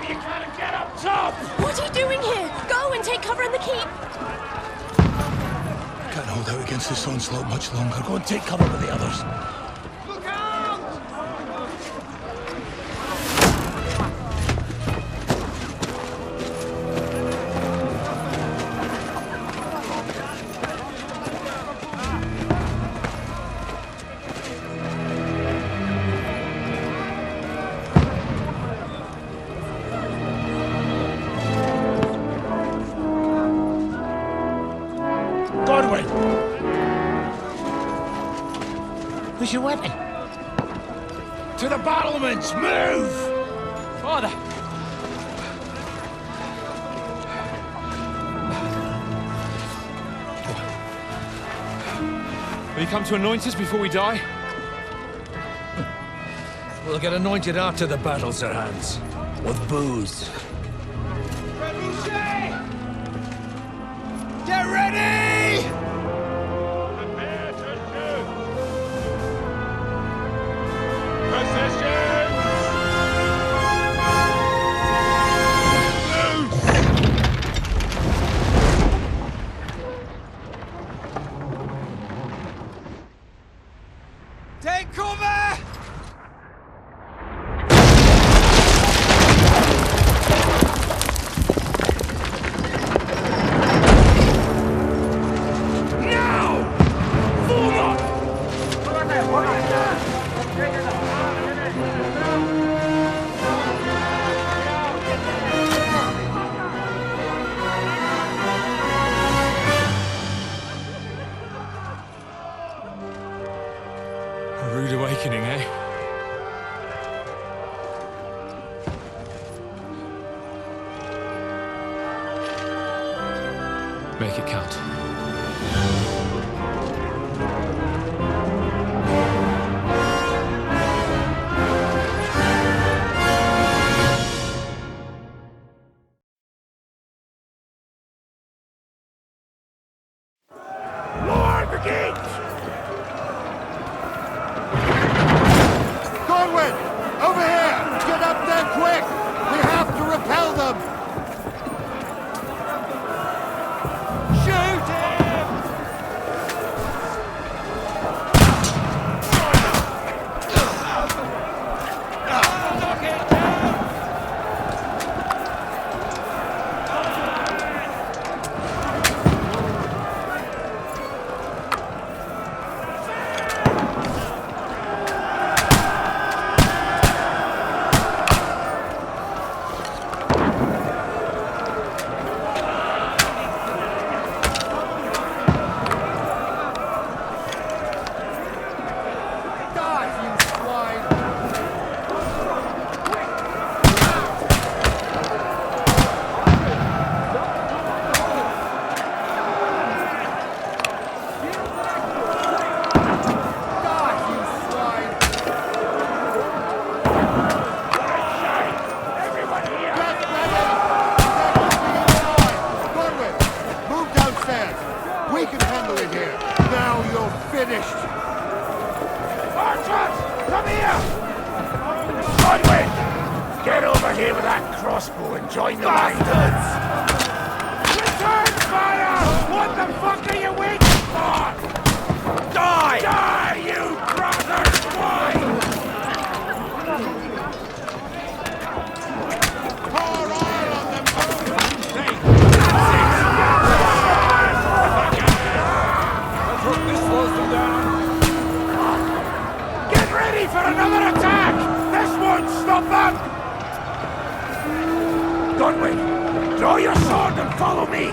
if you can and get up top! What are you doing here? Go and take cover in the keep! Can't hold out against this onslaught much longer. Go and take cover with the others. Look out! Godwin! Where's your weapon? To the battlements! Move! Father! Will you come to anoint us before we die? We'll get anointed after the battles are hands. With booze. Get ready! Prepare to shoot! Position! Take cover! A rude awakening, eh? Make it count. Lord Brigade! Godwin! Over here! Get up there quick! We have to repel them! Shoot him! We can handle it here. Now you're finished. Archers! Come here! Godwin! Get over here with that crossbow and join the bastards! Return fire! What the fuck are you waiting for? Die! Die, you brother swine! Pour oil on them! Get ready for another attack! This won't stop them! Godwin, draw your sword and follow me!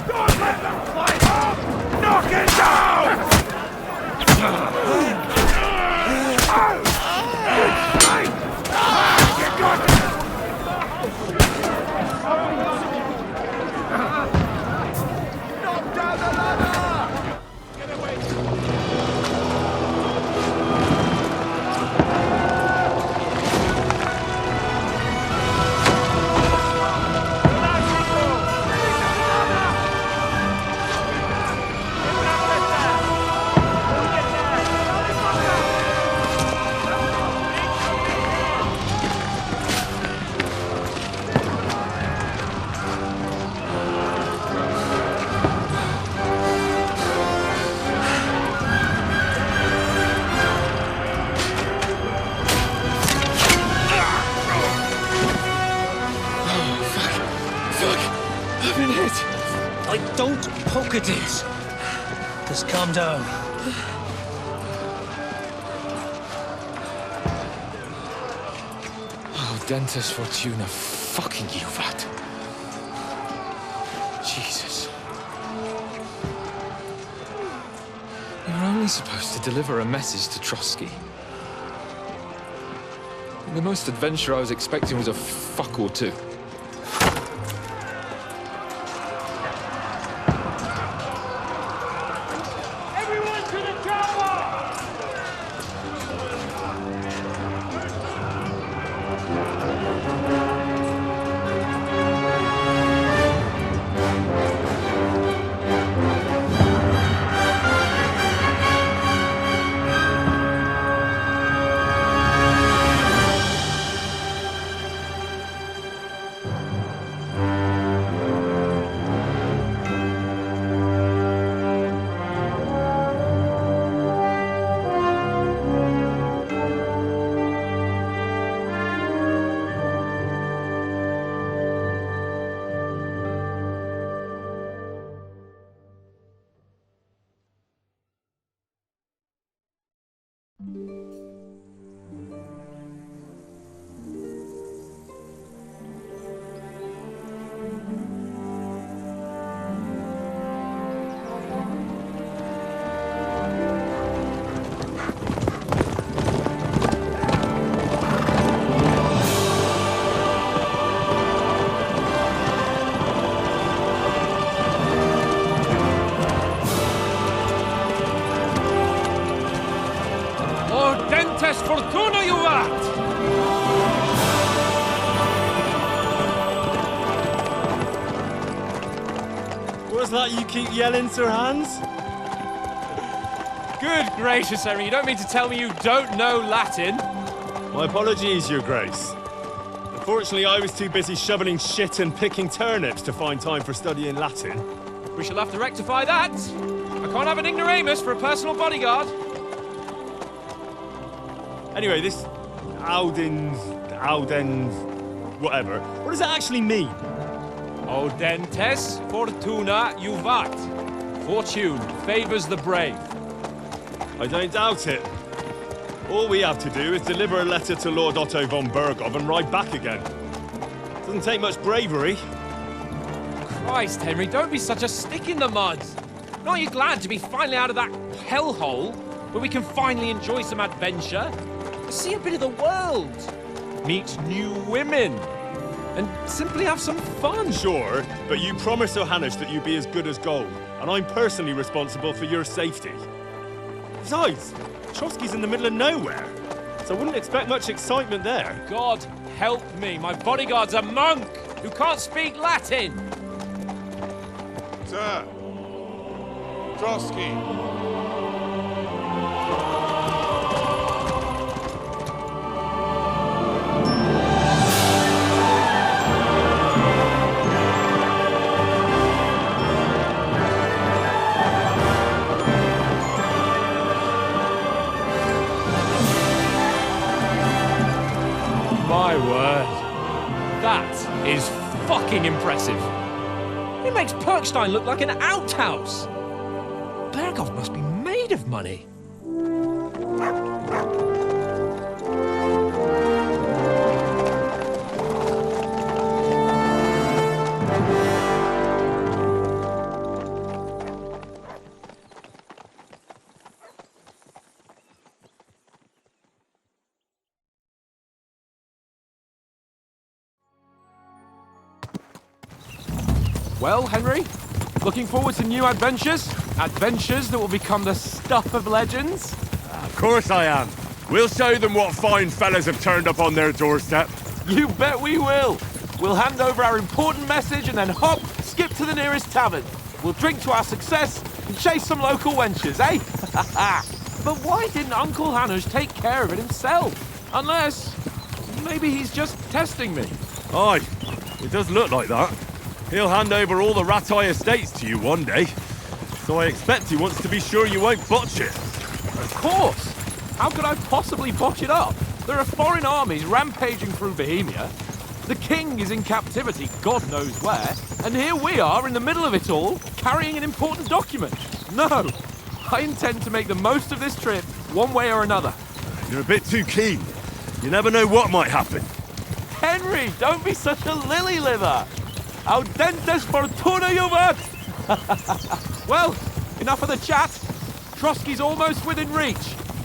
Don't let them fly up! Knock it down! down the ladder! Get away! I've been hit. Don't poke at it. Just calm down. Oh, Dentes Fortuna, fucking you, Vat. Jesus. You were only supposed to deliver a message to Trotsky. The most adventure I was expecting was a fuck or two. Everyone to the tower! Dentes Fortuna, you vat! What's that you keep yelling, Sir Hans? Good gracious, Henry, you don't mean to tell me you don't know Latin? My apologies, Your Grace. Unfortunately, I was too busy shoveling shit and picking turnips to find time for studying Latin. We shall have to rectify that. I can't have an ignoramus for a personal bodyguard. Anyway, this Audens, whatever. What does it actually mean? O Dentes Fortuna Juvat. Fortune favors the brave. I don't doubt it. All we have to do is deliver a letter to Lord Otto von Bergov and ride back again. Doesn't take much bravery. Christ, Henry, don't be such a stick in the mud. Aren't you glad to be finally out of that hellhole where we can finally enjoy some adventure? See a bit of the world, meet new women, and simply have some fun. Sure, but you promised Johannes that you'd be as good as gold, and I'm personally responsible for your safety. Besides, Trotsky's in the middle of nowhere, so I wouldn't expect much excitement there. God help me, my bodyguard's a monk who can't speak Latin. Sir! Trotsky! My word. That is fucking impressive. It makes Perkstein look like an outhouse. Bergov must be made of money. Well, Henry, Looking forward to new adventures? Adventures that will become the stuff of legends? Of course I am. We'll show them what fine fellas have turned up on their doorstep. You bet we will. We'll hand over our important message and then hop, skip to the nearest tavern. We'll drink to our success and chase some local wenches, eh? But why didn't Uncle Hanush take care of it himself? Unless, maybe he's just testing me. Aye, it does look like that. He'll hand over all the Ratai estates to you one day. So I expect he wants to be sure you won't botch it. Of course. How could I possibly botch it up? There are foreign armies rampaging through Bohemia. The king is in captivity, God knows where. And here we are in the middle of it all, carrying an important document. No, I intend to make the most of this trip, one way or another. You're a bit too keen. You never know what might happen. Henry, don't be such a lily-liver. Audentes fortuna juvat! Well, enough of the chat. Trotsky's almost within reach.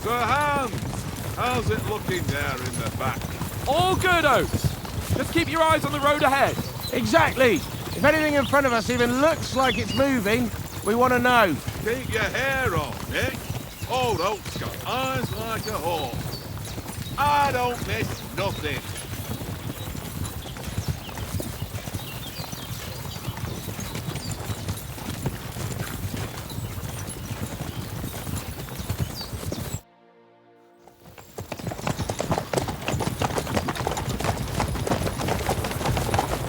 Sir Hans, how's it looking there in the back? All good, Oates. Just keep your eyes on the road ahead. Exactly. If anything in front of us even looks like it's moving, we want to know. Keep your hair on, Nick. Old Oak's got eyes like a hawk. I don't miss nothing.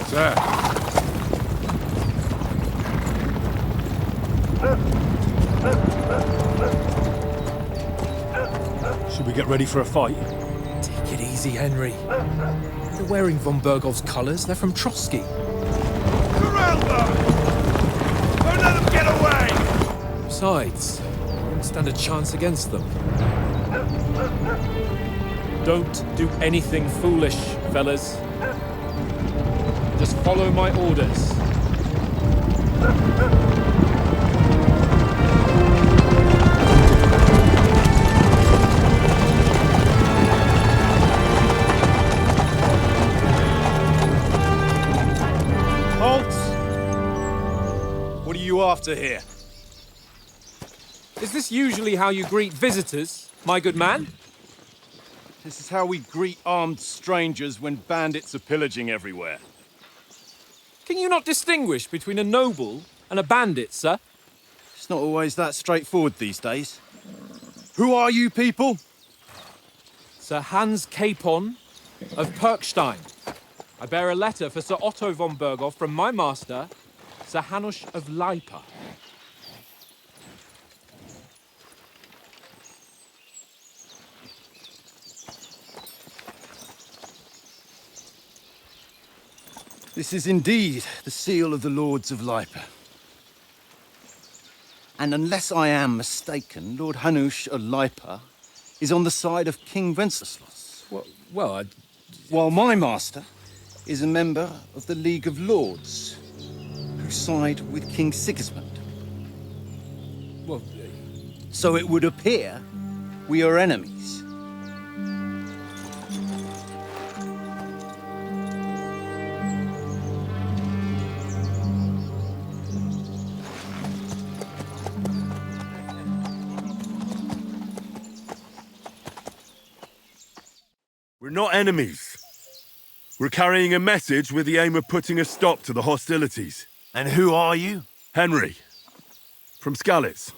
Sir. Should we get ready for a fight? Take it easy, Henry. They're wearing von Bergov's colours. They're from Trotsky. Corral them! Don't let them get away! Besides, I won't stand a chance against them. Don't do anything foolish, fellas. Just follow my orders. Halt! What are you after here? Is this usually how you greet visitors, my good man? This is how we greet armed strangers when bandits are pillaging everywhere. Can you not distinguish between a noble and a bandit, sir? It's not always that straightforward these days. Who are you people? Sir Hans Capon of Perkstein. I bear a letter for Sir Otto von Berghoff from my master, Sir Hanush of Lipa. This is indeed the seal of the Lords of Lipa. And unless I am mistaken, Lord Hanush of Lipa is on the side of King Wenceslas. Well, While my master is a member of the League of Lords, who side with King Sigismund. well, So it would appear we are enemies. We're not enemies. We're carrying a message with the aim of putting a stop to the hostilities. And who are you? Henry, from Skalitz.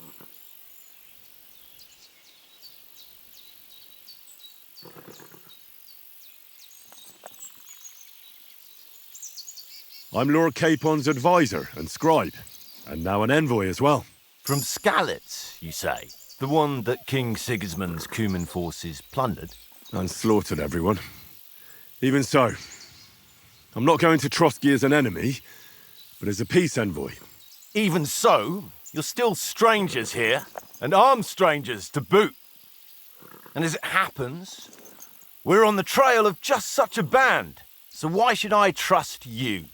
I'm Lord Capon's advisor and scribe, and now an envoy as well. From Skalitz, you say? The one that King Sigismund's Cuman forces plundered? And slaughtered everyone. Even so, I'm not going to Trotsky as an enemy, but as a peace envoy. Even so, you're still strangers here, and armed strangers to boot. And as it happens, we're on the trail of just such a band, so why should I trust you?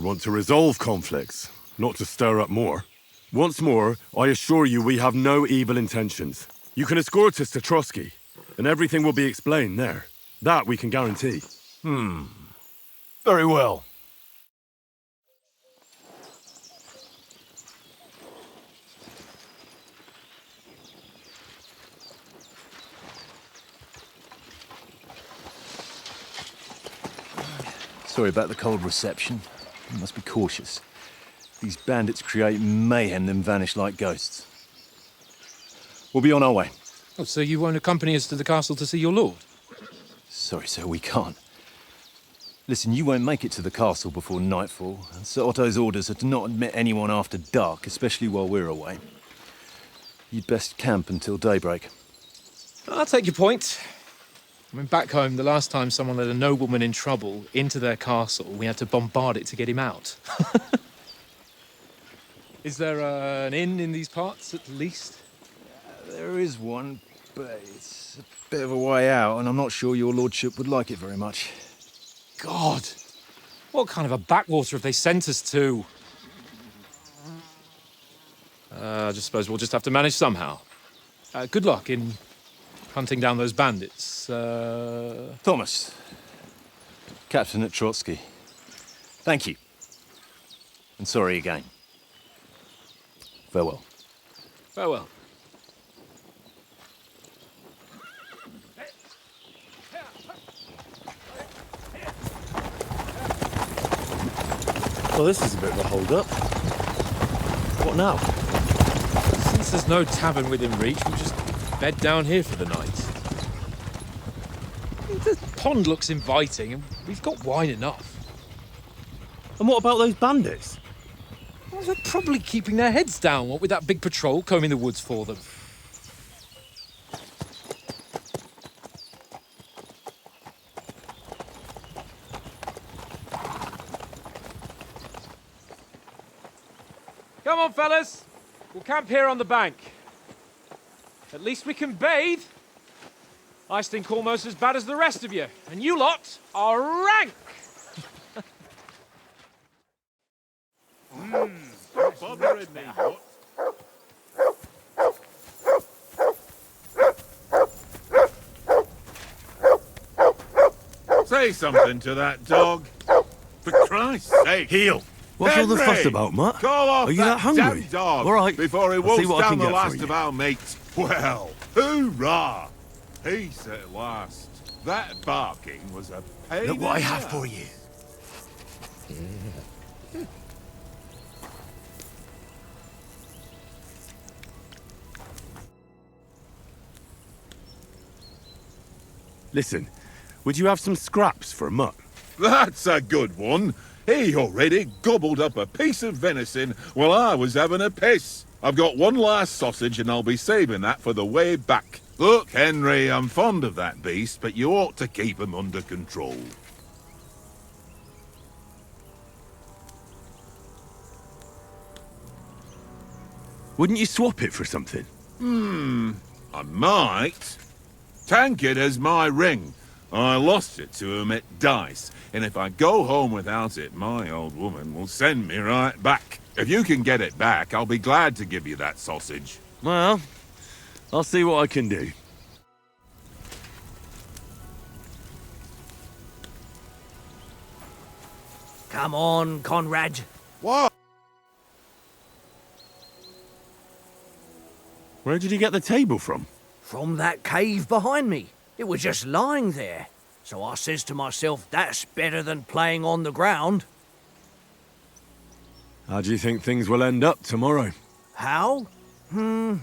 want to resolve conflicts, not to stir up more. Once more, I assure you we have no evil intentions. You can escort us to Trotsky, and everything will be explained there. That we can guarantee. Very well. Sorry about the cold reception. You must be cautious. These bandits create mayhem then vanish like ghosts. We'll be on our way. Oh, so you won't accompany us to the castle to see your lord? Sorry, sir, we can't. Listen, you won't make it to the castle before nightfall, and Sir Otto's orders are to not admit anyone after dark, especially while we're away. You'd best camp until daybreak. I'll take your point. I mean, back home, the last time someone let a nobleman in trouble into their castle, we had to bombard it to get him out. Is there an inn in these parts, at least? There is one, but it's a bit of a way out, and I'm not sure your lordship would like it very much. God! What kind of a backwater have they sent us to? I just suppose we'll just have to manage somehow. Good luck in hunting down those bandits. Thomas, Captain at Trotsky. Thank you. And sorry again. Farewell. Farewell. Well, this is a bit of a hold-up. What now? Since there's no tavern within reach, we'll just bed down here for the night. The pond looks inviting, and we've got wine enough. And what about those bandits? Well, they're probably keeping their heads down, what with that big patrol combing the woods for them. Come on, fellas. We'll camp here on the bank. At least we can bathe. I stink almost as bad as the rest of you, and you lot are rank. Bothering me, what? Say something to that dog. For Christ's sake. Heel! What's all the Henry, fuss about, Matt? Call off Are you that that hungry? damn dog All right, before he I'll see wolfs what I down can the get for last you. of our mates. Well, hoorah! Peace at last. That barking was a pain. Look what I in the have ass. for you. Listen, would you have some scraps for Mutt? That's a good one. He already gobbled up a piece of venison while I was having a piss. I've got one last sausage and I'll be saving that for the way back. Look, Henry, I'm fond of that beast, but you ought to keep him under control. Wouldn't you swap it for something? I might. Tankard has my ring. I lost it to him at dice, and if I go home without it, my old woman will send me right back. If you can get it back, I'll be glad to give you that sausage. Well, I'll see what I can do. Come on, Conrad. What? Where did you get the table from? From that cave behind me. It was just lying there. So I says to myself, that's better than playing on the ground. How do you think things will end up tomorrow? How? No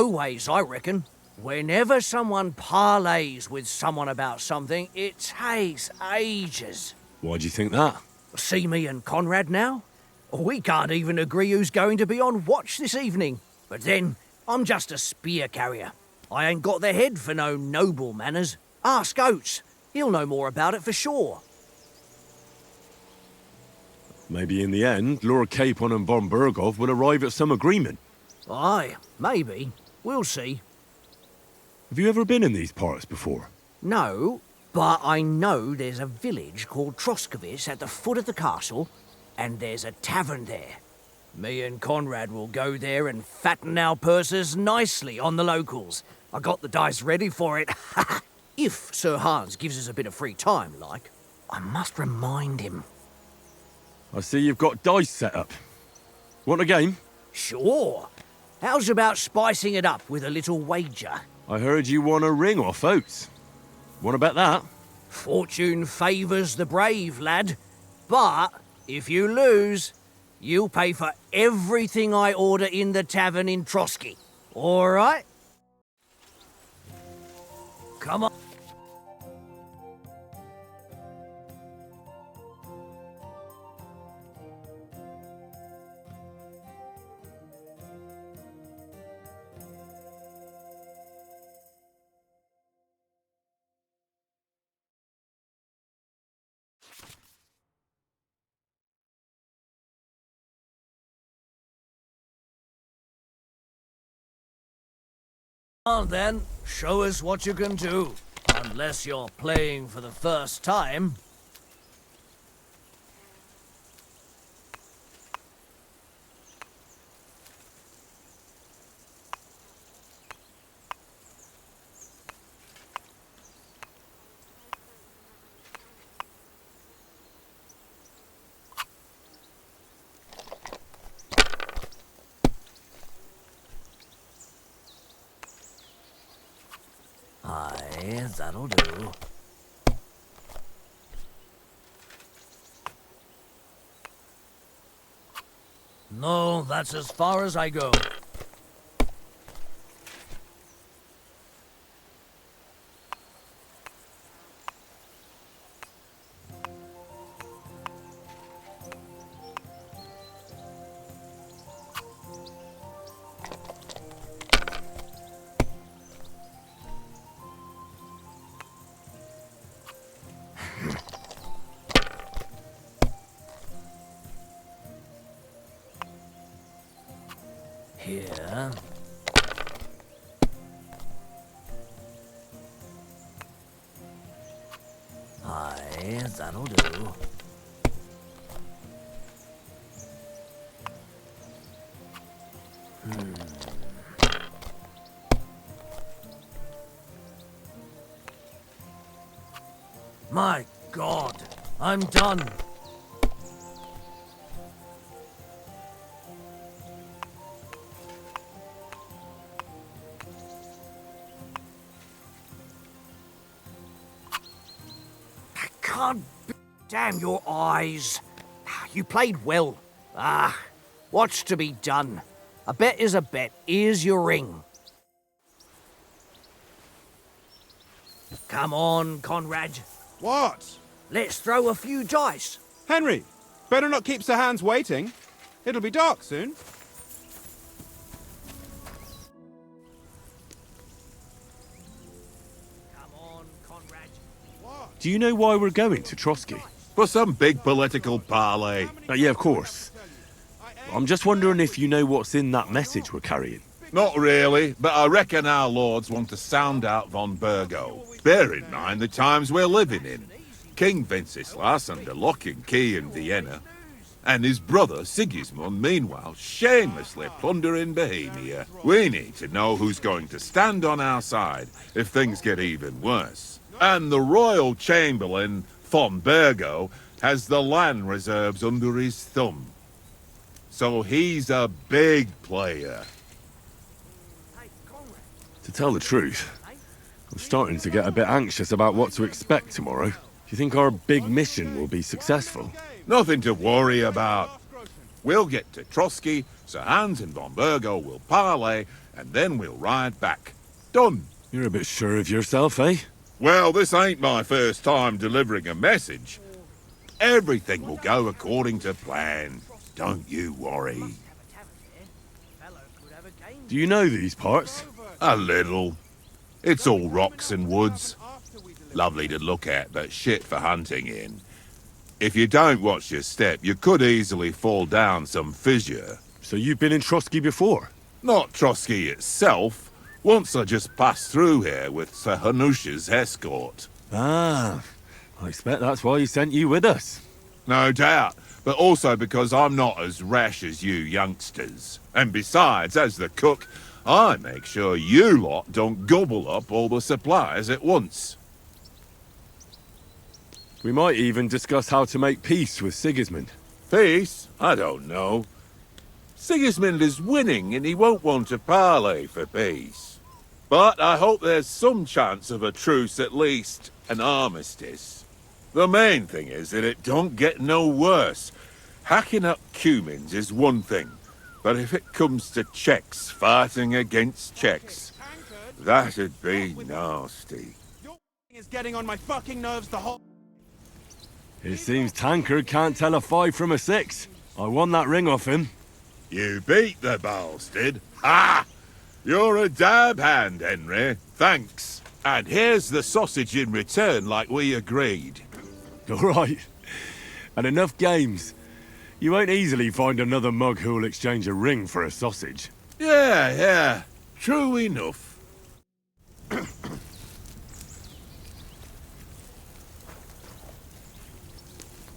ways, I reckon. Whenever someone parleys with someone about something, it takes ages. Why do you think that? See me and Conrad now? We can't even agree who's going to be on watch this evening. But then, I'm just a spear carrier. I ain't got the head for no noble manners. Ask Oates. He'll know more about it for sure. Maybe in the end, Lord Capon and von Burgov will arrive at some agreement. Aye, maybe. We'll see. Have you ever been in these parts before? No, But I know there's a village called Troskovitz at the foot of the castle, and there's a tavern there. Me and Conrad will go there and fatten our purses nicely on the locals. I got the dice ready for it. If Sir Hans gives us a bit of free time, like, I must remind him. I see you've got dice set up. Want a game? Sure. How's about spicing it up with a little wager? I heard you won a ring off Oates. Want to bet that? Fortune favours the brave, lad. But if you lose, you'll pay for everything I order in the tavern in Trotsky. All right? Come on. On then, show us what you can do. Unless you're playing for the first time. Aye, that'll do. No, that's as far as I go. Here. Aye, that'll do. My God, I'm done. God damn your eyes. You played well. What's to be done? A bet is a bet. Here's your ring. Come on, Conrad. What? Let's throw a few dice. Henry, better not keep Sir Hans waiting. It'll be dark soon. Come on, Conrad. Do you know why we're going to Trotsky? For some big political parley. Yeah, of course. I'm just wondering if you know what's in that message we're carrying. Not really, but I reckon our lords want to sound out von Burgo. Bear in mind the times we're living in. King Wenceslas under lock and key in Vienna, and his brother Sigismund, meanwhile, shamelessly plundering Bohemia. We need to know who's going to stand on our side if things get even worse. And the royal chamberlain, von Burgo, has the land reserves under his thumb. So he's a big player. To tell the truth, I'm starting to get a bit anxious about what to expect tomorrow. Do you think our big mission will be successful? Nothing to worry about. We'll get to Trotsky, Sir Hans and von Burgo will parley, and then we'll ride back. Done. You're a bit sure of yourself, eh? Well, this ain't my first time delivering a message. Everything will go according to plan. Don't you worry. Do you know these parts? A little. It's all rocks and woods. Lovely to look at, but shit for hunting in. If you don't watch your step, you could easily fall down some fissure. So you've been in Trotsky before? Not Trotsky itself. Once I just passed through here with Sir Hanush's escort. Ah, I expect that's why he sent you with us. No doubt, but also because I'm not as rash as you youngsters. And besides, as the cook, I make sure you lot don't gobble up all the supplies at once. We might even discuss how to make peace with Sigismund. Peace? I don't know. Sigismund is winning and he won't want to parley for peace. But I hope there's some chance of a truce at least, an armistice. The main thing is that it don't get no worse. Hacking up Cumans is one thing, but if it comes to Czechs fighting against Czechs, that'd be nasty. Your is getting on my fucking nerves the whole... It seems Tankard can't tell a 5 from a 6. I won that ring off him. You beat the bastard. Ha! You're a dab hand, Henry. Thanks. And here's the sausage in return like we agreed. All right. And enough games. You won't easily find another mug who'll exchange a ring for a sausage. Yeah. True enough.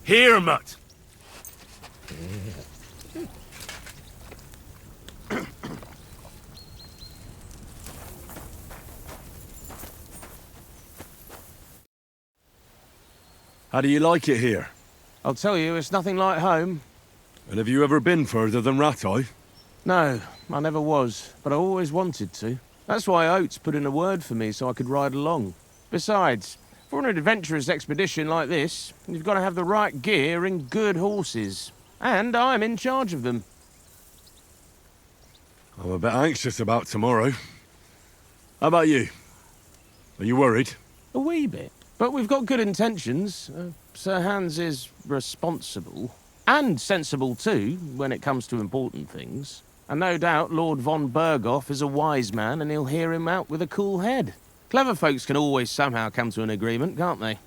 Here, mutt. How do you like it here? I'll tell you, it's nothing like home. And have you ever been further than Rattay? No, I never was, but I always wanted to. That's why Oates put in a word for me so I could ride along. Besides, for an adventurous expedition like this, you've got to have the right gear and good horses. And I'm in charge of them. I'm a bit anxious about tomorrow. How about you? Are you worried? A wee bit. But we've got good intentions. Sir Hans is responsible. And sensible too, when it comes to important things. And no doubt Lord von Berghoff is a wise man and he'll hear him out with a cool head. Clever folks can always somehow come to an agreement, can't they?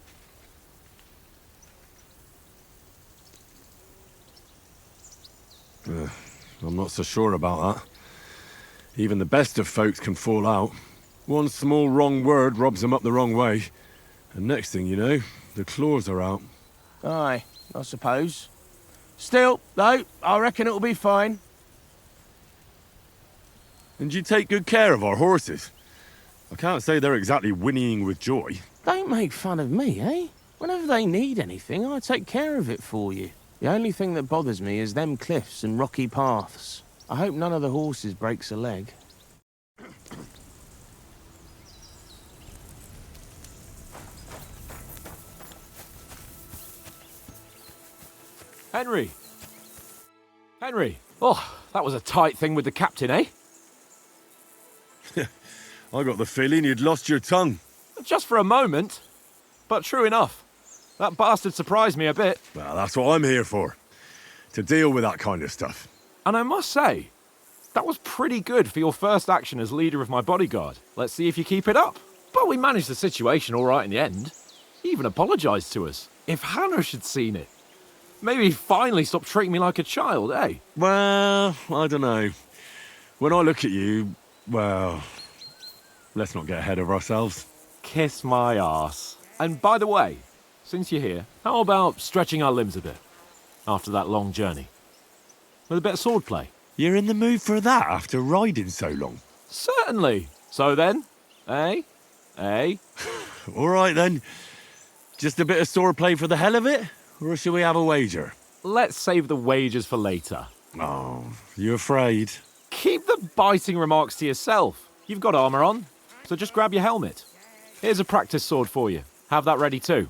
I'm not so sure about that. Even the best of folks can fall out. One small wrong word robs them up the wrong way. And next thing you know, the claws are out. Aye, I suppose. Still, though, I reckon it'll be fine. And you take good care of our horses. I can't say they're exactly whinnying with joy. Don't make fun of me, eh? Whenever they need anything, I take care of it for you. The only thing that bothers me is them cliffs and rocky paths. I hope none of the horses breaks a leg. Henry! Henry! Oh, that was a tight thing with the captain, eh? I got the feeling you'd lost your tongue. Just for a moment. But true enough. That bastard surprised me a bit. Well, that's what I'm here for. To deal with that kind of stuff. And I must say, that was pretty good for your first action as leader of my bodyguard. Let's see if you keep it up. But we managed the situation all right in the end. He even apologised to us. If Hannah had seen it. Maybe he'd finally stop treating me like a child, eh? Well, I don't know. When I look at you, well, let's not get ahead of ourselves. Kiss my arse. And by the way, since you're here, how about stretching our limbs a bit? After that long journey. With a bit of swordplay. You're in the mood for that after riding so long? Certainly. So then, eh? Eh? All right then. Just a bit of swordplay for the hell of it? Or shall we have a wager? Let's save the wagers for later. Oh, you afraid? Keep the biting remarks to yourself. You've got armour on, so just grab your helmet. Here's a practice sword for you. Have that ready too.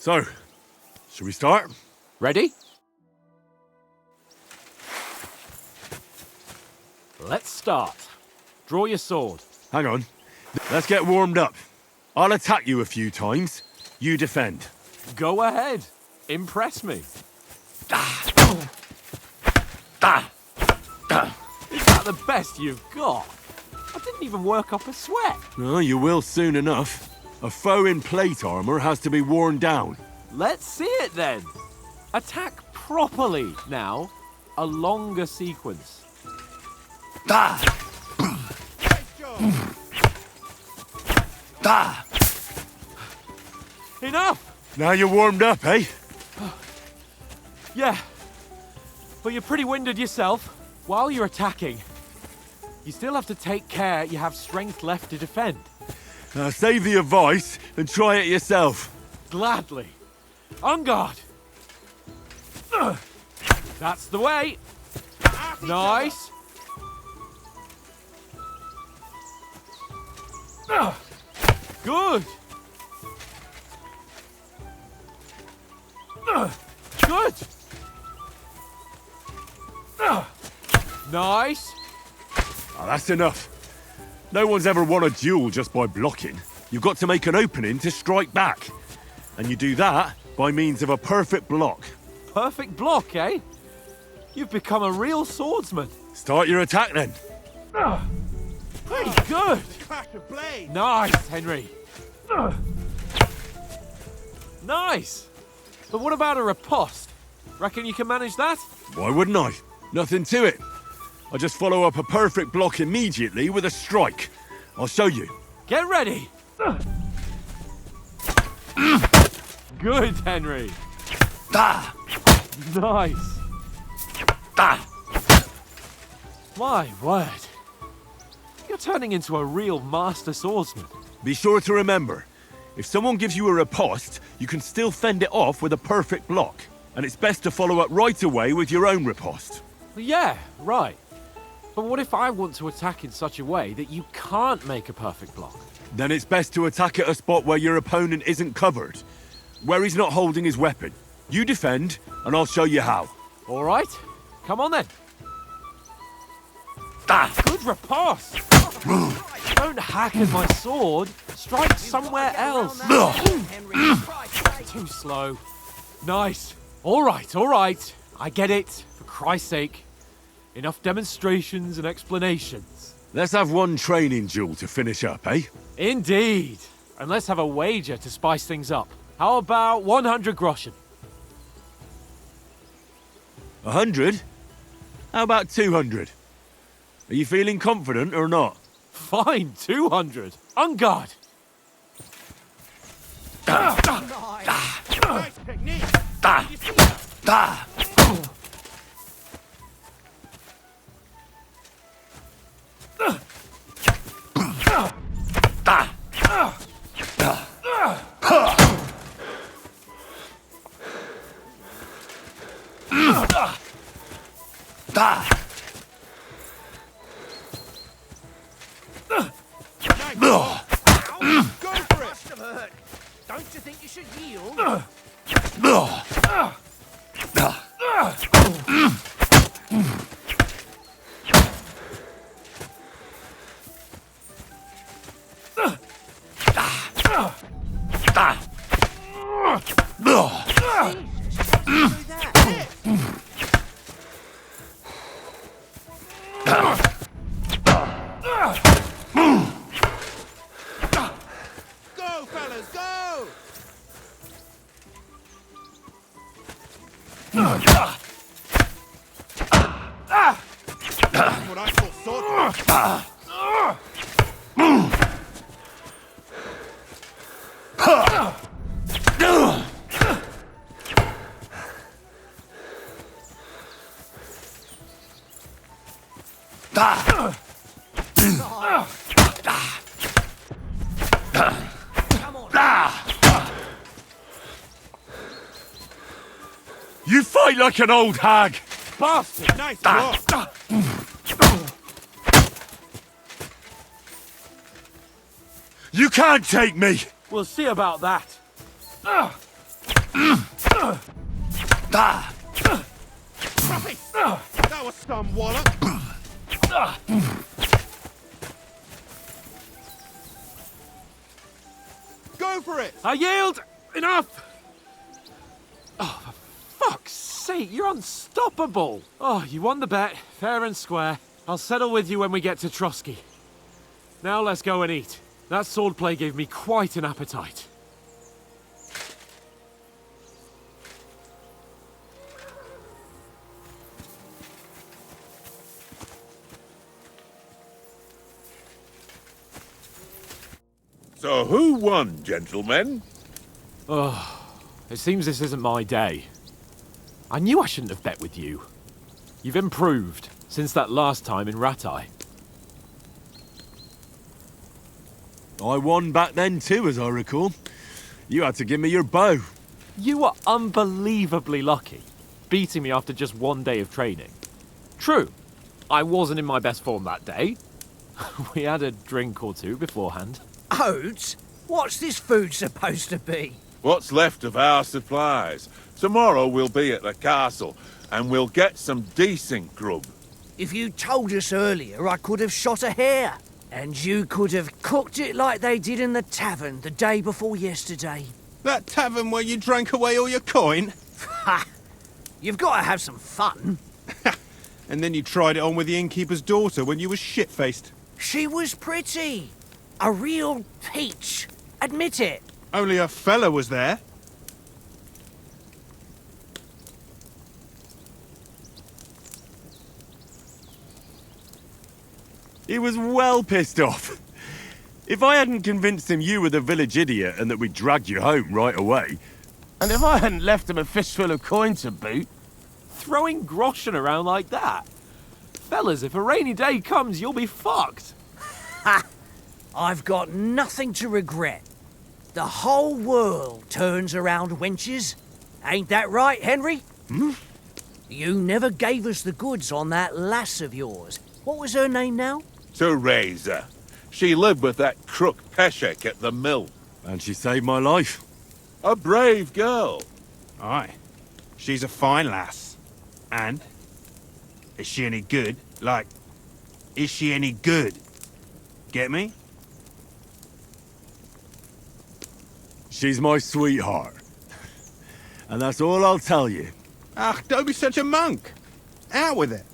So, should we start? Ready? Let's start. Draw your sword. Hang on. Let's get warmed up. I'll attack you a few times. You defend. Go ahead. Impress me. Is that the best you've got? I didn't even work up a sweat. Oh, you will soon enough. A foe in plate armor has to be worn down. Let's see it then. Attack properly now. A longer sequence. Enough! Now you're warmed up, eh? Yeah. But you're pretty winded yourself. While you're attacking, you still have to take care you have strength left to defend. Save the advice and try it yourself. Gladly. On guard. That's the way. Nice. Good. Good. Nice. Oh, that's enough. No one's ever won a duel just by blocking. You've got to make an opening to strike back. And you do that by means of a perfect block. Perfect block, eh? You've become a real swordsman. Start your attack then. Pretty good. Nice, Henry. Nice. But what about a riposte? Reckon you can manage that? Why wouldn't I? Nothing to it. I just follow up a perfect block immediately with a strike. I'll show you. Get ready. Good, Henry. Nice. My word. You're turning into a real master swordsman. Be sure to remember, if someone gives you a riposte, you can still fend it off with a perfect block. And it's best to follow up right away with your own riposte. Yeah, right. But what if I want to attack in such a way that you can't make a perfect block? Then it's best to attack at a spot where your opponent isn't covered, where he's not holding his weapon. You defend, and I'll show you how. All right. Come on then. Good riposte. Don't hack at my sword. Strike somewhere else. Too slow. Nice. All right. I get it. For Christ's sake. Enough demonstrations and explanations. Let's have one training duel to finish up, eh? Indeed. And let's have a wager to spice things up. How about 100 groschen? 100? How about 200? Are you feeling confident or not? Fine, 200. On guard. Nice technique. Don't you think you should yield? Go, fellas, go! That's what I call sword. You fight like an old hag! Bastard! Nice block. You can't take me! We'll see about that. That was some wallop. Go for it! I yield! Enough! Oh, for fuck's sake, you're unstoppable! Oh, you won the bet, fair and square. I'll settle with you when we get to Trotsky. Now let's go and eat. That swordplay gave me quite an appetite. So who won, gentlemen? Oh, it seems this isn't my day. I knew I shouldn't have bet with you. You've improved since that last time in Ratai. I won back then too, as I recall. You had to give me your bow. You were unbelievably lucky, beating me after just one day of training. True, I wasn't in my best form that day. We had a drink or two beforehand. Oats? What's this food supposed to be? What's left of our supplies. Tomorrow we'll be at the castle, and we'll get some decent grub. If you told us earlier, I could have shot a hare. And you could have cooked it like they did in the tavern the day before yesterday. That tavern where you drank away all your coin? Ha! You've got to have some fun. And then you tried it on with the innkeeper's daughter when you were shit-faced. She was pretty. A real peach. Admit it. Only a fella was there. He was well pissed off. If I hadn't convinced him you were the village idiot and that we dragged you home right away... And if I hadn't left him a fistful of coin to boot... Throwing groschen around like that? Fellas, if a rainy day comes, you'll be fucked. Ha! I've got nothing to regret. The whole world turns around wenches. Ain't that right, Henry? Hmm? You never gave us the goods on that lass of yours. What was her name now? Teresa. She lived with that crook Peshek at the mill. And she saved my life. A brave girl. Aye. She's a fine lass. And? Is she any good? Like, is she any good? Get me? She's my sweetheart. And that's all I'll tell you. Ah, don't be such a monk. Out with it.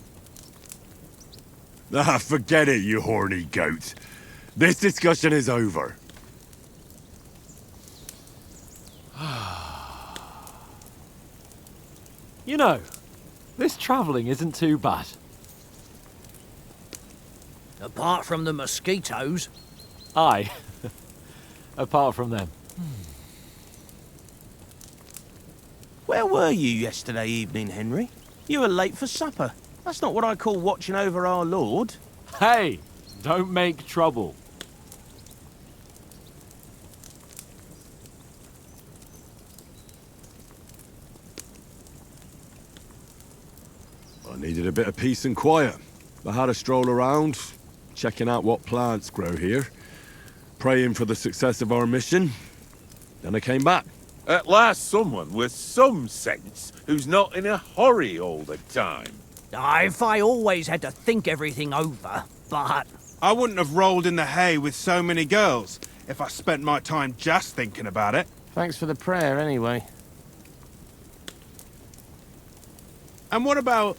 Ah, forget it, you horny goat. This discussion is over. You know, this travelling isn't too bad. Apart from the mosquitoes. Aye. Apart from them. Where were you yesterday evening, Henry? You were late for supper. That's not what I call watching over our lord. Hey, don't make trouble. I needed a bit of peace and quiet. I had a stroll around, checking out what plants grow here, praying for the success of our mission. Then I came back. At last someone with some sense who's not in a hurry all the time. If I always had to think everything over, but... I wouldn't have rolled in the hay with so many girls if I spent my time just thinking about it. Thanks for the prayer, anyway. And what about,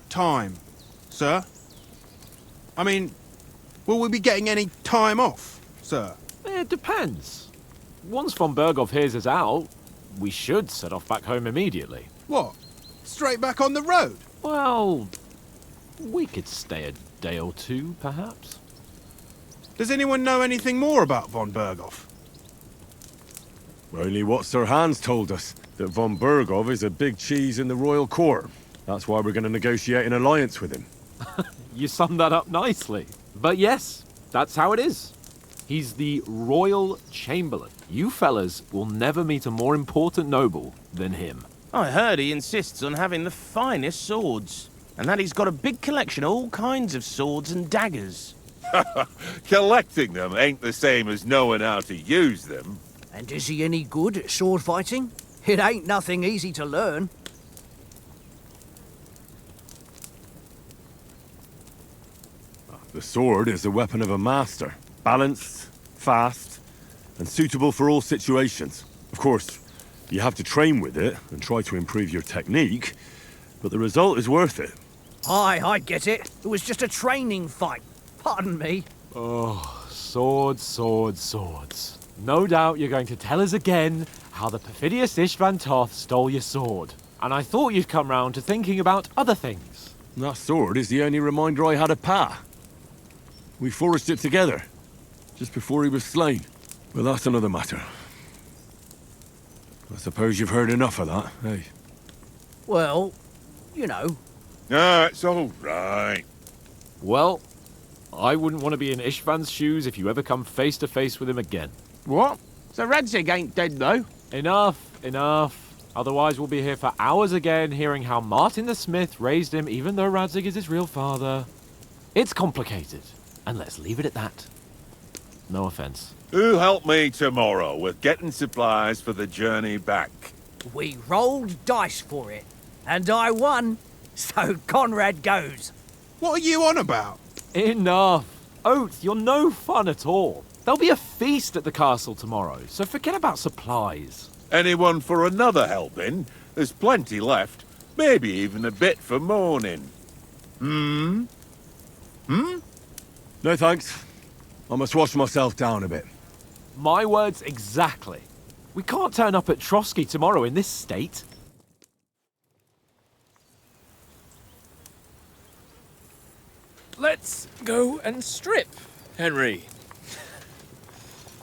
time, sir? I mean, will we be getting any time off, sir? It depends. Once von Berghoff hears us out, we should set off back home immediately. What? Straight back on the road? Well, we could stay a day or two, perhaps. Does anyone know anything more about von Berghoff? Only what Sir Hans told us, that von Berghoff is a big cheese in the royal court. That's why we're going to negotiate an alliance with him. You summed that up nicely. But yes, that's how it is. He's the royal chamberlain. You fellas will never meet a more important noble than him. I heard he insists on having the finest swords, and that he's got a big collection of all kinds of swords and daggers. Collecting them ain't the same as knowing how to use them. And is he any good at sword fighting? It ain't nothing easy to learn. The sword is the weapon of a master. Balanced, fast, and suitable for all situations. Of course, you have to train with it and try to improve your technique, but the result is worth it. Aye, I get it. It was just a training fight. Pardon me. Oh, swords, swords, swords. No doubt you're going to tell us again how the perfidious Istvan Toth stole your sword. And I thought you'd come round to thinking about other things. That sword is the only reminder I had of Pa. We forged it together, just before he was slain. But that's another matter. I suppose you've heard enough of that, eh? Well, you know. Ah, it's all right. Well, I wouldn't want to be in Istvan's shoes if you ever come face to face with him again. What? So Radzig ain't dead, though? Enough, enough. Otherwise we'll be here for hours again hearing how Martin the Smith raised him even though Radzig is his real father. It's complicated, and let's leave it at that. No offense. Who'll help me tomorrow with getting supplies for the journey back? We rolled dice for it, and I won, so Conrad goes. What are you on about? Enough. Oath, you're no fun at all. There'll be a feast at the castle tomorrow, so forget about supplies. Anyone for another helping? There's plenty left. Maybe even a bit for morning. Hmm? No thanks. I must wash myself down a bit. My words exactly. We can't turn up at Trotsky tomorrow in this state. Let's go and strip, Henry.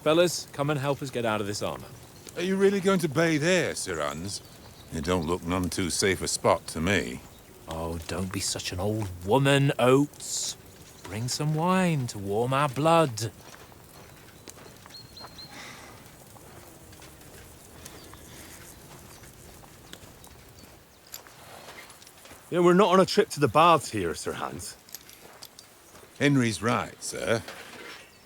Fellas, come and help us get out of this armor. Are you really going to bathe here, Sir Hans? It don't look none too safe a spot to me. Oh, don't be such an old woman, Oates. Bring some wine to warm our blood. Yeah, we're not on a trip to the baths here, Sir Hans. Henry's right, sir.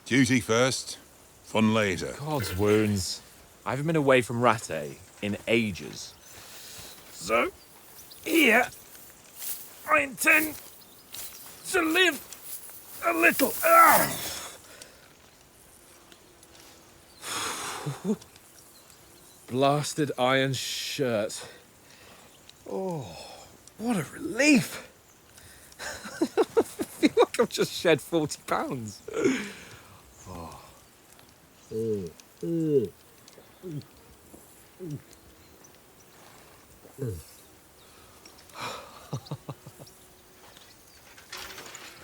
Duty first, fun later. God's wounds. I haven't been away from Rattay in ages. So, here, I intend to live a little. Blasted iron shirt. Oh, what a relief. I feel like I've just shed 40 pounds.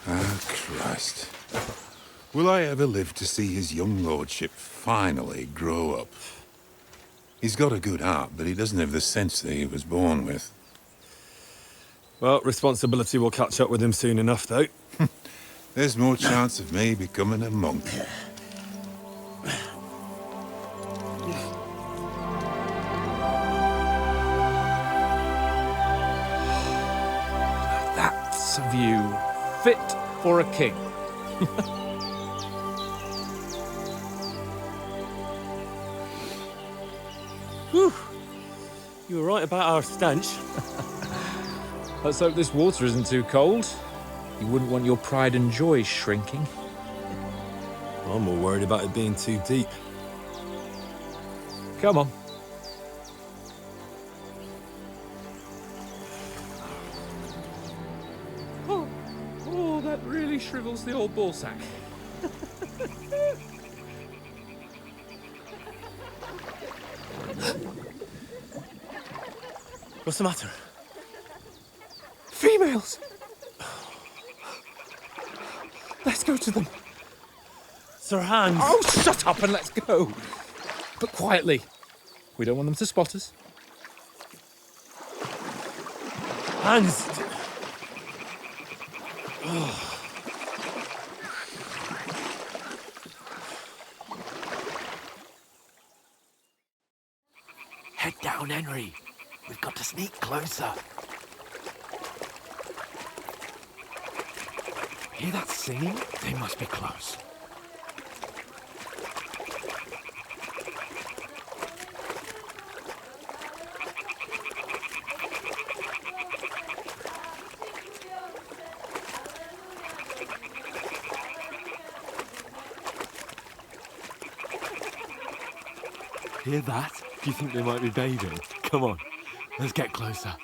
Ah, Christ. Will I ever live to see his young lordship finally grow up? He's got a good heart, but he doesn't have the sense that he was born with. Well, responsibility will catch up with him soon enough, though. There's more chance of me becoming a monk. That's a view fit for a king. Whew. You were right about our stench. Let's hope this water isn't too cold. You wouldn't want your pride and joy shrinking. I'm more worried about it being too deep. Come on. Oh, that really shrivels the old ball sack. What's the matter? Females! Let's go to them. Sir Hans! Oh, shut up and let's go. But quietly. We don't want them to spot us. Hans! Head down, Henry. We've got to sneak closer. Hear that singing? They must be close. Hear that? Do you think they might be bathing? Come on, let's get closer.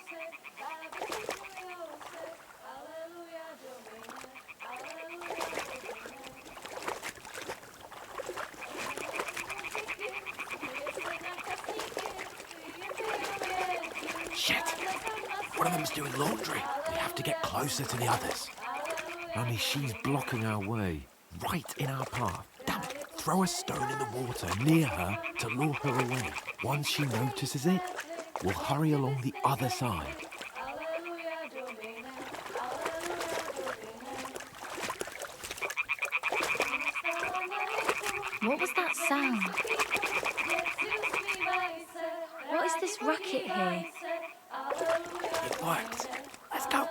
Shit! One of them's doing laundry. We have to get closer to the others. Only she's blocking our way, right in our path. Damn it! Throw a stone in the water near her to lure her away. Once she notices it, we'll hurry along the other side. What was that sound? What is this racket here? It worked. Let's go.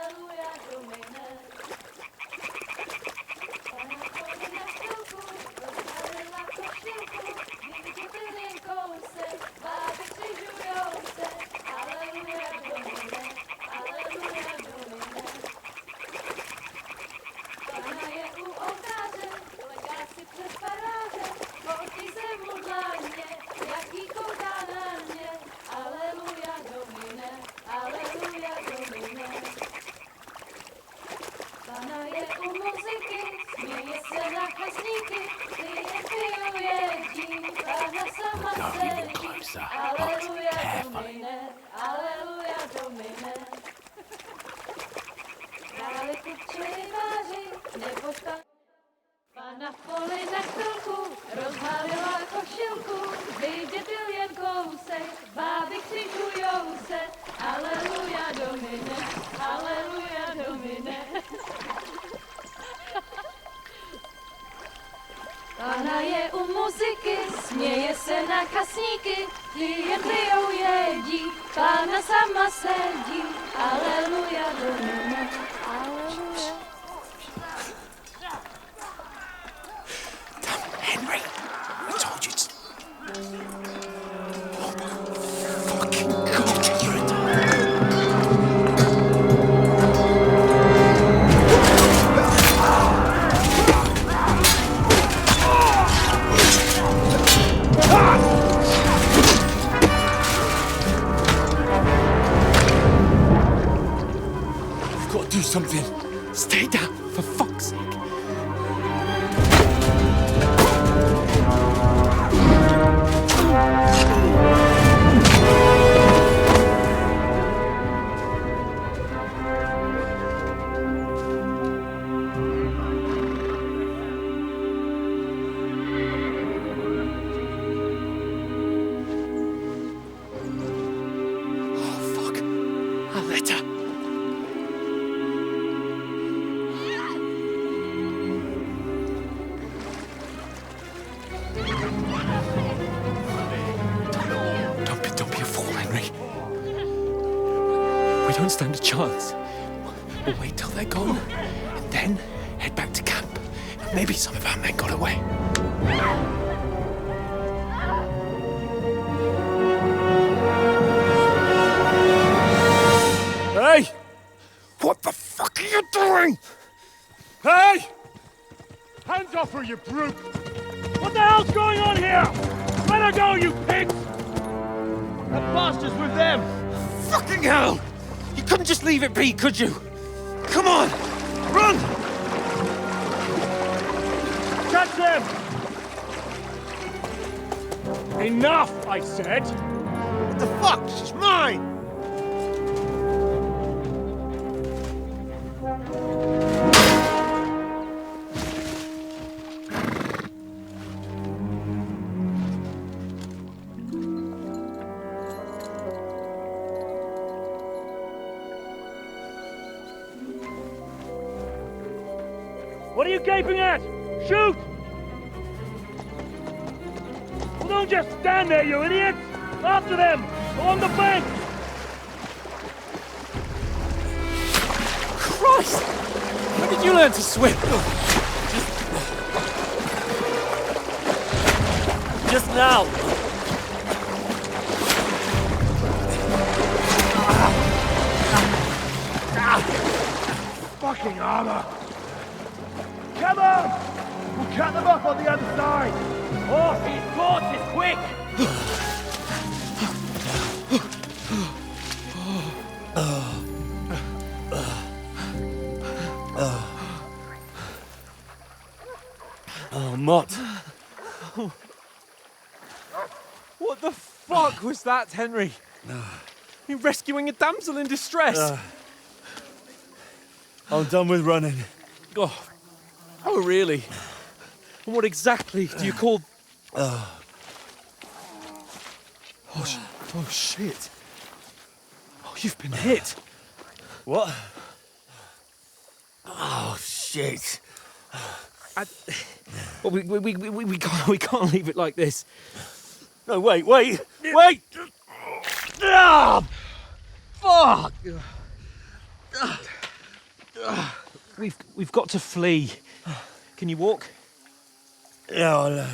We'll go even closer, but carefully. Pana v poli za chvilku rozhalila košilku, vydětil jen kousek, báby křižujou se, aleluja domine, aleluja domine. Pana je u muziky, směje se na kasníky, klienty jen jedí, Pána sama sedí, aleluja domine, aleluja. Henry, I told you to... Oh my fucking God, you're a You've got to do something. Stay down, for fuck's sake. Don't stand a chance. We'll wait till they're gone, and then head back to camp. Maybe some of our men got away. Hey! What the fuck are you doing? Hey! Hands off her, you brute! What the hell's going on here? Let her go, you pigs! That bastard's with them! Fucking hell! You couldn't just leave it be, could you? Come on! Run! Catch them! Enough, I said! What the fuck? She's mine! What are you gaping at? Shoot! Well, don't just stand there, you idiots! After them! Along the bank! Christ! When did you learn to swim? Just now! Fucking armor! Come on! We'll cut them off on the other side! Horses, horses, quick! Oh, Mott. What the fuck was that, Henry? You're rescuing a damsel in distress. I'm done with running. Oh, really? And what exactly do you call... Oh, shit. Oh, you've been hit. What? Oh, shit. Well, we can't leave it like this. No, wait! Ah! Fuck! We've got to flee. Can you walk? Yeah,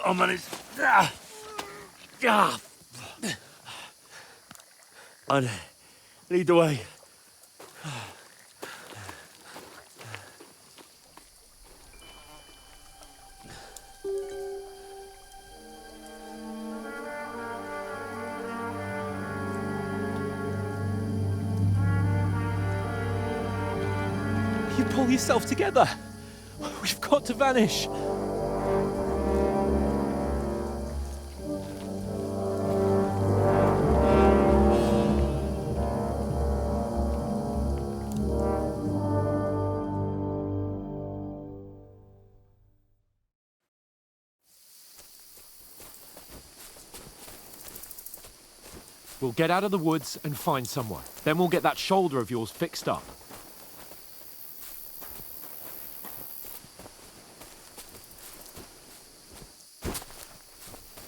I'll manage. I'd lead the way. You pull yourself together. We've got to vanish. We'll get out of the woods and find someone. Then we'll get that shoulder of yours fixed up.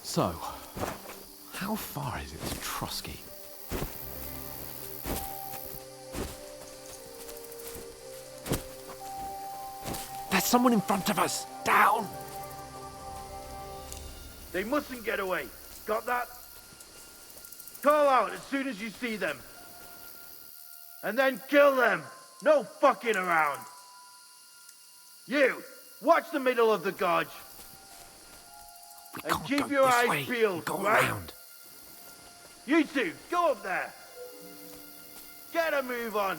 So, how far is it to Trotsky? There's someone in front of us! Down! They mustn't get away. Got that? Call out as soon as you see them. And then kill them. No fucking around. You, watch the middle of the gorge. And keep your eyes peeled, right? Around. You two, go up there. Get a move on.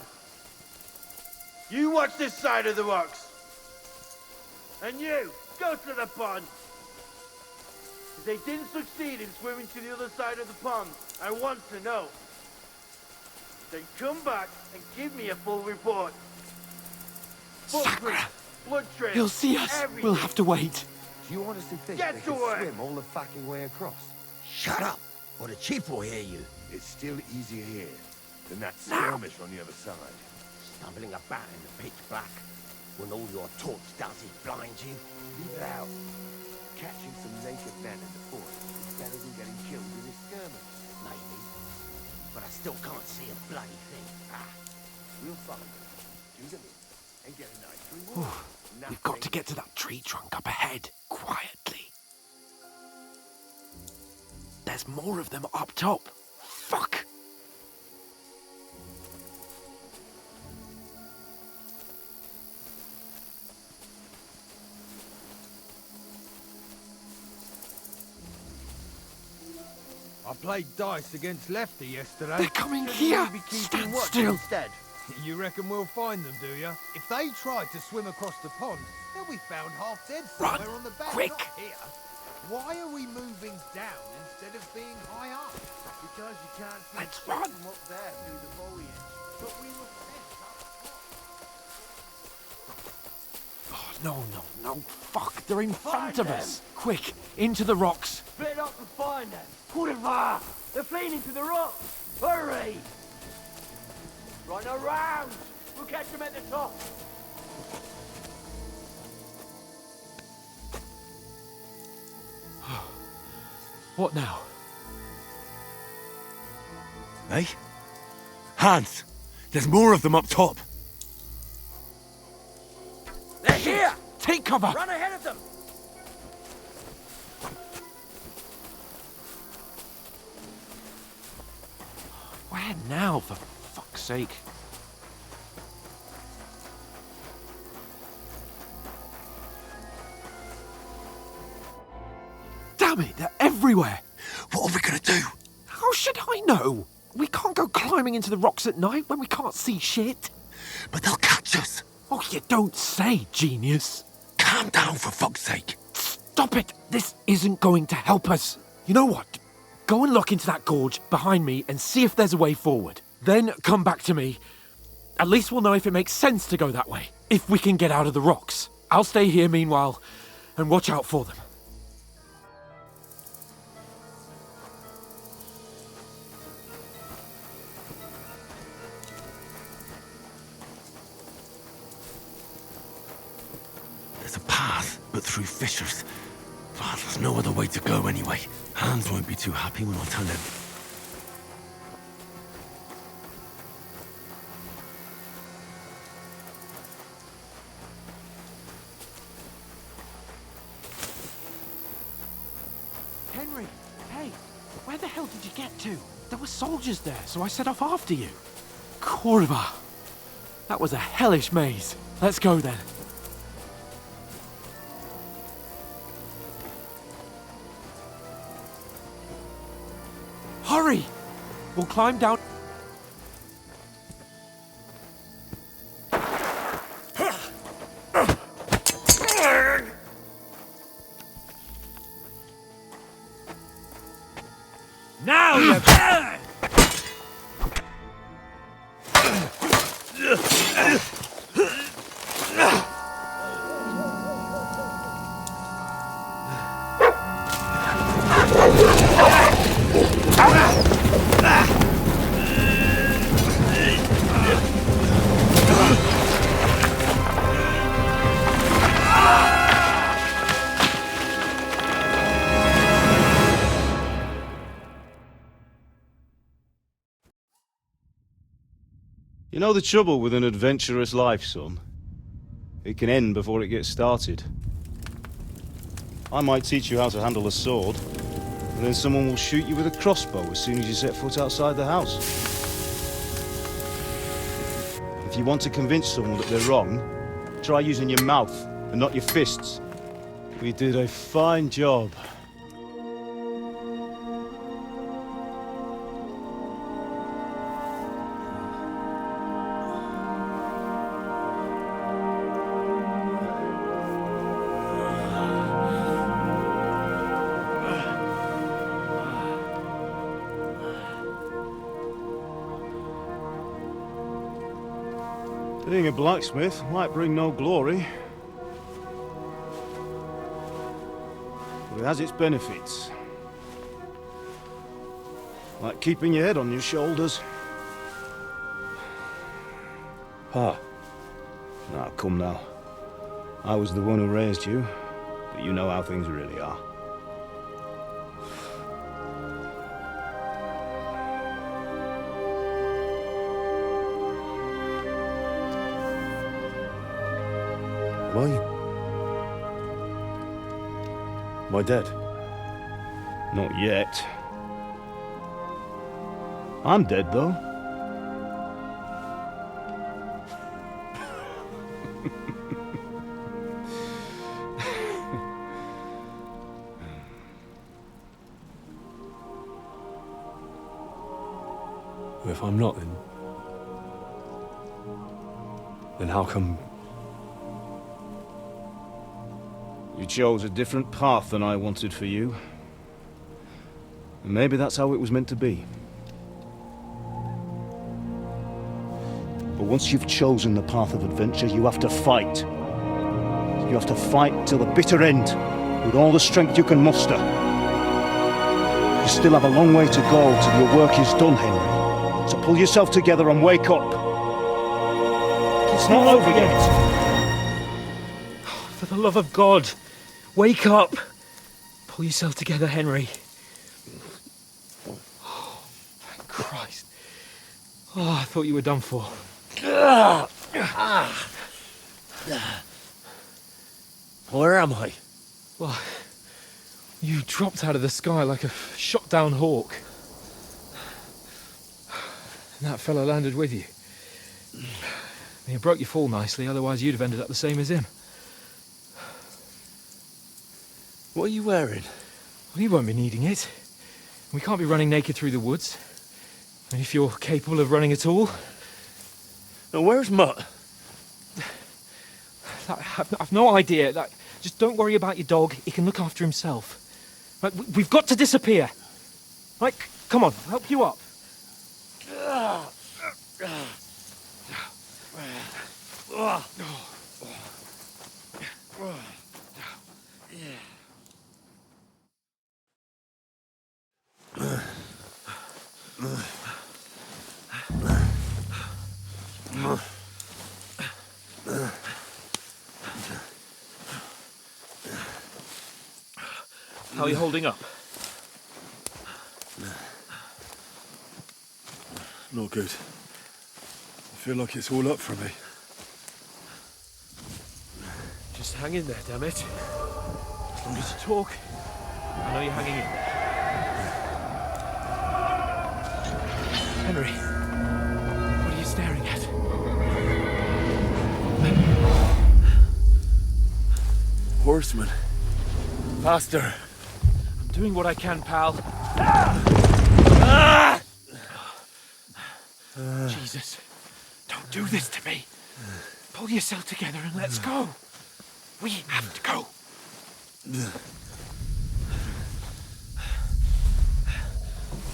You watch this side of the rocks. And you, go to the pond. If they didn't succeed in swimming to the other side of the pond, I want to know. Then come back and give me a full report. Sakura! Blood trail. He'll see us. Everything. We'll have to wait. Do you honestly think Get they to can work. swim all the fucking way across? Shut up, or the chief will hear you. It's still easier here than that skirmish on the other side. Stumbling about in the pitch black, when all your torch does is blind you. Leave it out. Catching some naked men in the forest is better than getting killed in a skirmish. Maybe, but I still can't see a bloody thing. We'll follow them, do them in, and get a nice reward. We've got to get to that tree trunk up ahead, quietly. There's more of them up top. Fuck! I played dice against Lefty yesterday. They're coming here! Stand still! Instead. You reckon we'll find them, do you? If they tried to swim across the pond, they'll be found half dead Run, somewhere on the bank. quick. Not here. Why are we moving down instead of being high up? Because you can't see Let's run. from up there through the foliage. But we were sent up. Oh, no. Fuck, they're in front of us. Quick, into the rocks. Split up and find them. Kurva! They're fleeing into the rocks. Hurry! Run around! We'll catch them at the top. What now? Hey? Hans! There's more of them up top. They're here! Take cover! Run ahead of them! Where now, for fuck's sake? Damn it, they're everywhere! What are we gonna do? How should I know? We can't go climbing into the rocks at night when we can't see shit. But they'll cut You don't say, genius. Calm down, for fuck's sake. Stop it! This isn't going to help us. You know what? Go and look into that gorge behind me and see if there's a way forward. Then come back to me. At least we'll know if it makes sense to go that way. If we can get out of the rocks. I'll stay here meanwhile and watch out for them. There's a path, but through fissures. Well, there's no other way to go anyway. Hans won't be too happy when I tell him. Henry, hey, where the hell did you get to? There were soldiers there, so I set off after you. Kurwa. That was a hellish maze. Let's go then. Hurry! We'll climb down. Now you... You know the trouble with an adventurous life, son? It can end before it gets started. I might teach you how to handle a sword, and then someone will shoot you with a crossbow as soon as you set foot outside the house. If you want to convince someone that they're wrong, try using your mouth and not your fists. We did a fine job. Being a blacksmith might bring no glory, but it has its benefits. Like keeping your head on your shoulders. Pa. Now, come now. I was the one who raised you, but you know how things really are. Why? Am I dead? Not yet. I'm dead, though. If I'm not, then how come... You chose a different path than I wanted for you. And maybe that's how it was meant to be. But once you've chosen the path of adventure, you have to fight. You have to fight till the bitter end, with all the strength you can muster. You still have a long way to go till your work is done, Henry. So pull yourself together and wake up. It's not over yet. For the love of God, wake up! Pull yourself together, Henry. Oh, thank Christ. Oh, I thought you were done for. Where am I? Well, you dropped out of the sky like a shot-down hawk. And that fella landed with you. You broke your fall nicely, otherwise you'd have ended up the same as him. What are you wearing? Well, you won't be needing it. We can't be running naked through the woods. And if you're capable of running at all... Now, where's Mutt? I've no idea. Just don't worry about your dog. He can look after himself. We've got to disappear. Right, come on, I'll help you up. How are you holding up? Not good. I feel like it's all up for me. Just hang in there, damn it. As long as you talk, I know you're hanging in. Henry, what are you staring at? Horseman. Faster. I'm doing what I can, pal. Jesus, don't do this to me. Pull yourself together and let's go. We have to go.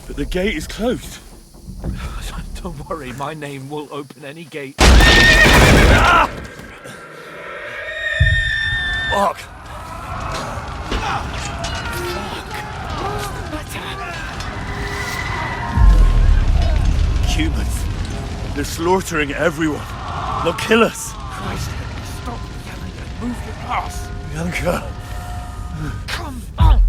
But the gate is closed. Don't worry, my name will open any gate. Fuck! Humans. They're slaughtering everyone. They'll kill us. Christ, stop yelling and move your ass. Bianca. Come on.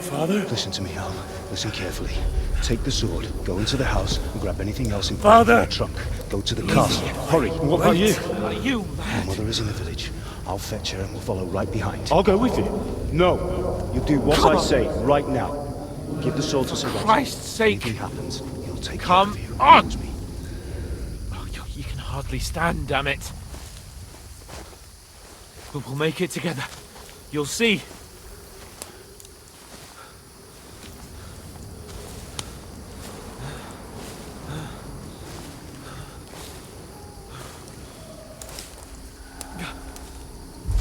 Father? Listen to me, Al. Listen carefully. Take the sword, go into the house, and grab anything else in Father! your trunk. Go to the castle. Hurry. What about you? What are you, My mother is in the village. I'll fetch her and we'll follow right behind. I'll go with you. No. You do what I say right now. Give the sword to Sir Roger. Christ's sake. If anything happens, he'll take Come care of you. on. Me. Oh, you can hardly stand, damn it. But we'll make it together. You'll see.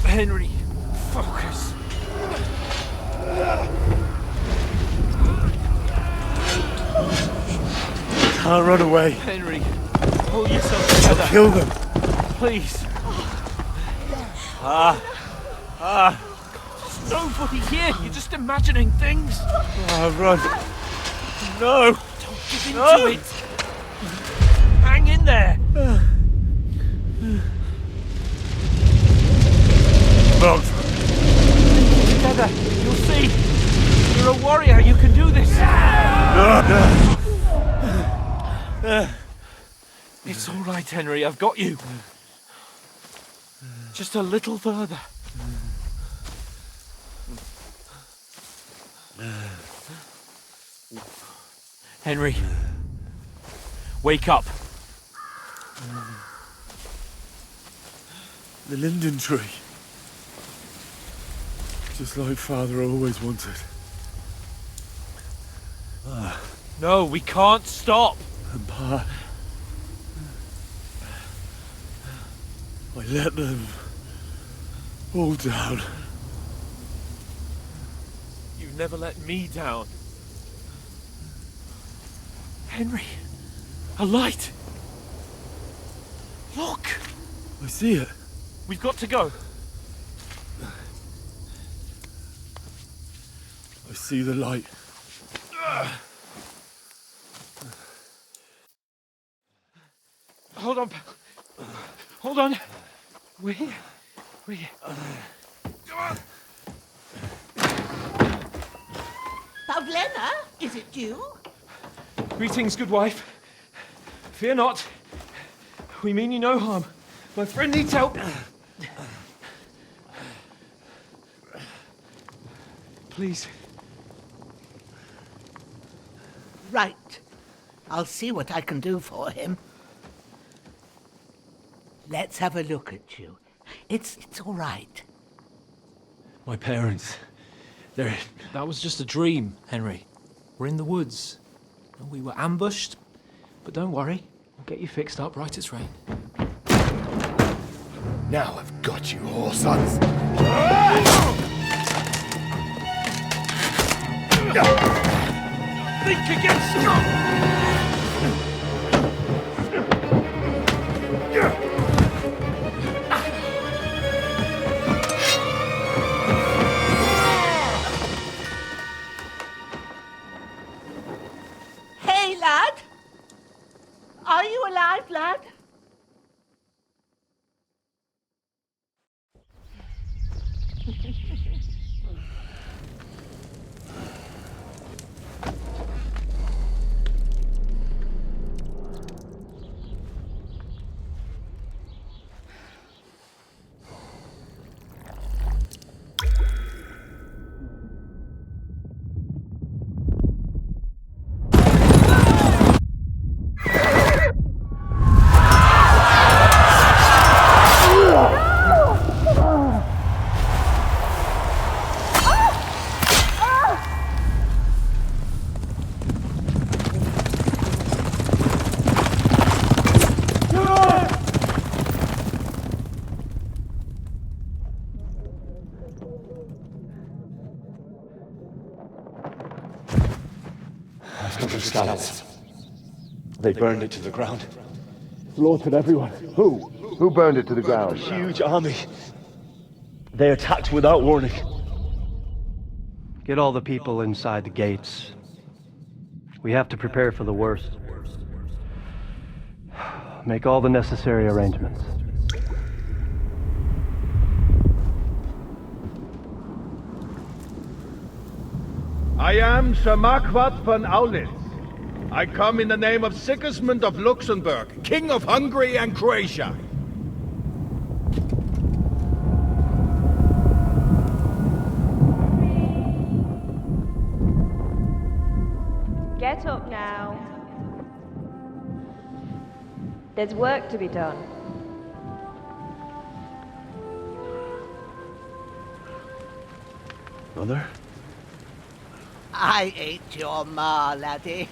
Henry, focus. Can't run away. Henry, pull yourself together. I'll kill them. Please. There's nobody here. You're just imagining things. Run. No. Don't give into it. Hang in there. Mount. Together, you'll see. You're a warrior. You can do this. It's all right, Henry. I've got you. Just a little further. Henry, wake up. The linden tree. Just like Father always wanted. No, we can't stop. And Pa, I let them all down. You've never let me down. Henry, a light. Look. I see it. We've got to go. I see the light. Hold on, pal. Hold on. We're here. We're here. Come on. Pavlena, is it you? Greetings, good wife. Fear not. We mean you no harm. My friend needs help. Please. Right. I'll see what I can do for him. Let's have a look at you. It's all right. My parents. They're... That was just a dream, Henry. We're in the woods. And we were ambushed. But don't worry. I'll get you fixed up right as rain. Now I've got you, whore sons. Think again, scum! Hey, lad! Are you alive, lad? Scallops. They burned it to the ground. Slaughtered everyone. Who? Who burned it to the ground? A huge army. They attacked without warning. Get all the people inside the gates. We have to prepare for the worst. Make all the necessary arrangements. I am Sir Marquardt von Aulitz. I come in the name of Sigismund of Luxembourg, King of Hungary and Croatia. Get up now. There's work to be done. Mother? I ain't your ma, laddie.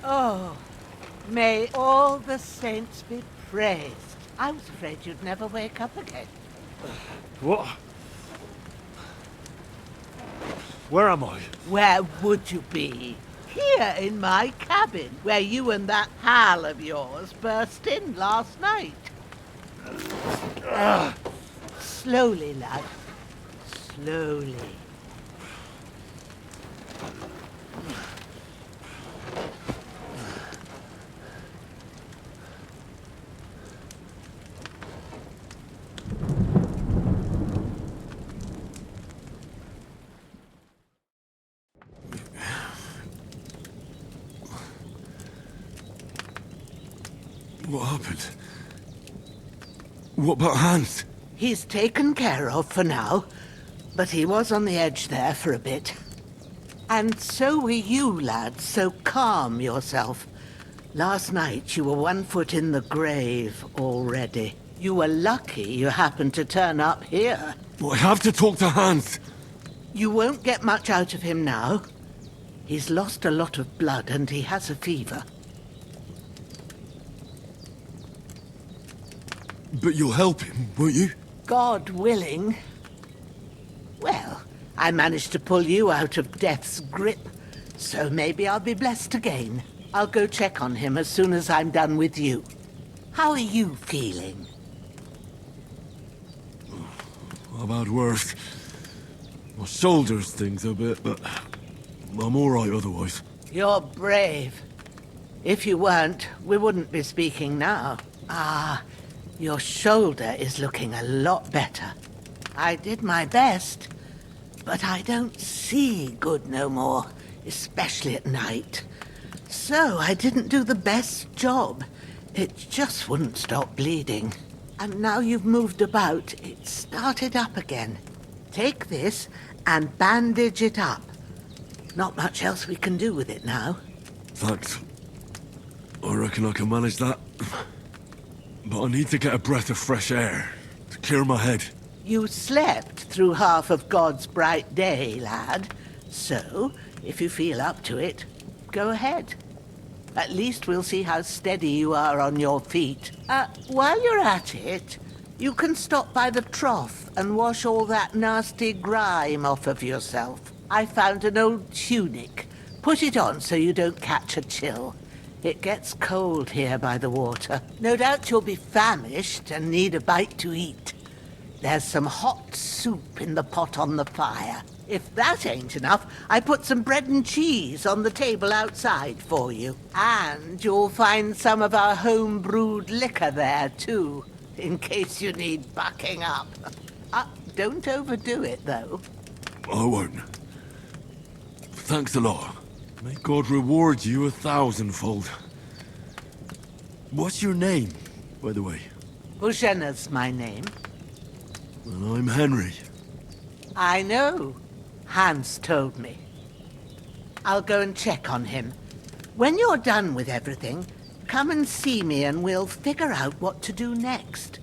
Oh, may all the saints be praised. I was afraid you'd never wake up again. What? Where am I? Where would you be? Here in my cabin, where you and that pal of yours burst in last night. Slowly, lad. Slowly. What happened? What about Hans? He's taken care of for now, but he was on the edge there for a bit. And so were you, lad, so calm yourself. Last night you were 1 foot in the grave already. You were lucky you happened to turn up here. Well, I have to talk to Hans. You won't get much out of him now. He's lost a lot of blood and he has a fever. But you'll help him, won't you? God willing. Well, I managed to pull you out of death's grip, so maybe I'll be blessed again. I'll go check on him as soon as I'm done with you. How are you feeling? I've had worse. My shoulders stings a bit, but I'm all right otherwise. You're brave. If you weren't, we wouldn't be speaking now. Ah, your shoulder is looking a lot better. I did my best, but I don't see good no more, especially at night. So I didn't do the best job. It just wouldn't stop bleeding. And now you've moved about, it started up again. Take this and bandage it up. Not much else we can do with it now. Thanks. I reckon I can manage that. but I need to get a breath of fresh air to clear my head. You slept through half of God's bright day, lad. So, if you feel up to it, go ahead. At least we'll see how steady you are on your feet. While you're at it, you can stop by the trough and wash all that nasty grime off of yourself. I found an old tunic. Put it on so you don't catch a chill. It gets cold here by the water. No doubt you'll be famished and need a bite to eat. There's some hot soup in the pot on the fire. If that ain't enough, I put some bread and cheese on the table outside for you. And you'll find some of our home-brewed liquor there, too, in case you need bucking up. Don't overdo it, though. I won't. Thanks a lot. May God reward you 1,000-fold. What's your name, by the way? Boženna's my name. Well, I'm Henry. I know. Hans told me. I'll go and check on him. When you're done with everything, come and see me and we'll figure out what to do next.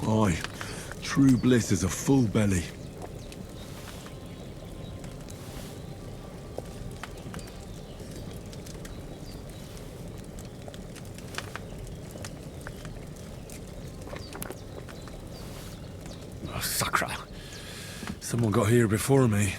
Aye, true bliss is a full belly. Oh, sacra. Someone got here before me.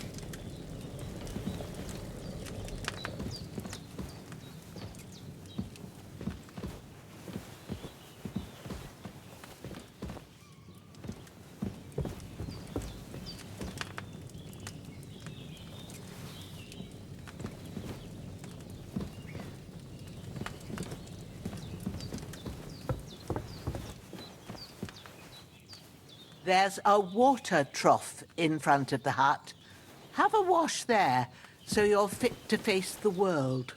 There's a water trough in front of the hut. Have a wash there, so you're fit to face the world.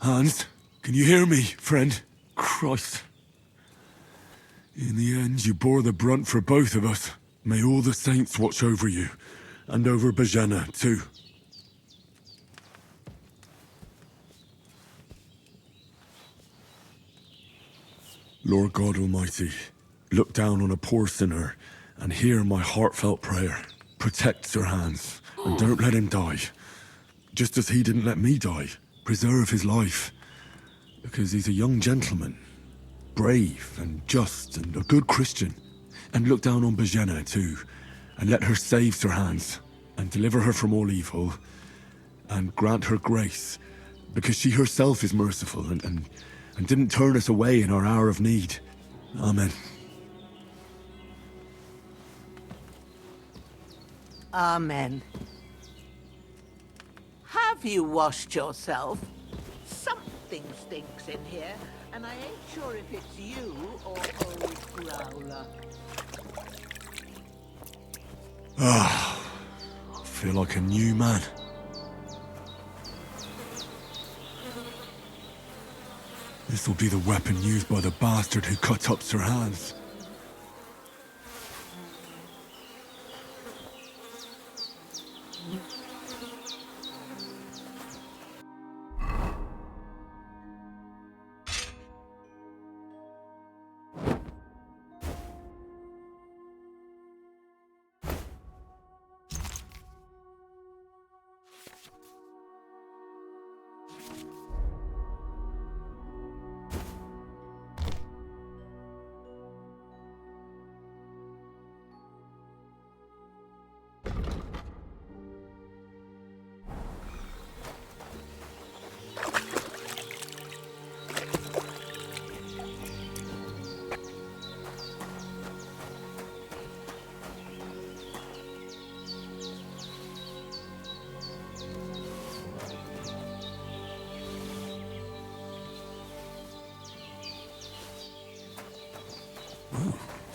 Hans, can you hear me, friend? Christ. In the end, you bore the brunt for both of us. May all the saints watch over you, and over Boženna, too. Lord God Almighty, look down on a poor sinner and hear my heartfelt prayer. Protect Sir Hans, and don't let him die. Just as he didn't let me die. Preserve his life. Because he's a young gentleman. Brave and just and a good Christian. And look down on Boženna too. And let her save Sir Hans. And deliver her from all evil. And grant her grace. Because she herself is merciful and didn't turn us away in our hour of need. Amen. Amen. Have you washed yourself? Something stinks in here, and I ain't sure if it's you or old Growler. Ah, I feel like a new man. This will be the weapon used by the bastard who cut up Sir Hans.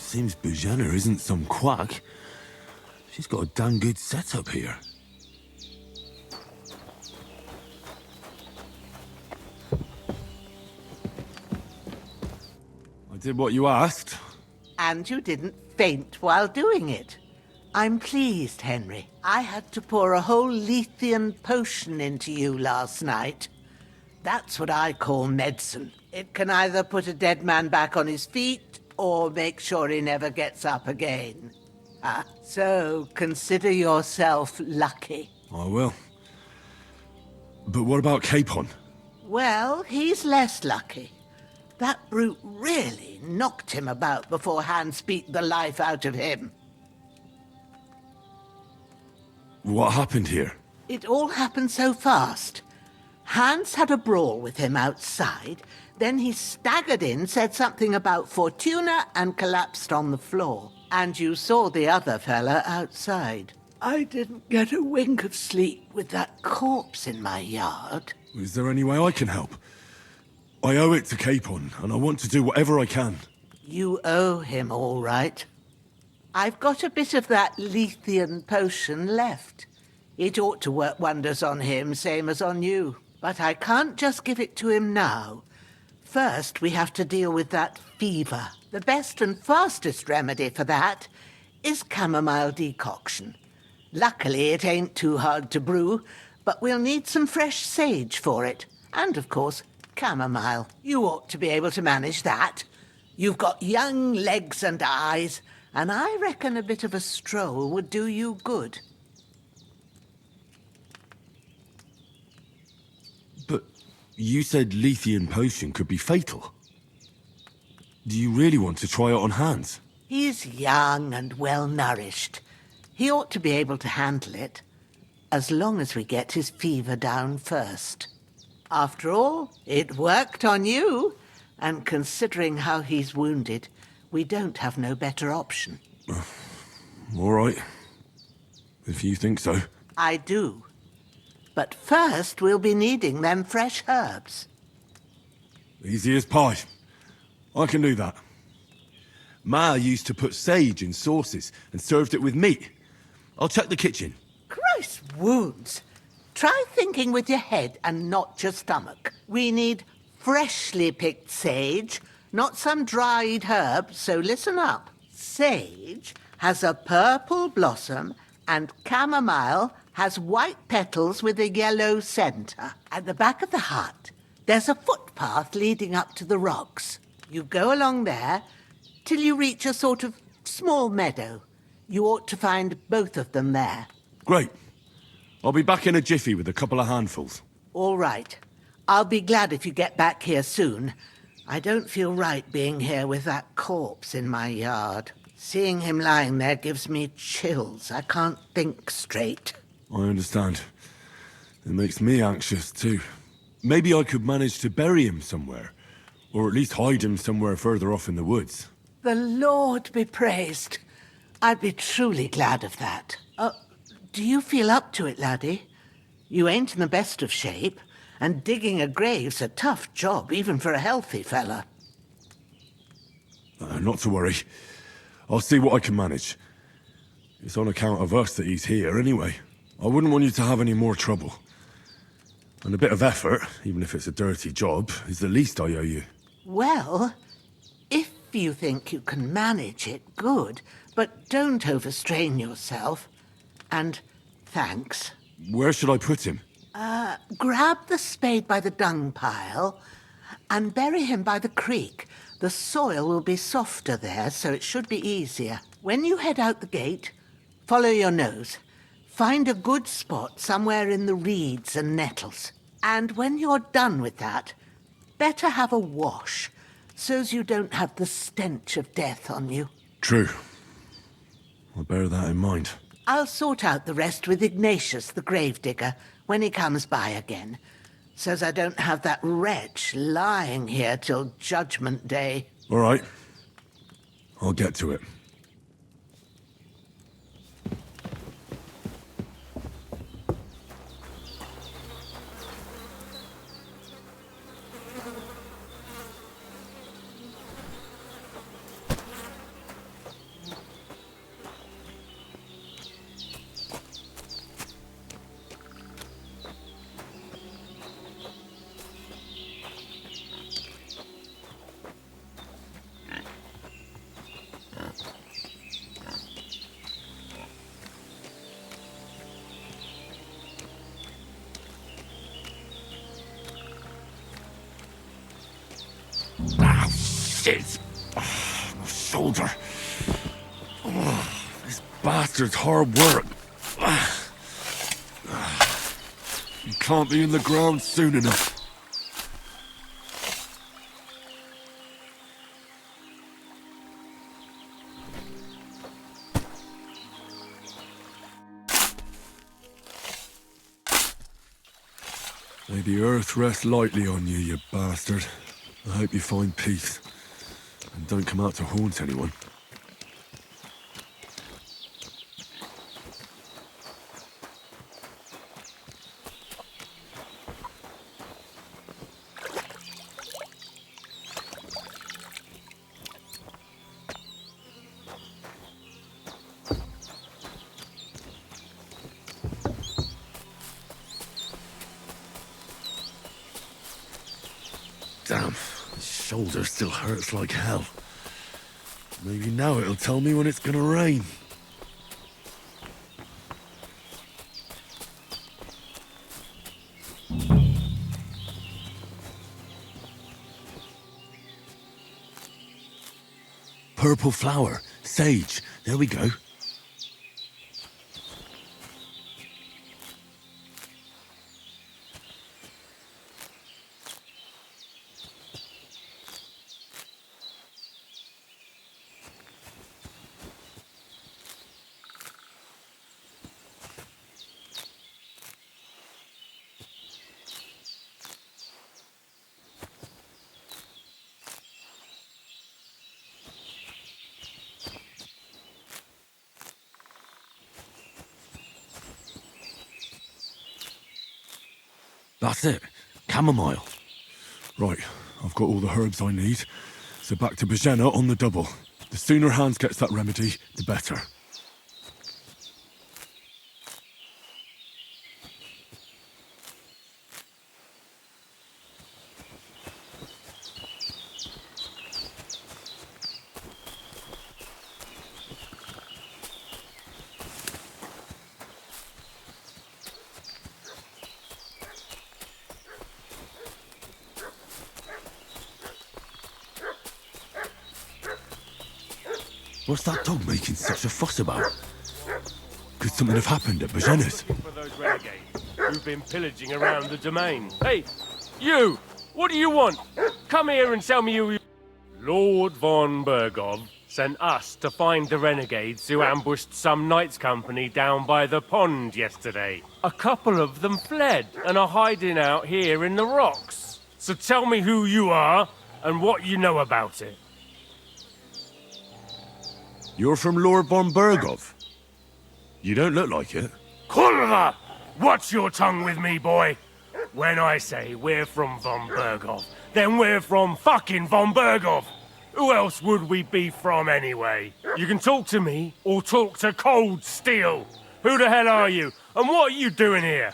Seems Bujana isn't some quack. She's got a damn good setup here. I did what you asked. And you didn't faint while doing it. I'm pleased, Henry. I had to pour a whole Lethean potion into you last night. That's what I call medicine. It can either put a dead man back on his feet or make sure he never gets up again. So consider yourself lucky. I will. But what about Capon? Well, he's less lucky. That brute really knocked him about before Hans beat the life out of him. What happened here? It all happened so fast. Hans had a brawl with him outside, then he staggered in, said something about Fortuna, and collapsed on the floor. And you saw the other fella outside. I didn't get a wink of sleep with that corpse in my yard. Is there any way I can help? I owe it to Capon, and I want to do whatever I can. You owe him, all right. I've got a bit of that Lethean potion left. It ought to work wonders on him, same as on you. But I can't just give it to him now. First, we have to deal with that fever. The best and fastest remedy for that is chamomile decoction. Luckily, it ain't too hard to brew, but we'll need some fresh sage for it. And, of course, chamomile. You ought to be able to manage that. You've got young legs and eyes, and I reckon a bit of a stroll would do you good. But you said Lethean potion could be fatal. Do you really want to try it on Hans? He's young and well-nourished. He ought to be able to handle it, as long as we get his fever down first. After all, it worked on you, and considering how he's wounded, we don't have no better option. All right. If you think so. I do. But first, we'll be needing them fresh herbs. Easy as pie. I can do that. Ma used to put sage in sauces and served it with meat. I'll check the kitchen. Christ wounds! Try thinking with your head and not your stomach. We need freshly picked sage, not some dried herb, so listen up. Sage has a purple blossom and chamomile has white petals with a yellow centre. At the back of the hut, there's a footpath leading up to the rocks. You go along there till you reach a sort of small meadow. You ought to find both of them there. Great. I'll be back in a jiffy with a couple of handfuls. All right. I'll be glad if you get back here soon. I don't feel right being here with that corpse in my yard. Seeing him lying there gives me chills. I can't think straight. I understand. It makes me anxious too. Maybe I could manage to bury him somewhere. Or at least hide him somewhere further off in the woods. The Lord be praised. I'd be truly glad of that. Do you feel up to it, laddie? You ain't in the best of shape, and digging a grave's a tough job, even for a healthy fella. Not to worry. I'll see what I can manage. It's on account of us that he's here anyway. I wouldn't want you to have any more trouble. And a bit of effort, even if it's a dirty job, is the least I owe you. Well, if you think you can manage it, good, but don't overstrain yourself. And thanks. Where should I put him? Grab the spade by the dung pile and bury him by the creek. The soil will be softer there, so it should be easier. When you head out the gate, follow your nose. Find a good spot somewhere in the reeds and nettles. And when you're done with that, better have a wash, so's you don't have the stench of death on you. True. I'll bear that in mind. I'll sort out the rest with Ignatius, the gravedigger, when he comes by again, so's I don't have that wretch lying here till Judgment Day. All right. I'll get to it. Ah, shit! Oh, my shoulder. Oh, this bastard's hard work. You can't be in the ground soon enough. May the earth rest lightly on you, you bastard. I hope you find peace. And don't come out to haunt anyone. Damn, my shoulder still hurts like hell. Maybe now it'll tell me when it's gonna rain. Purple flower, sage, there we go. That's it. Chamomile. Right, I've got all the herbs I need. So back to Bajena on the double. The sooner Hans gets that remedy, the better. What's that dog making such a fuss about? Could something have happened at Bajena's? For those renegades who've been pillaging around the domain. Hey, you! What do you want? Come here and tell me who you... Lord von Bergov sent us to find the renegades who ambushed some knights' company down by the pond yesterday. A couple of them fled and are hiding out here in the rocks. So tell me who you are and what you know about it. You're from Lord von Bergov? You don't look like it. Kurva! Watch your tongue with me, boy. When I say we're from von Bergov, then we're from fucking von Bergov. Who else would we be from anyway? You can talk to me or talk to cold steel. Who the hell are you? And what are you doing here?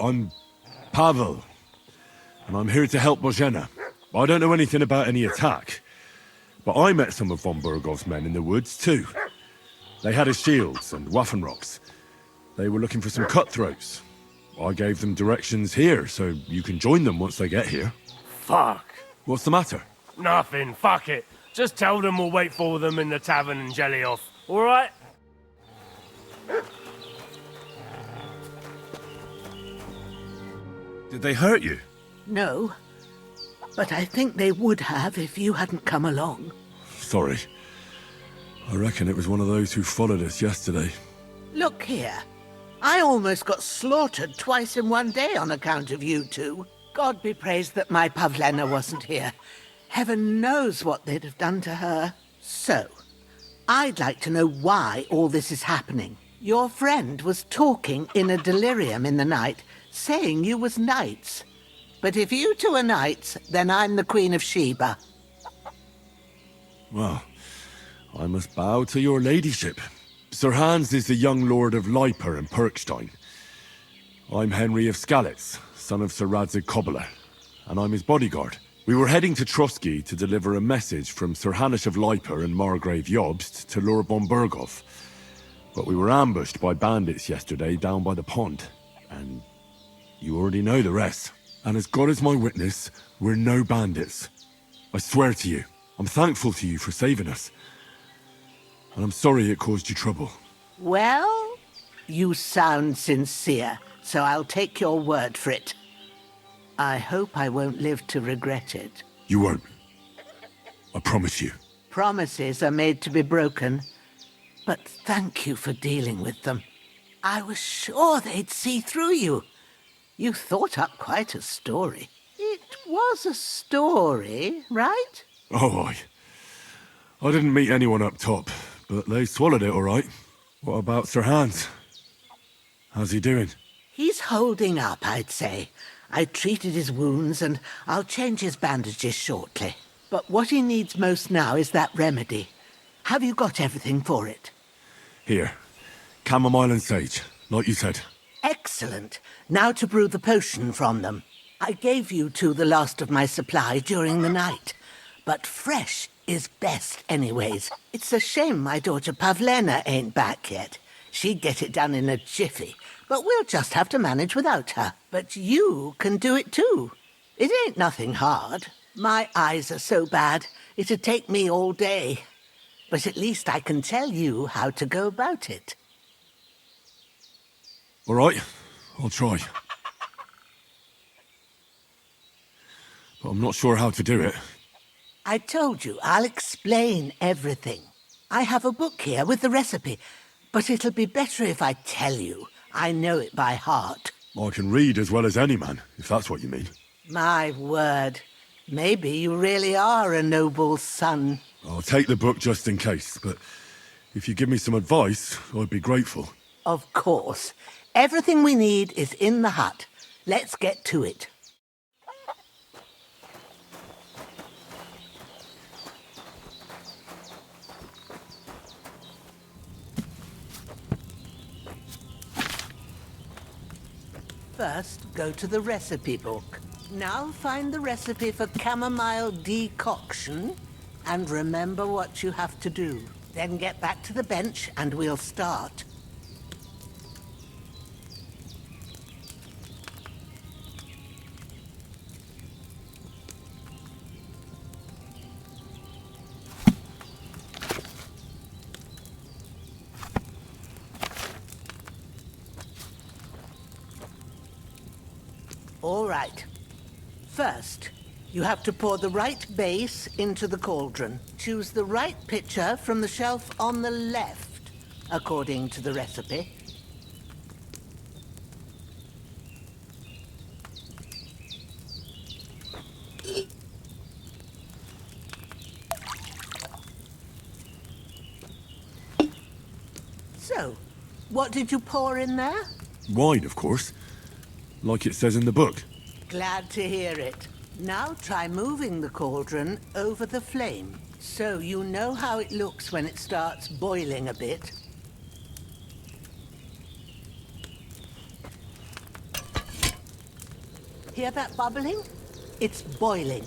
I'm Pavel, and I'm here to help Bojena. I don't know anything about any attack, but I met some of von Bergov's men in the woods too. They had his shields and Waffenrocks. They were looking for some cutthroats. I gave them directions here, so you can join them once they get here. Fuck. What's the matter? Nothing, fuck it. Just tell them we'll wait for them in the tavern in Jelioff, alright? Did they hurt you? No, but I think they would have if you hadn't come along. Sorry. I reckon it was one of those who followed us yesterday. Look here. I almost got slaughtered twice in one day on account of you two. God be praised that my Pavlena wasn't here. Heaven knows what they'd have done to her. So, I'd like to know why all this is happening. Your friend was talking in a delirium in the night, saying you was knights. But if you two are knights, then I'm the Queen of Sheba. Well, I must bow to your ladyship. Sir Hans is the young lord of Leiper and Perkstein. I'm Henry of Skalitz, son of Sir Radzig Cobbler, and I'm his bodyguard. We were heading to Trotsky to deliver a message from Sir Hanush of Leiper and Margrave Jobst to Lord von Berghoff. But we were ambushed by bandits yesterday down by the pond. And you already know the rest. And as God is my witness, we're no bandits. I swear to you, I'm thankful to you for saving us. And I'm sorry it caused you trouble. Well, you sound sincere, so I'll take your word for it. I hope I won't live to regret it. You won't. I promise you. Promises are made to be broken, but thank you for dealing with them. I was sure they'd see through you. You thought up quite a story. It was a story, right? Oh, I didn't meet anyone up top, but they swallowed it all right. What about Sir Hans? How's he doing? He's holding up, I'd say. I treated his wounds and I'll change his bandages shortly. But what he needs most now is that remedy. Have you got everything for it? Here. Chamomile and sage, like you said. Excellent. Now to brew the potion from them. I gave you two the last of my supply during the night. But fresh is best anyways. It's a shame my daughter Pavlena ain't back yet. She'd get it done in a jiffy. But we'll just have to manage without her. But you can do it too. It ain't nothing hard. My eyes are so bad, it'd take me all day. But at least I can tell you how to go about it. All right, I'll try. But I'm not sure how to do it. I told you, I'll explain everything. I have a book here with the recipe, but it'll be better if I tell you. I know it by heart. I can read as well as any man, if that's what you mean. My word. Maybe you really are a noble son. I'll take the book just in case, but if you give me some advice, I'd be grateful. Of course. Everything we need is in the hut. Let's get to it. First, go to the recipe book. Now find the recipe for chamomile decoction and remember what you have to do. Then get back to the bench and we'll start. All right. First, you have to pour the right base into the cauldron. Choose the right pitcher from the shelf on the left, according to the recipe. So, what did you pour in there? Wine, of course. Like it says in the book. Glad to hear it. Now try moving the cauldron over the flame, so you know how it looks when it starts boiling a bit. Hear that bubbling? It's boiling.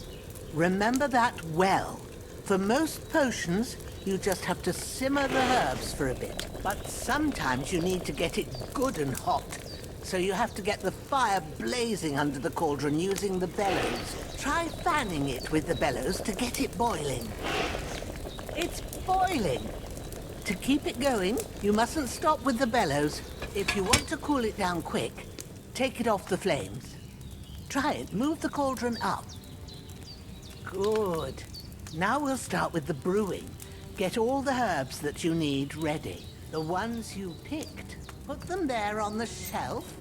Remember that well. For most potions, you just have to simmer the herbs for a bit. But sometimes you need to get it good and hot. So you have to get the fire blazing under the cauldron using the bellows. Try fanning it with the bellows to get it boiling. It's boiling. To keep it going, you mustn't stop with the bellows. If you want to cool it down quick, take it off the flames. Try it. Move the cauldron up. Good. Now we'll start with the brewing. Get all the herbs that you need ready. The ones you picked. Put them there on the shelf,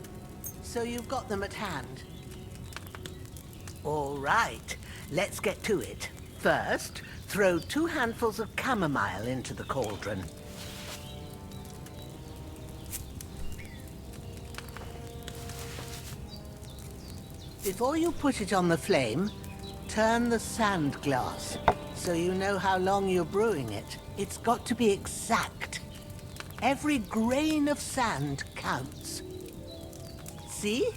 so you've got them at hand. All right, let's get to it. First, throw 2 handfuls of chamomile into the cauldron. Before you put it on the flame, turn the sand glass, so you know how long you're brewing it. It's got to be exact. Every grain of sand counts. See?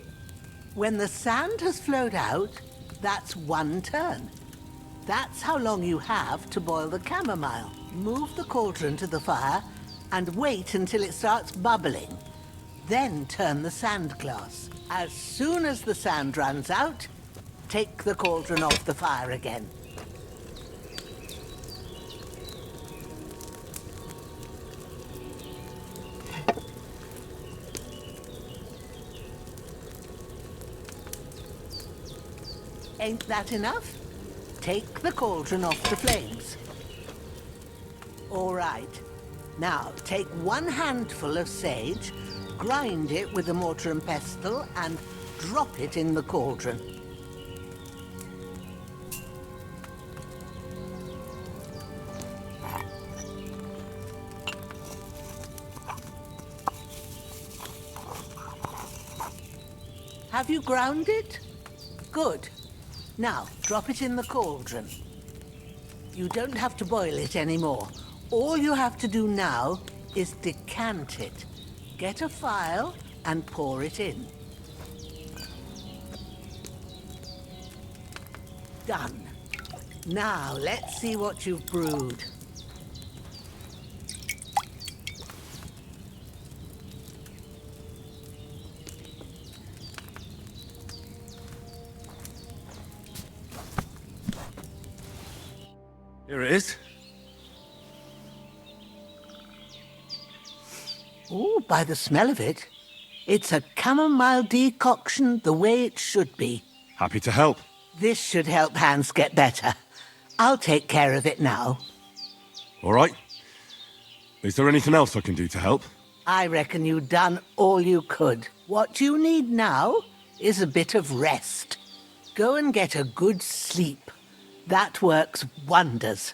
When the sand has flowed out, That's 1 turn. That's how long you have to boil the chamomile. Move the cauldron to the fire and wait until it starts bubbling. Then turn the sand glass. As soon as the sand runs out, take the cauldron off the fire again. Ain't that enough? Take the cauldron off the flames. All right. Now, take 1 handful of sage, grind it with a mortar and pestle, and drop it in the cauldron. Have you ground it? Good. Now, drop it in the cauldron. You don't have to boil it anymore. All you have to do now is decant it. Get a phial and pour it in. Done. Now, let's see what you've brewed. Here it is. Oh, by the smell of it, it's a chamomile decoction the way it should be. Happy to help. This should help Hans get better. I'll take care of it now. All right. Is there anything else I can do to help? I reckon you've done all you could. What you need now is a bit of rest. Go and get a good sleep. That works wonders.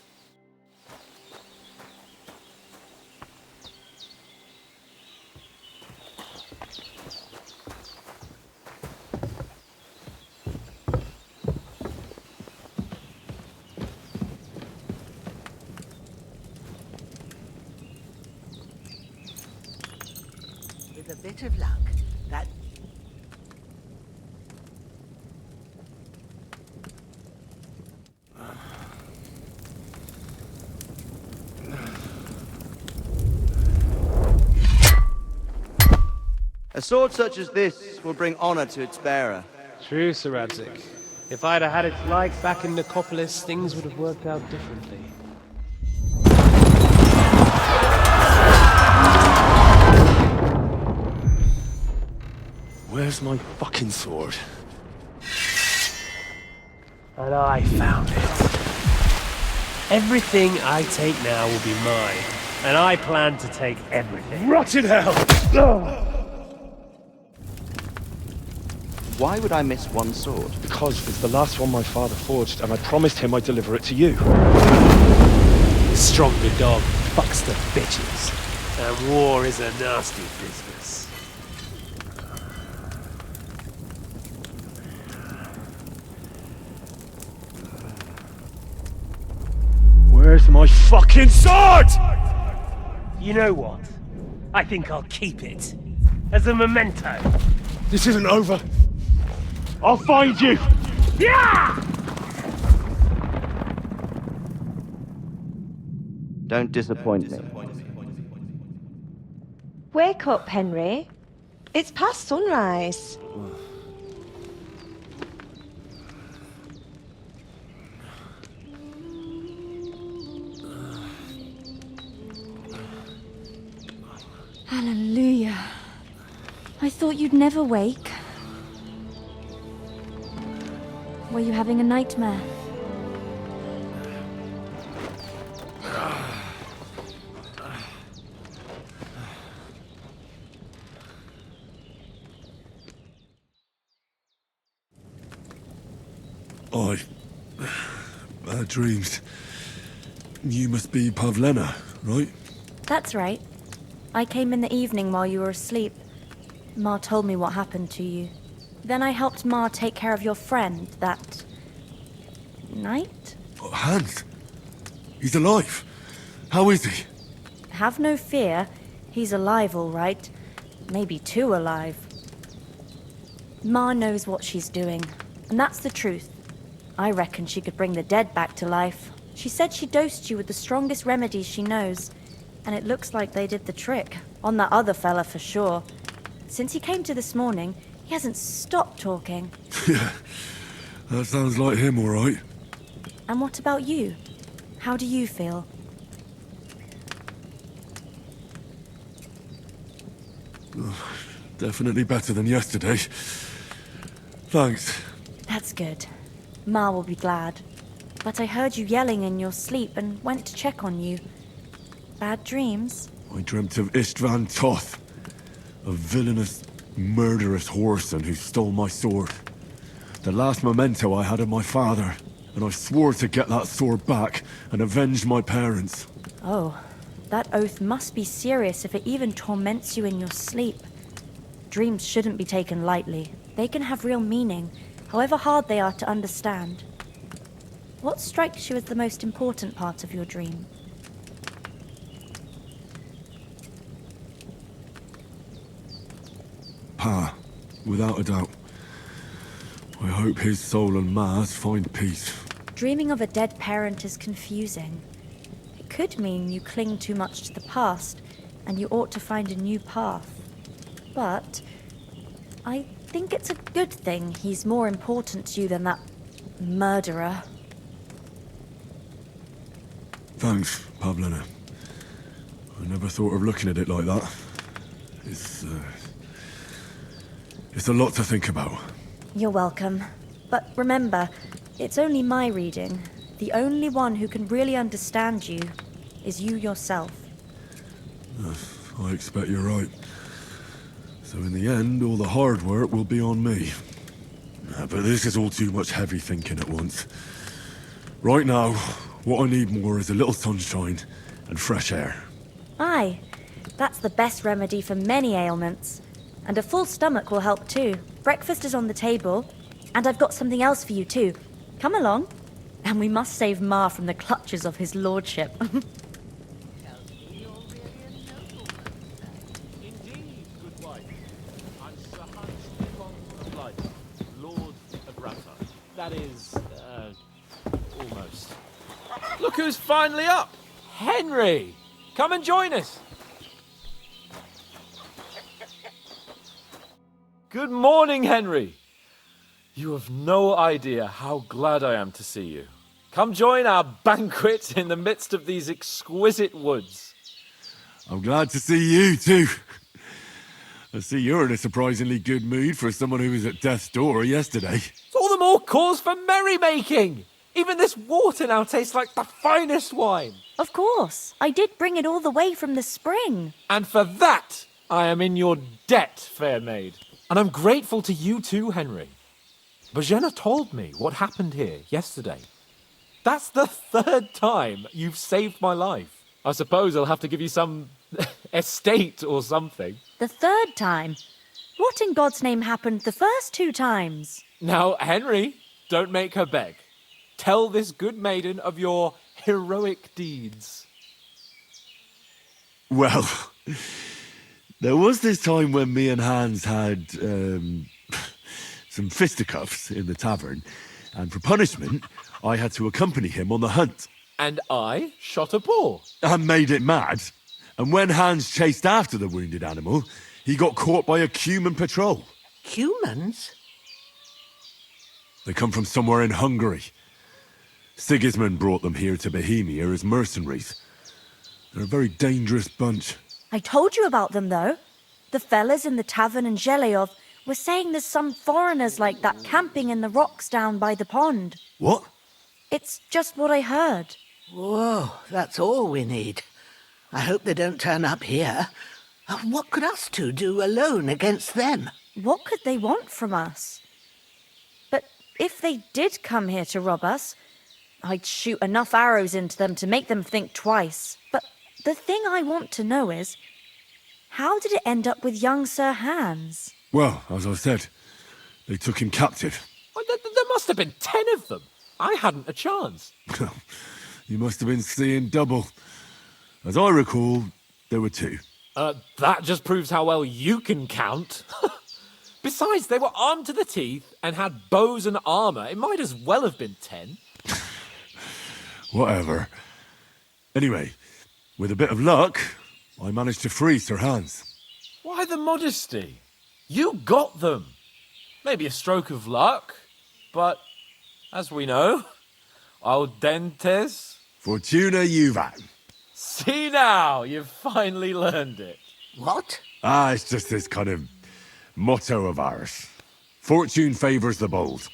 With a bit of luck, that... A sword such as this will bring honor to its bearer. True, Sir Radzik. If I'd have had its like back in Nicopolis, things would have worked out differently. Where's my fucking sword? And I found it. Everything I take now will be mine, and I plan to take everything. Rot in hell! Why would I miss one sword? Because it's the last one my father forged, and I promised him I'd deliver it to you. The stronger dog fucks the bitches, and war is a nasty business. Where's my fucking sword? You know what? I think I'll keep it. As a memento. This isn't over. I'll find you! Yeah! Don't disappoint me. Wake up, Henry. It's past sunrise. Hallelujah. I thought you'd never wake. Were you having a nightmare? I had dreams. You must be Pavlena, right? That's right. I came in the evening while you were asleep. Ma told me what happened to you. Then I helped Ma take care of your friend that... night? Oh, Hans? He's alive. How is he? Have no fear. He's alive, all right. Maybe too alive. Ma knows what she's doing, and that's the truth. I reckon she could bring the dead back to life. She said she dosed you with the strongest remedies she knows, and it looks like they did the trick. On that other fella for sure. Since he came to this morning, he hasn't stopped talking. Yeah, that sounds like him, all right. And what about you? How do you feel? Definitely better than yesterday. Thanks. That's good. Ma will be glad. But I heard you yelling in your sleep and went to check on you. Bad dreams? I dreamt of Istvan Toth, a villainous, murderous whoreson who stole my sword. The last memento I had of my father, and I swore to get that sword back and avenge my parents. Oh, that oath must be serious if it even torments you in your sleep. Dreams shouldn't be taken lightly. They can have real meaning, however hard they are to understand. What strikes you as the most important part of your dream? Pa, without a doubt. I hope his soul and Ma's find peace. Dreaming of a dead parent is confusing. It could mean you cling too much to the past, and you ought to find a new path. But I think it's a good thing he's more important to you than that murderer. Thanks, Pavlina. I never thought of looking at it like that. It's a lot to think about. You're welcome. But remember, it's only my reading. The only one who can really understand you is you yourself. I expect you're right. So in the end, all the hard work will be on me. But this is all too much heavy thinking at once. Right now, what I need more is a little sunshine and fresh air. Aye, that's the best remedy for many ailments. And a full stomach will help too. Breakfast is on the table, and I've got something else for you too. Come along, and we must save Ma from the clutches of his lordship. Indeed, good wife. I'm Sir Hans of Light, Lord of Rata. That is, almost. Look who's finally up! Henry! Come and join us! Good morning, Henry! You have no idea how glad I am to see you. Come join our banquet in the midst of these exquisite woods. I'm glad to see you too. I see you're in a surprisingly good mood for someone who was at death's door yesterday. It's all the more cause for merrymaking! Even this water now tastes like the finest wine. Of course, I did bring it all the way from the spring. And for that, I am in your debt, fair maid. And I'm grateful to you too, Henry. Bojena told me what happened here yesterday. That's the third time you've saved my life. I suppose I'll have to give you some estate or something. The third time? What in God's name happened the first 2 times? Now, Henry, don't make her beg. Tell this good maiden of your heroic deeds. Well, there was this time when me and Hans had some fisticuffs in the tavern, and for punishment, I had to accompany him on the hunt. And I shot a boar. And made it mad. And when Hans chased after the wounded animal, he got caught by a Cuman patrol. Humans? They come from somewhere in Hungary. Sigismund brought them here to Bohemia as mercenaries. They're a very dangerous bunch. I told you about them, though. The fellas in the tavern in Zheleyov were saying there's some foreigners like that camping in the rocks down by the pond. What? It's just what I heard. Whoa, that's all we need. I hope they don't turn up here. What could us two do alone against them? What could they want from us? But if they did come here to rob us, I'd shoot enough arrows into them to make them think twice. But the thing I want to know is, how did it end up with young Sir Hans? Well, as I said, they took him captive. Well, there must have been 10 of them. I hadn't a chance. You must have been seeing double. As I recall, there were 2. That just proves how well you can count. Besides, they were armed to the teeth and had bows and armor. It might as well have been 10. Whatever. Anyway, with a bit of luck, I managed to free Sir Hans. Why the modesty? You got them. Maybe a stroke of luck, but as we know, audentes. Fortuna juvat. See now, you've finally learned it. What? It's just this kind of motto of ours. Fortune favours the bold.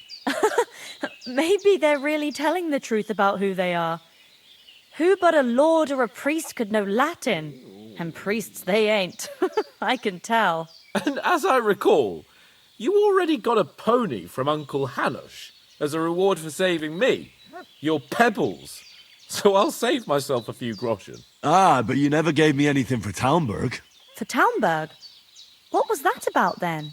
Maybe they're really telling the truth about who they are. Who but a lord or a priest could know Latin? And priests they ain't. I can tell. And as I recall, you already got a pony from Uncle Hanush as a reward for saving me. Your pebbles. So I'll save myself a few groschen. But you never gave me anything for Talmberg. For Talmberg? What was that about then?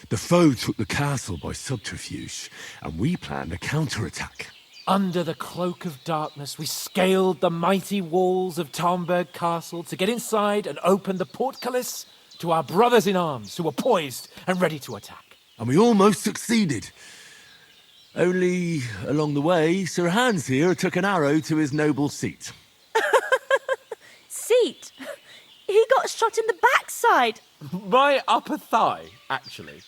The foe took the castle by subterfuge, and we planned a counterattack. Under the cloak of darkness, we scaled the mighty walls of Talmberg Castle to get inside and open the portcullis to our brothers in arms who were poised and ready to attack. And we almost succeeded. Only, along the way, Sir Hans here took an arrow to his noble seat. Seat? He got shot in the backside. My upper thigh, actually.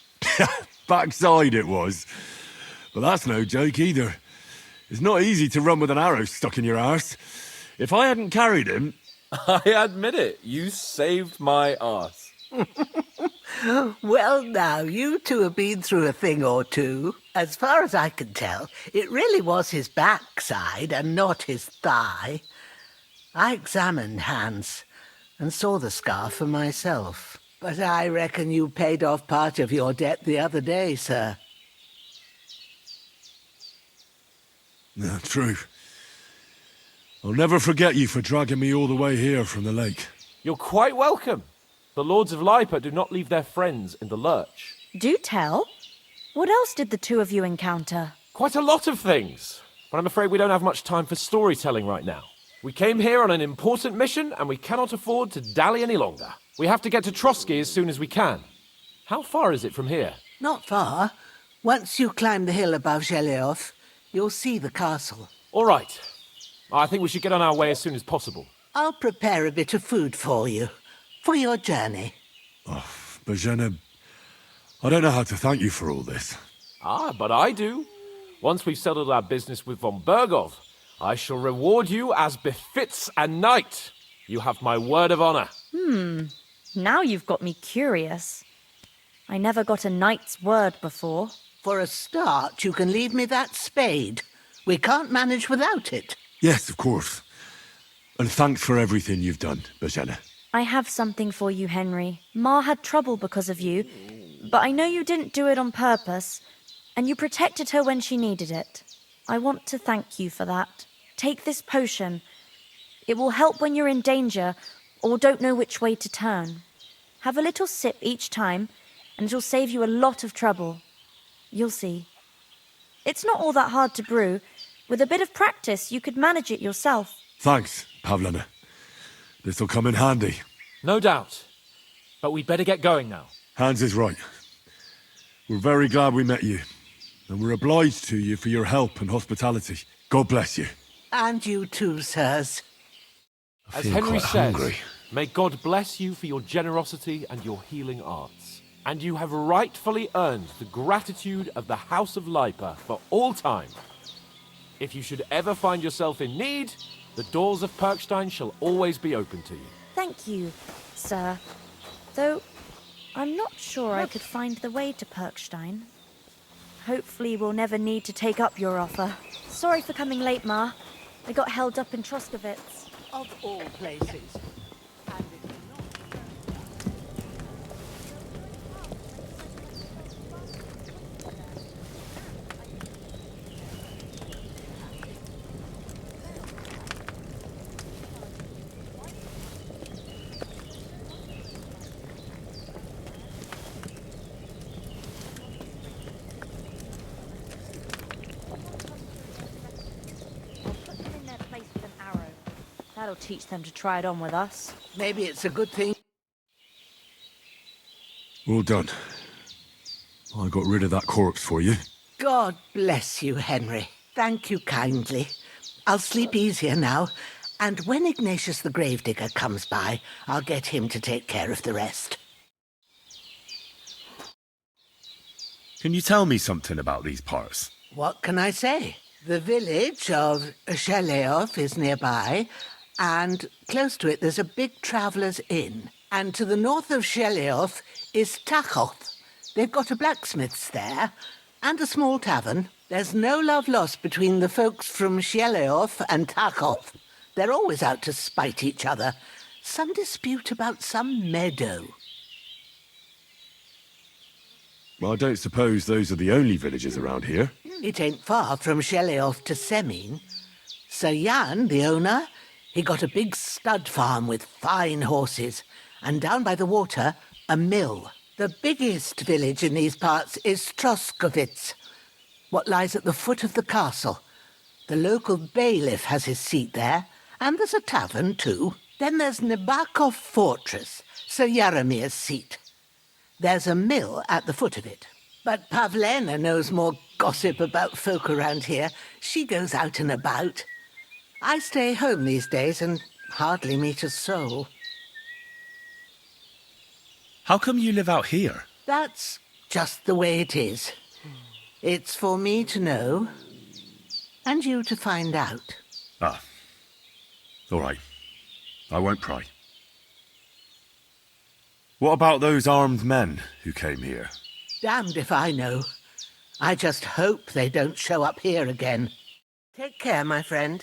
Backside it was. But that's no joke either. It's not easy to run with an arrow stuck in your arse. If I hadn't carried him... I admit it, you saved my arse. Well, now, you two have been through a thing or two. As far as I can tell, it really was his backside and not his thigh. I examined Hans and saw the scar for myself. But I reckon you paid off part of your debt the other day, sir. No, true. I'll never forget you for dragging me all the way here from the lake. You're quite welcome. The Lords of Lipa do not leave their friends in the lurch. Do tell. What else did the two of you encounter? Quite a lot of things. But I'm afraid we don't have much time for storytelling right now. We came here on an important mission, and we cannot afford to dally any longer. We have to get to Trotsky as soon as we can. How far is it from here? Not far. Once you climb the hill above Zheleov, you'll see the castle. All right. I think we should get on our way as soon as possible. I'll prepare a bit of food for you, for your journey. Oh, Bozhena, I don't know how to thank you for all this. But I do. Once we've settled our business with von Bergov, I shall reward you as befits a knight. You have my word of honor. Now you've got me curious. I never got a knight's word before. For a start, you can leave me that spade. We can't manage without it. Yes, of course. And thanks for everything you've done, Bozhena. I have something for you, Henry. Ma had trouble because of you, but I know you didn't do it on purpose, and you protected her when she needed it. I want to thank you for that. Take this potion. It will help when you're in danger or don't know which way to turn. Have a little sip each time, and it'll save you a lot of trouble. You'll see. It's not all that hard to brew. With a bit of practice, you could manage it yourself. Thanks, Pavlana. This'll come in handy. No doubt. But we'd better get going now. Hans is right. We're very glad we met you. And we're obliged to you for your help and hospitality. God bless you. And you too, sirs. As Henry says, may God bless you for your generosity and your healing arts. And you have rightfully earned the gratitude of the House of Lipa for all time. If you should ever find yourself in need, the doors of Perkstein shall always be open to you. Thank you, sir. Though, I'm not sure I could find the way to Perkstein. Hopefully we'll never need to take up your offer. Sorry for coming late, Ma. I got held up in Troskovitz. Of all places. That'll teach them to try it on with us. Maybe it's a good thing. Well done. I got rid of that corpse for you. God bless you, Henry. Thank you kindly. I'll sleep easier now, and when Ignatius the Gravedigger comes by, I'll get him to take care of the rest. Can you tell me something about these parts? What can I say? The village of Sheleoth is nearby, and close to it there's a big traveller's inn. And to the north of Sheleoth is Tachoth. They've got a blacksmith's there, and a small tavern. There's no love lost between the folks from Sheleoth and Tachoth. They're always out to spite each other. Some dispute about some meadow. Well, I don't suppose those are the only villages around here. It ain't far from Sheleoth to Semin. Sir Jan, the owner, he got a big stud farm with fine horses, and down by the water, a mill. The biggest village in these parts is Troskovitz, what lies at the foot of the castle. The local bailiff has his seat there, and there's a tavern too. Then there's Nebakov Fortress, Sir Yaramir's seat. There's a mill at the foot of it. But Pavlena knows more gossip about folk around here. She goes out and about. I stay home these days and hardly meet a soul. How come you live out here? That's just the way it is. It's for me to know, and you to find out. Ah. All right. I won't pry. What about those armed men who came here? Damned if I know. I just hope they don't show up here again. Take care, my friend.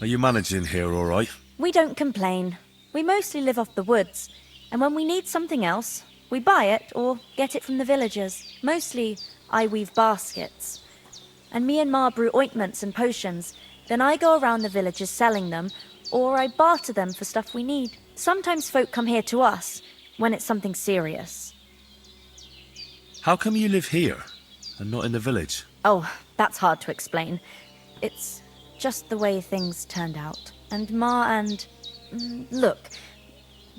Are you managing here all right? We don't complain. We mostly live off the woods, and when we need something else, we buy it or get it from the villagers. Mostly, I weave baskets. And me and Ma brew ointments and potions. Then I go around the villages selling them, or I barter them for stuff we need. Sometimes folk come here to us, when it's something serious. How come you live here and not in the village? Oh, that's hard to explain. It's just the way things turned out. And Ma and... Look,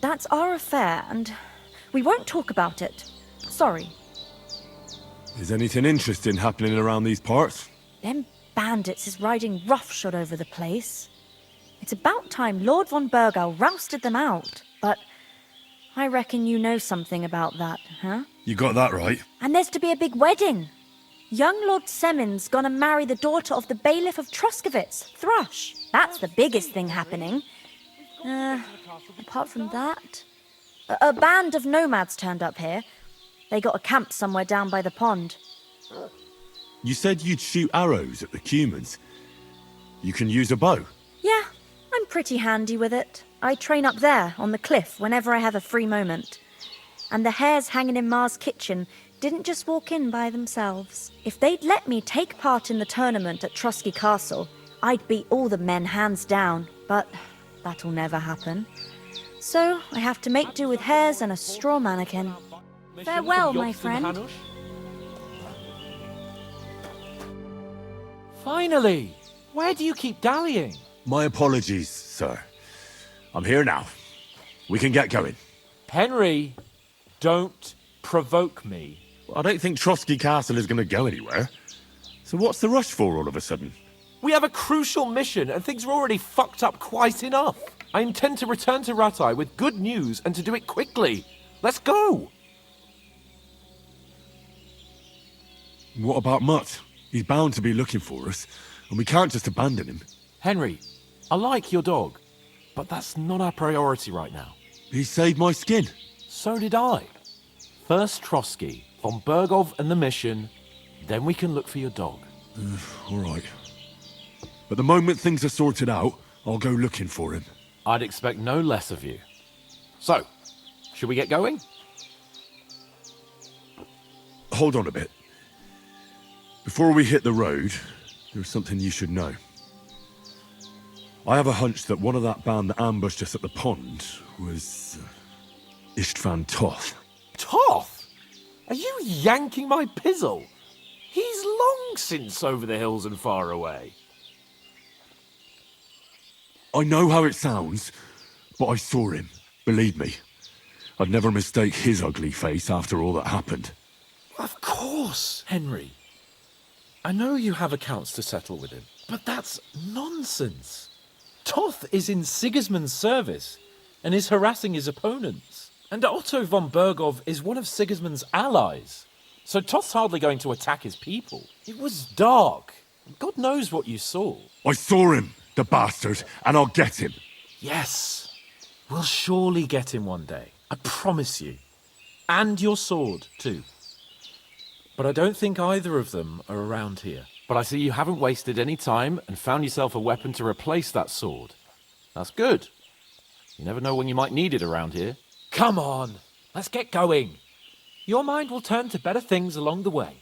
that's our affair, and we won't talk about it. Sorry. Is anything interesting happening around these parts? Them bandits is riding roughshod over the place. It's about time Lord von Burgau rousted them out. But I reckon you know something about that, huh? You got that right. And there's to be a big wedding. Young Lord Semin's gonna marry the daughter of the bailiff of Troskovitz, Thrush. That's the biggest thing happening. Apart from that... A band of nomads turned up here. They got a camp somewhere down by the pond. You said you'd shoot arrows at the Cumans. You can use a bow. Yeah, I'm pretty handy with it. I train up there, on the cliff, whenever I have a free moment. And the hares hanging in Ma's kitchen didn't just walk in by themselves. If they'd let me take part in the tournament at Trosky Castle, I'd beat all the men hands down, but that'll never happen. So I have to make do with hares and a straw mannequin. Farewell, my friend. Finally! Where do you keep dallying? My apologies, sir. I'm here now. We can get going. Henry, don't provoke me. I don't think Trosky Castle is going to go anywhere. So what's the rush for all of a sudden? We have a crucial mission and things are already fucked up quite enough. I intend to return to Ratai with good news and to do it quickly. Let's go! What about Mutt? He's bound to be looking for us, and we can't just abandon him. Henry, I like your dog, but that's not our priority right now. He saved my skin. So did I. First Trotsky, von Bergov and the mission, then we can look for your dog. All right. But the moment things are sorted out, I'll go looking for him. I'd expect no less of you. So, should we get going? Hold on a bit. Before we hit the road, there's something you should know. I have a hunch that one of that band that ambushed us at the pond was Istvan Toth. Toth? Are you yanking my pizzle? He's long since over the hills and far away. I know how it sounds, but I saw him. Believe me, I'd never mistake his ugly face after all that happened. Of course, Henry. I know you have accounts to settle with him, but that's nonsense. Toth is in Sigismund's service and is harassing his opponents. And Otto von Bergov is one of Sigismund's allies. So Toth's hardly going to attack his people. It was dark. God knows what you saw. I saw him, the bastard, and I'll get him. Yes. We'll surely get him one day. I promise you. And your sword, too. But I don't think either of them are around here. But I see you haven't wasted any time and found yourself a weapon to replace that sword. That's good. You never know when you might need it around here. Come on, let's get going. Your mind will turn to better things along the way.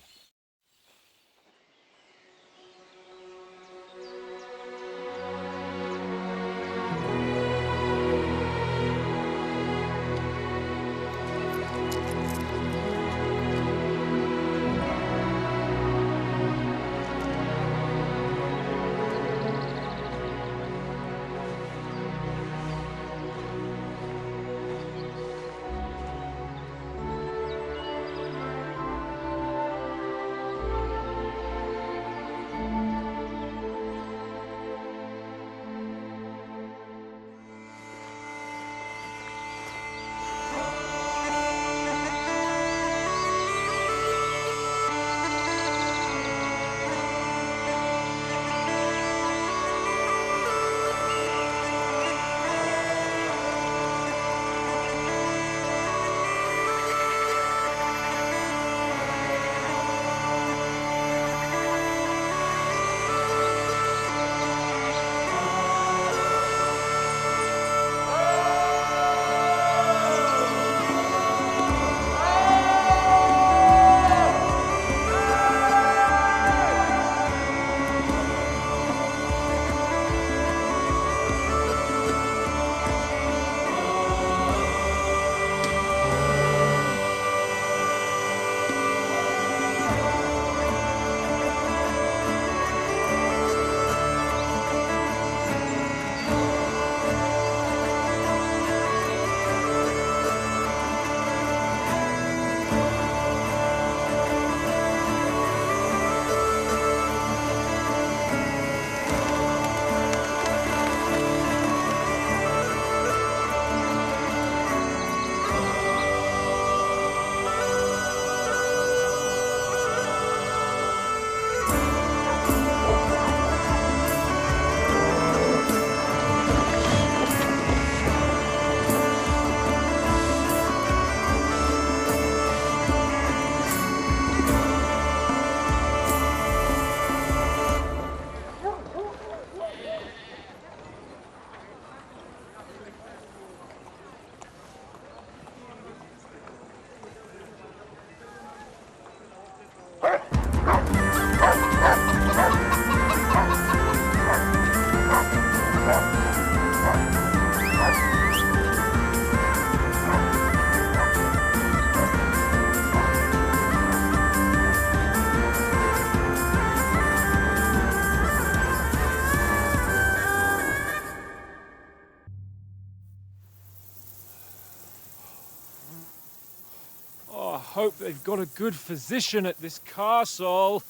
Hope they've got a good physician at this castle.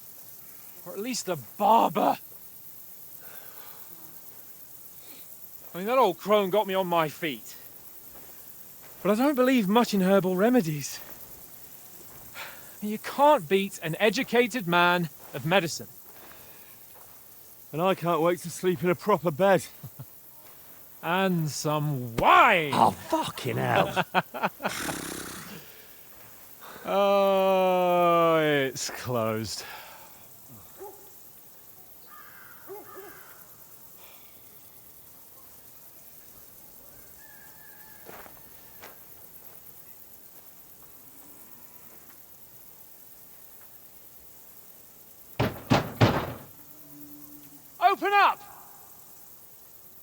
Or at least a barber. I mean, that old crone got me on my feet. But I don't believe much in herbal remedies. You can't beat an educated man of medicine. And I can't wait to sleep in a proper bed. And some wine! Oh, fucking hell. Oh, it's closed. Open up!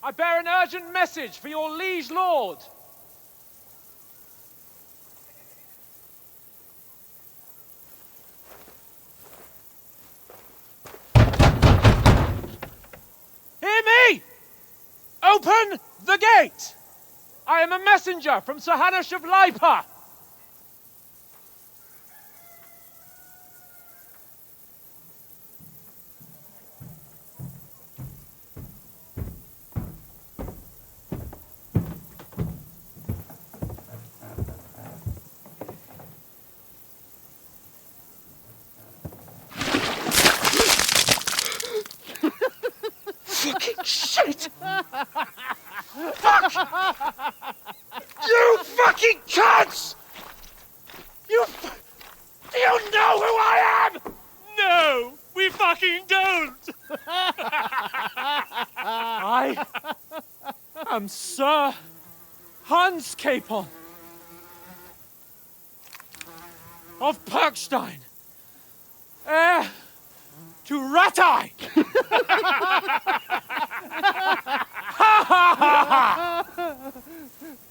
I bear an urgent message for your liege lord. Hear me! Open the gate! I am a messenger from Sir Hanush of Lipa! Fucking shit! Fuck! You fucking cunts! Do you know who I am? No, we fucking don't! I am Sir Hans Capon of Perkstein, heir to Ratai!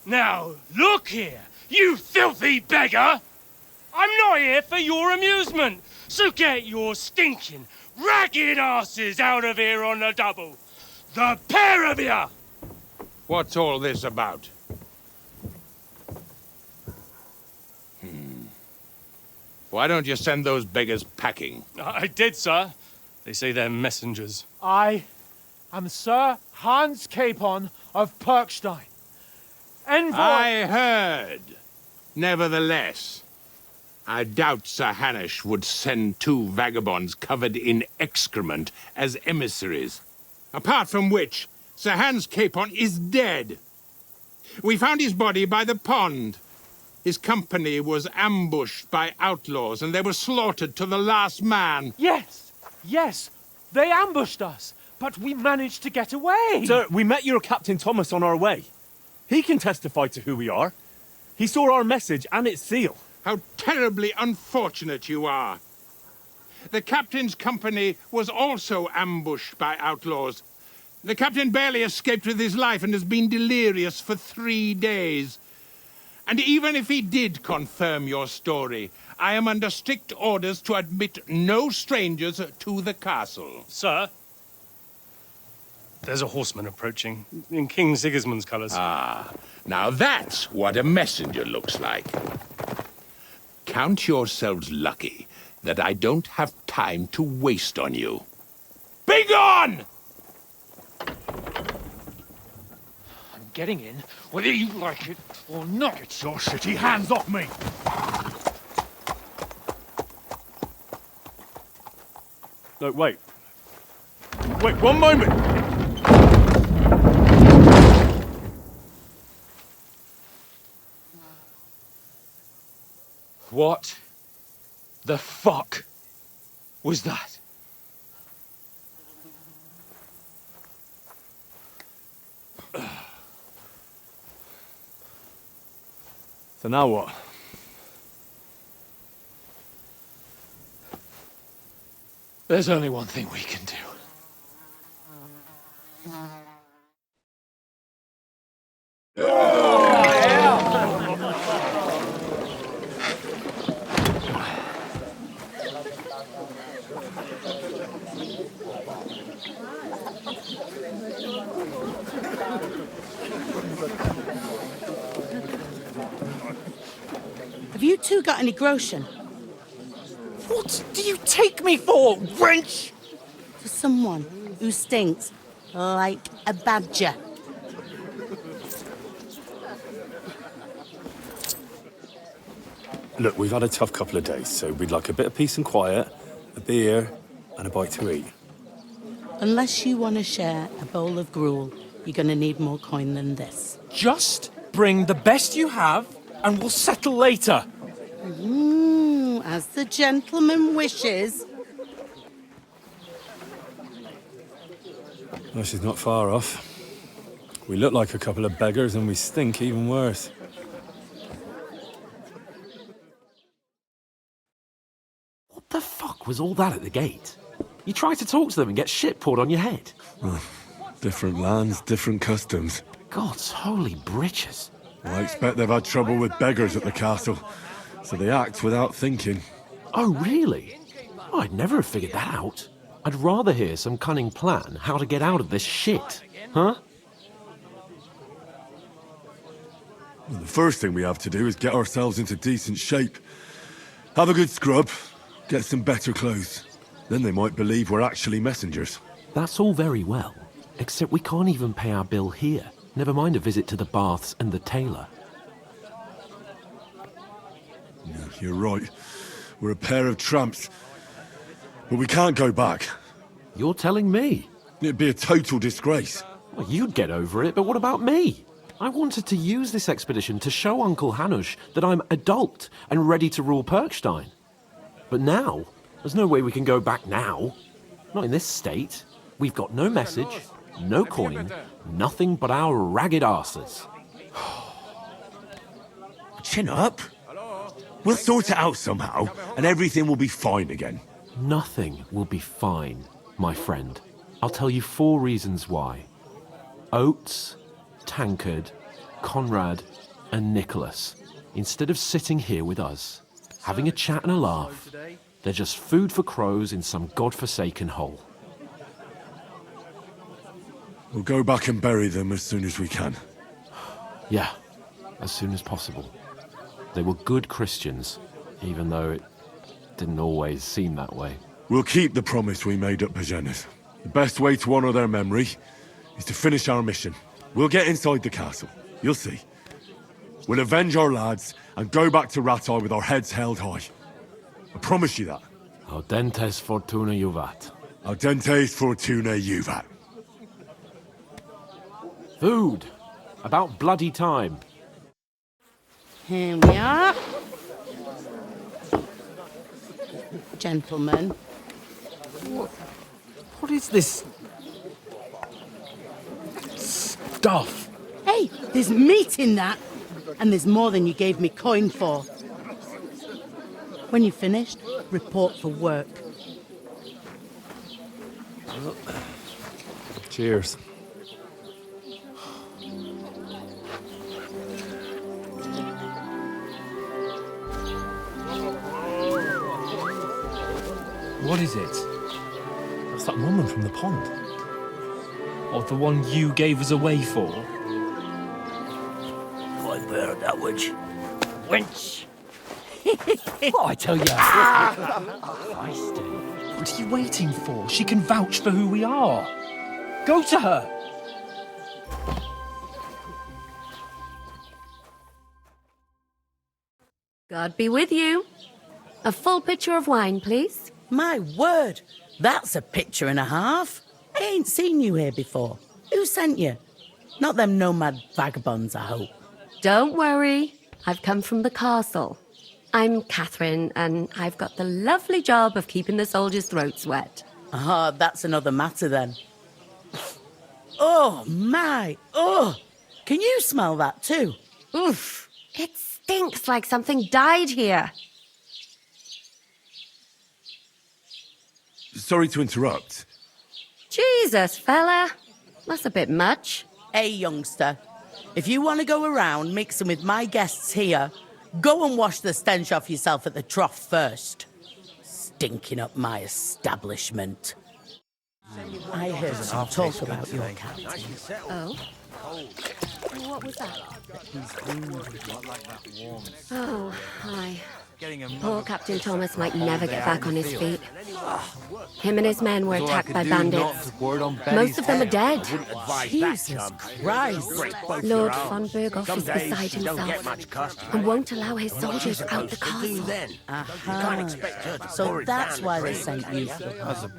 Now, look here, you filthy beggar! I'm not here for your amusement, so get your stinking, ragged asses out of here on the double. The pair of you! What's all this about? Why don't you send those beggars packing? I did, sir. They say they're messengers. I am Sir Hans Capon of Perkstein, envoy... I heard. Nevertheless, I doubt Sir Hanush would send two vagabonds covered in excrement as emissaries. Apart from which, Sir Hans Capon is dead. We found his body by the pond. His company was ambushed by outlaws, and they were slaughtered to the last man. Yes, yes, they ambushed us, but we managed to get away. Sir, we met your Captain Thomas on our way. He can testify to who we are. He saw our message and its seal. How terribly unfortunate you are. The captain's company was also ambushed by outlaws. The captain barely escaped with his life and has been delirious for 3 days. And even if he did confirm your story, I am under strict orders to admit no strangers to the castle. Sir, there's a horseman approaching, in King Sigismund's colours. Ah, now that's what a messenger looks like. Count yourselves lucky that I don't have time to waste on you. Be gone! I'm getting in, whether you like it or not. Get your shitty hands off me! No, wait. Wait, one moment! What the fuck was that? So now what? There's only one thing we can do. Have you two got any groschen? What do you take me for, wench? For someone who stinks like a badger. Look, we've had a tough couple of days, so we'd like a bit of peace and quiet, a beer, and a bite to eat. Unless you want to share a bowl of gruel, you're going to need more coin than this. Just bring the best you have, and we'll settle later. As the gentleman wishes. Well, she's not far off. We look like a couple of beggars, and we stink even worse. What the fuck was all that at the gate? You try to talk to them and get shit poured on your head. Well, different lands, different customs. God's holy britches. Well, I expect they've had trouble with beggars at the castle, so they act without thinking. Oh, really? Oh, I'd never have figured that out. I'd rather hear some cunning plan how to get out of this shit. Huh? Well, the first thing we have to do is get ourselves into decent shape. Have a good scrub, get some better clothes. Then they might believe we're actually messengers. That's all very well, except we can't even pay our bill here. Never mind a visit to the baths and the tailor. Yeah, you're right. We're a pair of tramps. But we can't go back. You're telling me? It'd be a total disgrace. Well, you'd get over it, but what about me? I wanted to use this expedition to show Uncle Hanush that I'm adult and ready to rule Perkstein. But now, there's no way we can go back now. Not in this state. We've got no message, no coin, nothing but our ragged arses. Chin up. We'll sort it out somehow, and everything will be fine again. Nothing will be fine, my friend. I'll tell you 4 reasons why. Oates, Tankard, Conrad, and Nicholas, instead of sitting here with us, having a chat and a laugh, they're just food for crows in some godforsaken hole. We'll go back and bury them as soon as we can. Yeah, as soon as possible. They were good Christians, even though it didn't always seem that way. We'll keep the promise we made at Pagenes. The best way to honor their memory is to finish our mission. We'll get inside the castle. You'll see. We'll avenge our lads and go back to Ratai with our heads held high. I promise you that. Audentes fortuna juvat. Audentes fortuna juvat. Food. About bloody time. Here we are. Gentlemen. What is this stuff? Hey, there's meat in that. And there's more than you gave me coin for. When you're finished, report for work. Cheers. What is it? That's that woman from the pond. Or the one you gave us away for? I bear that witch. Wench! What I tell you? Feisty. What are you waiting for? She can vouch for who we are. Go to her. God be with you. A full pitcher of wine, please. My word, that's a picture and a half. I ain't seen you here before. Who sent you? Not them nomad vagabonds, I hope. Don't worry. I've come from the castle. I'm Catherine, and I've got the lovely job of keeping the soldiers' throats wet. Ah, that's another matter then. Oh, my. Oh, can you smell that too? Oof. It stinks like something died here. Sorry to interrupt. Jesus, fella. That's a bit much. Hey, youngster. If you want to go around mixing with my guests here, go and wash the stench off yourself at the trough first. Stinking up my establishment. I heard some talk about your captain. Oh? What was that? Oh, hi. Poor Captain Thomas might never get back on his feet. Him and his men were attacked by bandits. Most of them are dead. Jesus Christ. Lord von Berghoff is beside himself and won't allow his soldiers out the castle. Aha. So that's why they sent you for the puzzle.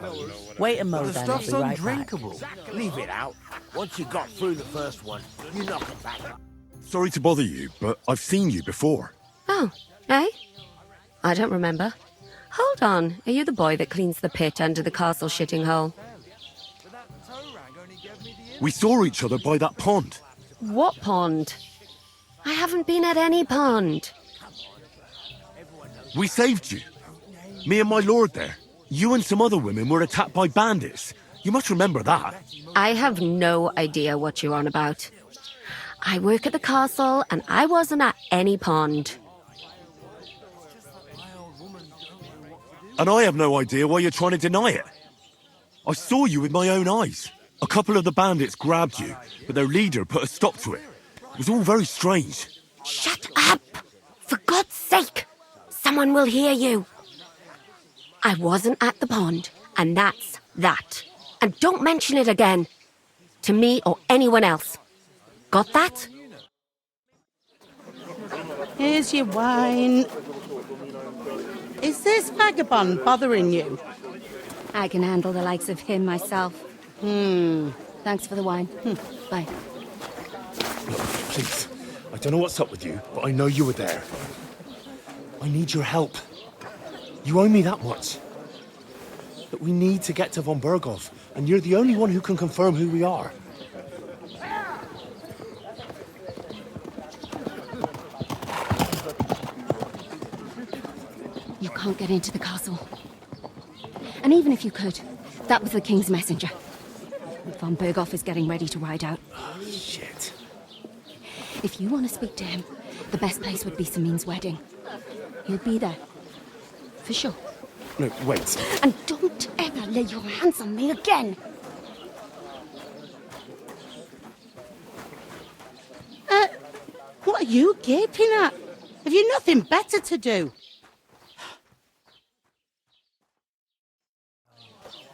Wait a moment, The then, I'll stuff's be right back. undrinkable. Leave it out. Once you got through the first one, you knock it back up. Sorry to bother you, but I've seen you before. Oh, eh? I don't remember. Hold on, are you the boy that cleans the pit under the castle shitting hole? We saw each other by that pond. What pond? I haven't been at any pond. We saved you. Me and my lord there. You and some other women were attacked by bandits. You must remember that. I have no idea what you're on about. I work at the castle and I wasn't at any pond. And I have no idea why you're trying to deny it. I saw you with my own eyes. A couple of the bandits grabbed you, but their leader put a stop to it. It was all very strange. Shut up! For God's sake! Someone will hear you. I wasn't at the pond, and that's that. And don't mention it again. To me or anyone else. Got that? Here's your wine. Is this vagabond bothering you? I can handle the likes of him myself. Thanks for the wine. Bye. Please, I don't know what's up with you, but I know you were there. I need your help. You owe me that much. But we need to get to von Berghoff, and you're the only one who can confirm who we are. You can't get into the castle. And even if you could, that was the King's messenger. Von Berghoff is getting ready to ride out. Oh, shit. If you want to speak to him, the best place would be Samin's wedding. He'll be there. For sure. No, wait. And don't ever lay your hands on me again! What are you gaping at? Have you nothing better to do?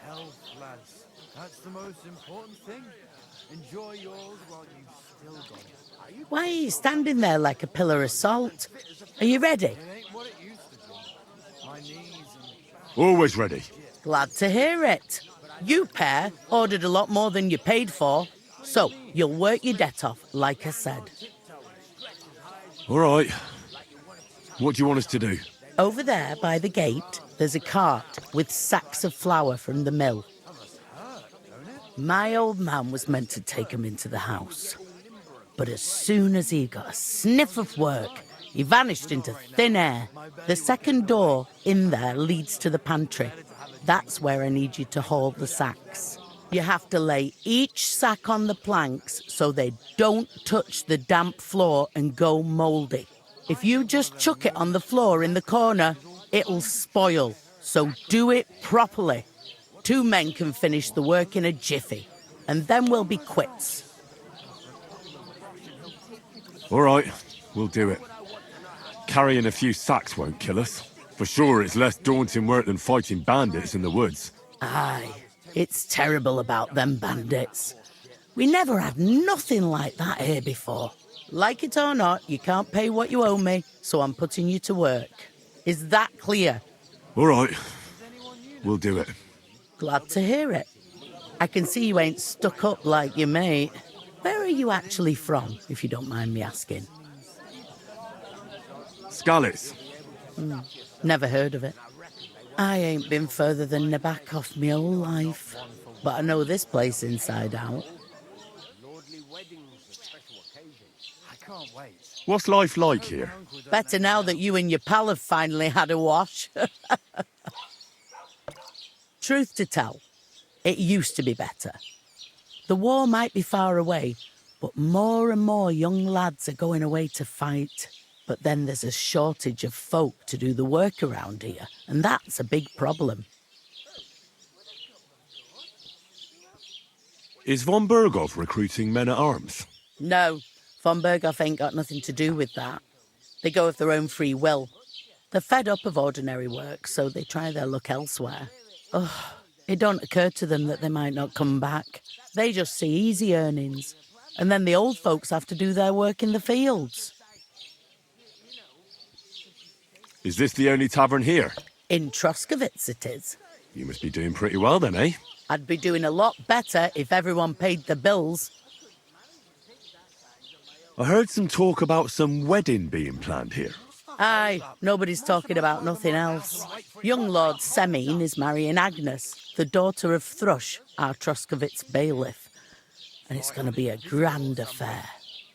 Health, lads. That's the most important thing. Enjoy yours while you've still got it. Why are you standing there like a pillar of salt? Are you ready? Always ready. Glad to hear it. You pair ordered a lot more than you paid for, so you'll work your debt off, like I said. All right. What do you want us to do? Over there by the gate, there's a cart with sacks of flour from the mill. My old man was meant to take 'em into the house. But as soon as he got a sniff of work, he vanished into thin air. The second door in there leads to the pantry. That's where I need you to haul the sacks. You have to lay each sack on the planks so they don't touch the damp floor and go mouldy. If you just chuck it on the floor in the corner, it'll spoil. So do it properly. 2 men can finish the work in a jiffy, and then we'll be quits. All right, we'll do it. Carrying a few sacks won't kill us. For sure, it's less daunting work than fighting bandits in the woods. Aye, it's terrible about them bandits. We never had nothing like that here before. Like it or not, you can't pay what you owe me, so I'm putting you to work. Is that clear? All right, we'll do it. Glad to hear it. I can see you ain't stuck up like your mate. Where are you actually from, if you don't mind me asking? Skalitz. Never heard of it. I ain't been further than Nabakov my whole life, but I know this place inside out. What's life like here? Better now that you and your pal have finally had a wash. Truth to tell, it used to be better. The war might be far away, but more and more young lads are going away to fight. But then there's a shortage of folk to do the work around here, and that's a big problem. Is von Berghoff recruiting men-at-arms? No, von Berghoff ain't got nothing to do with that. They go of their own free will. They're fed up of ordinary work, so they try their luck elsewhere. Ugh, it don't occur to them that they might not come back. They just see easy earnings, and then the old folks have to do their work in the fields. Is this the only tavern here? In Troskovitz it is. You must be doing pretty well then, eh? I'd be doing a lot better if everyone paid the bills. I heard some talk about some wedding being planned here. Aye, nobody's talking about nothing else. Young Lord Semin is marrying Agnes, the daughter of Thrush, our Troskovitz bailiff. And it's going to be a grand affair.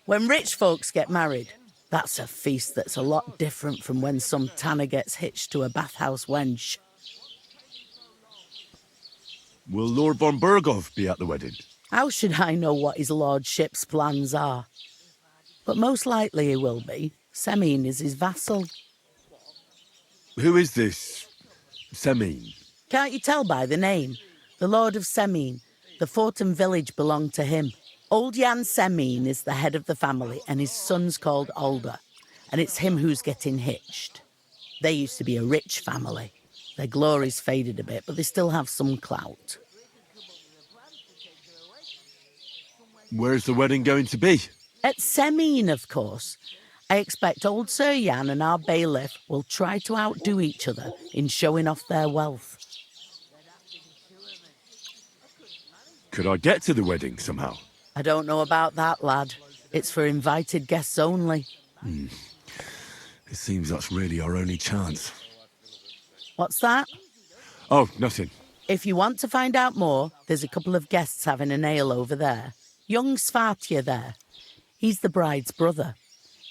When rich folks get married, that's a feast that's a lot different from when some tanner gets hitched to a bathhouse wench. Will Lord von Berghoff be at the wedding? How should I know what his lordship's plans are? But most likely he will be. Semin is his vassal. Who is this Semin? Can't you tell by the name? The Lord of Semin. The fort and village belong to him. Old Jan Semin is the head of the family, and his son's called Alder, and it's him who's getting hitched. They used to be a rich family. Their glory's faded a bit, but they still have some clout. Where's the wedding going to be? At Semin, of course. I expect old Sir Jan and our bailiff will try to outdo each other in showing off their wealth. Could I get to the wedding somehow? I don't know about that, lad. It's for invited guests only. It seems that's really our only chance. What's that? Oh, nothing. If you want to find out more, there's a couple of guests having an ale over there. Young Svartje there. He's the bride's brother.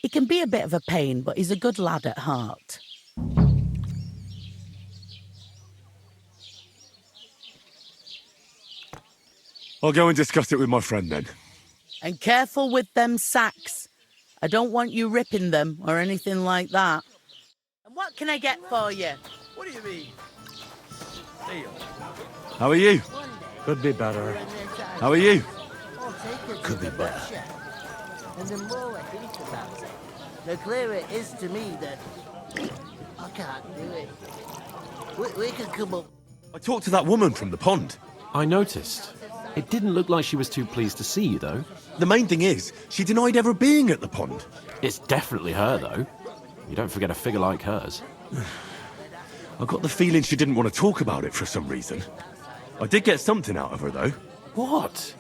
He can be a bit of a pain, but he's a good lad at heart. I'll go and discuss it with my friend then. And careful with them sacks. I don't want you ripping them or anything like that. And what can I get for you? What do you mean? How are you? Could be better. How are you? Could be better. And the more I think about it, the clearer it is to me that I can't do it. We could come up. I talked to that woman from the pond. I noticed. It didn't look like she was too pleased to see you, though. The main thing is, she denied ever being at the pond. It's definitely her, though. You don't forget a figure like hers. I got the feeling she didn't want to talk about it for some reason. I did get something out of her, though. What?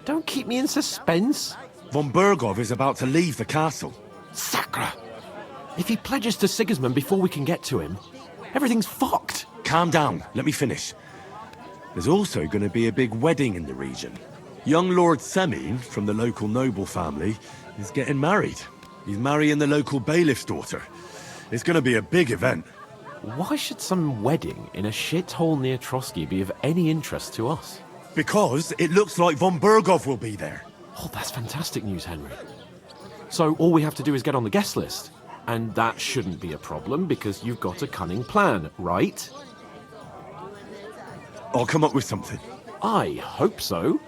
Don't keep me in suspense. Von Bergov is about to leave the castle. Sacre! If he pledges to Sigismund before we can get to him, everything's fucked. Calm down, let me finish. There's also going to be a big wedding in the region. Young Lord Semin, from the local noble family, is getting married. He's marrying the local bailiff's daughter. It's going to be a big event. Why should some wedding in a shithole near Trotsky be of any interest to us? Because it looks like Von Bergov will be there. Oh, that's fantastic news, Henry. So all we have to do is get on the guest list. And that shouldn't be a problem because you've got a cunning plan, right? I'll come up with something. I hope so.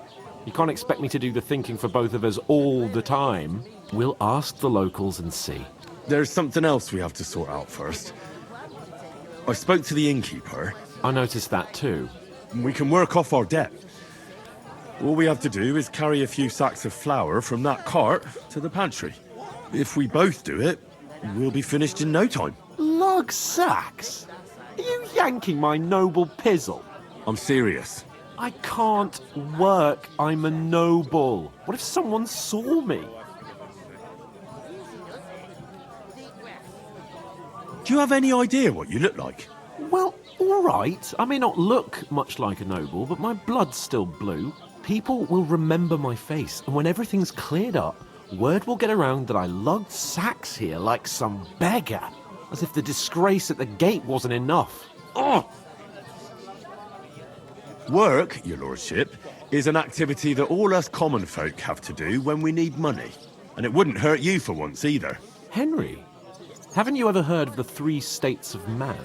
You can't expect me to do the thinking for both of us all the time. We'll ask the locals and see. There's something else we have to sort out first. I spoke to the innkeeper. I noticed that too. We can work off our debt. All we have to do is carry a few sacks of flour from that cart to the pantry. If we both do it, we'll be finished in no time. Lug sacks? Are you yanking my noble pizzle? I'm serious. I can't work. I'm a noble. What if someone saw me? Do you have any idea what you look like? Well, all right. I may not look much like a noble, but my blood's still blue. People will remember my face, and when everything's cleared up, word will get around that I lugged sacks here like some beggar, as if the disgrace at the gate wasn't enough. Ugh! Work, your lordship, is an activity that all us common folk have to do when we need money. And it wouldn't hurt you for once either. Henry, haven't you ever heard of the 3 states of man?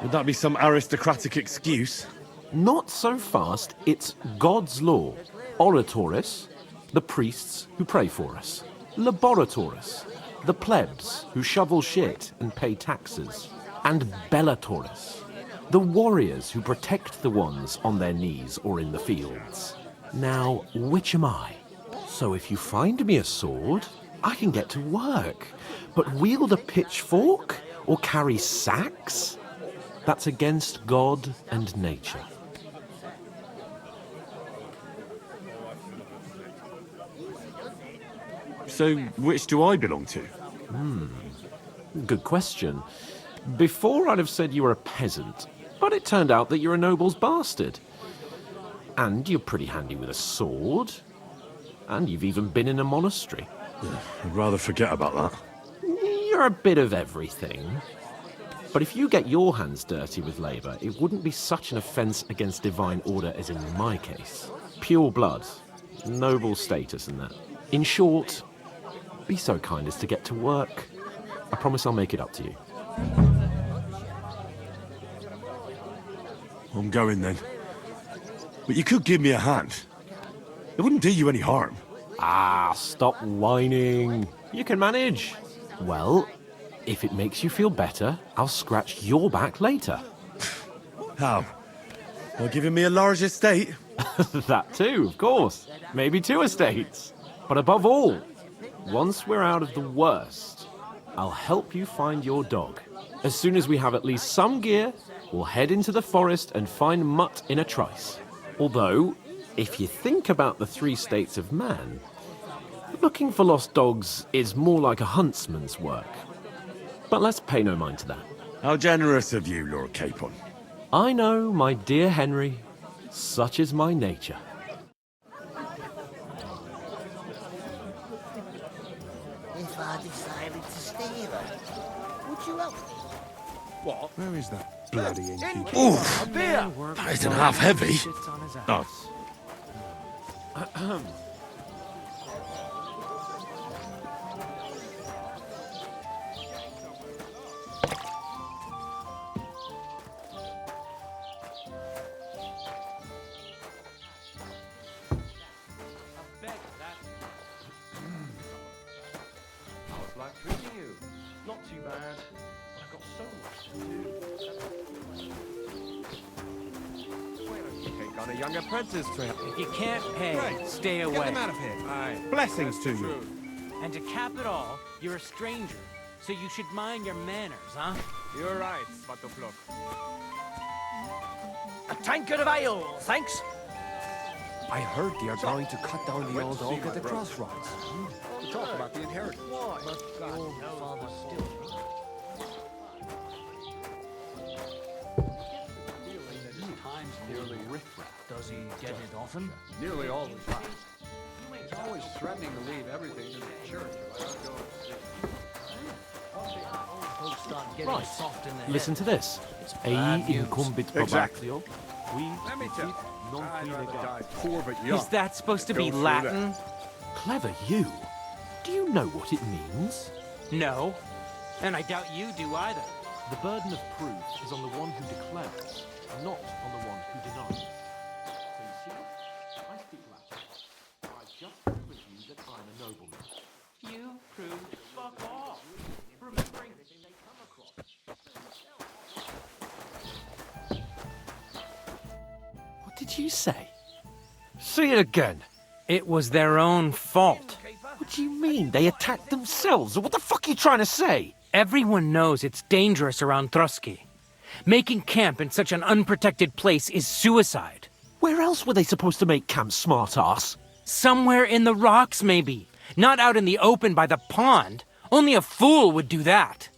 Would that be some aristocratic excuse? Not so fast. It's God's law. Oratoris, the priests who pray for us. Laboratoris, the plebs who shovel shit and pay taxes. And Bellatoris, the warriors who protect the ones on their knees or in the fields. Now, which am I? So if you find me a sword, I can get to work. But wield a pitchfork or carry sacks? That's against God and nature. So, which do I belong to? Good question. Before I'd have said you were a peasant, but it turned out that you're a noble's bastard. And you're pretty handy with a sword. And you've even been in a monastery. I'd rather forget about that. You're a bit of everything. But if you get your hands dirty with labour, it wouldn't be such an offence against divine order as in my case. Pure blood, noble status and that. In short, be so kind as to get to work. I promise I'll make it up to you. I'm going then. But you could give me a hand. It wouldn't do you any harm. Ah, stop whining. You can manage. Well, if it makes you feel better, I'll scratch your back later. How? By giving me a large estate? That too, of course. Maybe 2 estates. But above all, once we're out of the worst, I'll help you find your dog. As soon as we have at least some gear, we'll head into the forest and find Mutt in a trice. Although, if you think about the 3 states of man, looking for lost dogs is more like a huntsman's work. But let's pay no mind to that. How generous of you, Lord Capon. I know, my dear Henry. Such is my nature. If I decided to steal her, would you help me? What? Where is that bloody innkeeper? Oof! That isn't half heavy. Oh. How's life treating you? Not too bad. I've got so much to do. Why don't you take on a young apprentice trip? If you can't pay, Right. stay away. Get them out of here. Aye. Blessings to you. And to cap it all, you're a stranger, so you should mind your manners, huh? You're right, Butterflock. A tankard of ale, thanks. I heard they are going to cut down the old oak at the crossroads. Talk about the inheritance. Does he get it often? Nearly always. He's always threatening to leave everything to the church. Folks start getting Right. soft in the head. Listen to this. Ei incumbit Exactly. probatio, qui Let me tell you, non I'd qui rather negat. die poor but young. Is that supposed to be Go through Latin? Clever you. Do you know what it means? No. And I doubt you do either. The burden of proof is on the one who declares, not on the one who denies. So you see, I speak Latin. I just prove with you that I'm a nobleman. You proved fuck off. Remembering they come across. What did you say? Say it again. It was their own fault. What do you mean? They attacked themselves? What the fuck are you trying to say? Everyone knows it's dangerous around Trotsky. Making camp in such an unprotected place is suicide. Where else were they supposed to make camp, smart-ass? Somewhere in the rocks, maybe. Not out in the open by the pond. Only a fool would do that.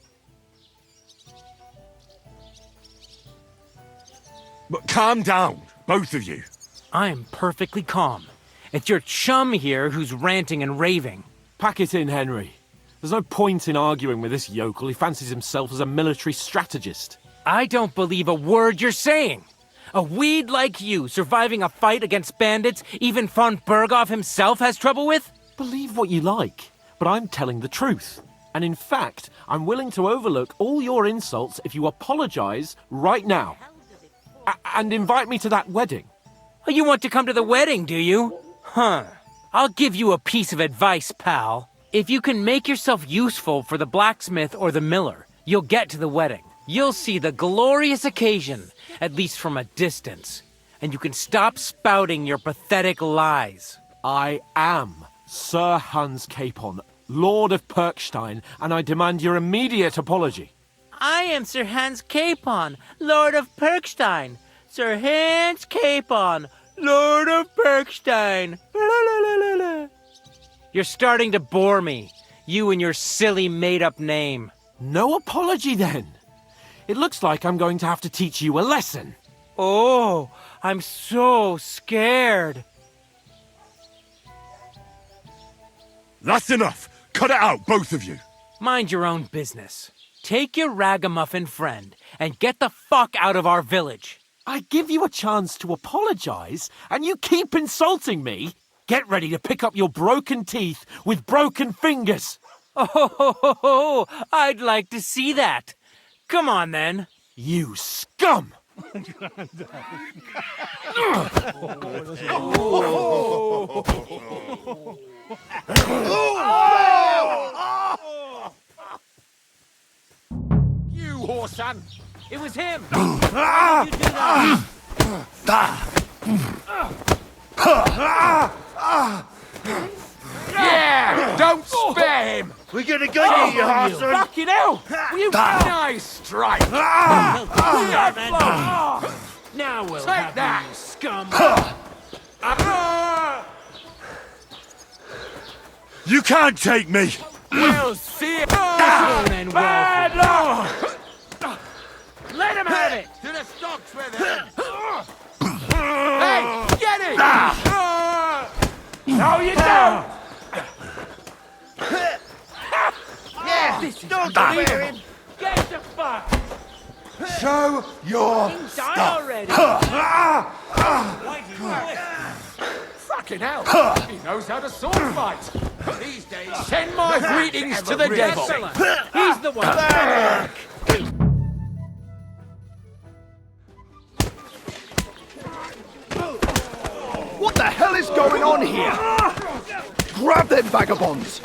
But calm down, both of you. I'm perfectly calm. It's your chum here who's ranting and raving. Pack it in, Henry. There's no point in arguing with this yokel. He fancies himself as a military strategist. I don't believe a word you're saying. A weed like you surviving a fight against bandits even von Berghoff himself has trouble with? Believe what you like, but I'm telling the truth. And in fact, I'm willing to overlook all your insults if you apologize right now. And invite me to that wedding. Oh, you want to come to the wedding, do you? Huh. I'll give you a piece of advice, pal. If you can make yourself useful for the blacksmith or the miller, you'll get to the wedding. You'll see the glorious occasion, at least from a distance. And you can stop spouting your pathetic lies. I am Sir Hans Capon, Lord of Perkstein, and I demand your immediate apology. I am Sir Hans Capon, Lord of Perkstein. Sir Hans Capon, Lord of Perkstein. You're starting to bore me. You and your silly made-up name. No apology, then. It looks like I'm going to have to teach you a lesson. Oh, I'm so scared. That's enough. Cut it out, both of you. Mind your own business. Take your ragamuffin friend and get the fuck out of our village. I give you a chance to apologize, and you keep insulting me. Get ready to pick up your broken teeth with broken fingers. Oh, I'd like to see that. Come on, then. You scum! You whoreson! It was him! Ah! How did you do that? Yeah! Don't spare him! We're gonna get you, Harson! Fucking hell! Will you nice strike! Now we'll Take have that, you, scum! You can't take me! We'll see it! Won't end well Bad for you. luck! Let him have it! To the stocks with him! Hey, get it! No, you don't! Yeah, This is don't unbelievable. spare him! Get the fuck! Show your Die stuff! already! Why do you do it? Fucking hell! He knows how to sword fight! These days, send my greetings to the devil! Excellent. He's the one. What the hell is going on here? Grab them vagabonds!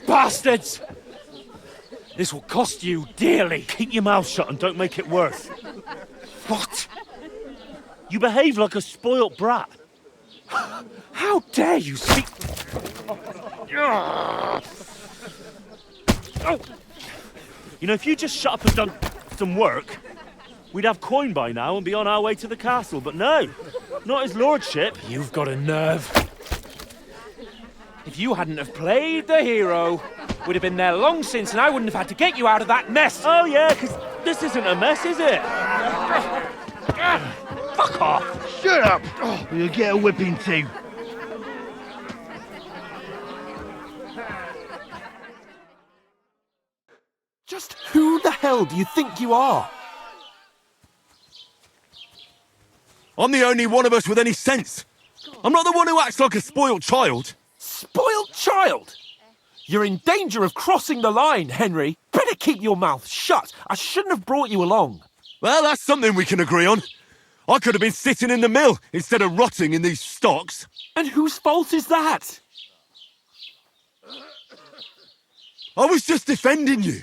Bastards! This will cost you dearly. Keep your mouth shut and don't make it worse. What? You behave like a spoilt brat. How dare you speak... Oh. You know, if you just shut up and done some work, we'd have coin by now and be on our way to the castle. But no, not his lordship. You've got a nerve. If you hadn't have played the hero, we'd have been there long since and I wouldn't have had to get you out of that mess. Oh yeah, because this isn't a mess, is it? Fuck off. Shut up! You'll get a whipping too. Just who the hell do you think you are? I'm the only one of us with any sense. I'm not the one who acts like a spoiled child. Spoiled child? You're in danger of crossing the line, Henry. Better keep your mouth shut. I shouldn't have brought you along. Well, that's something we can agree on. I could have been sitting in the mill instead of rotting in these stocks. And whose fault is that? I was just defending you.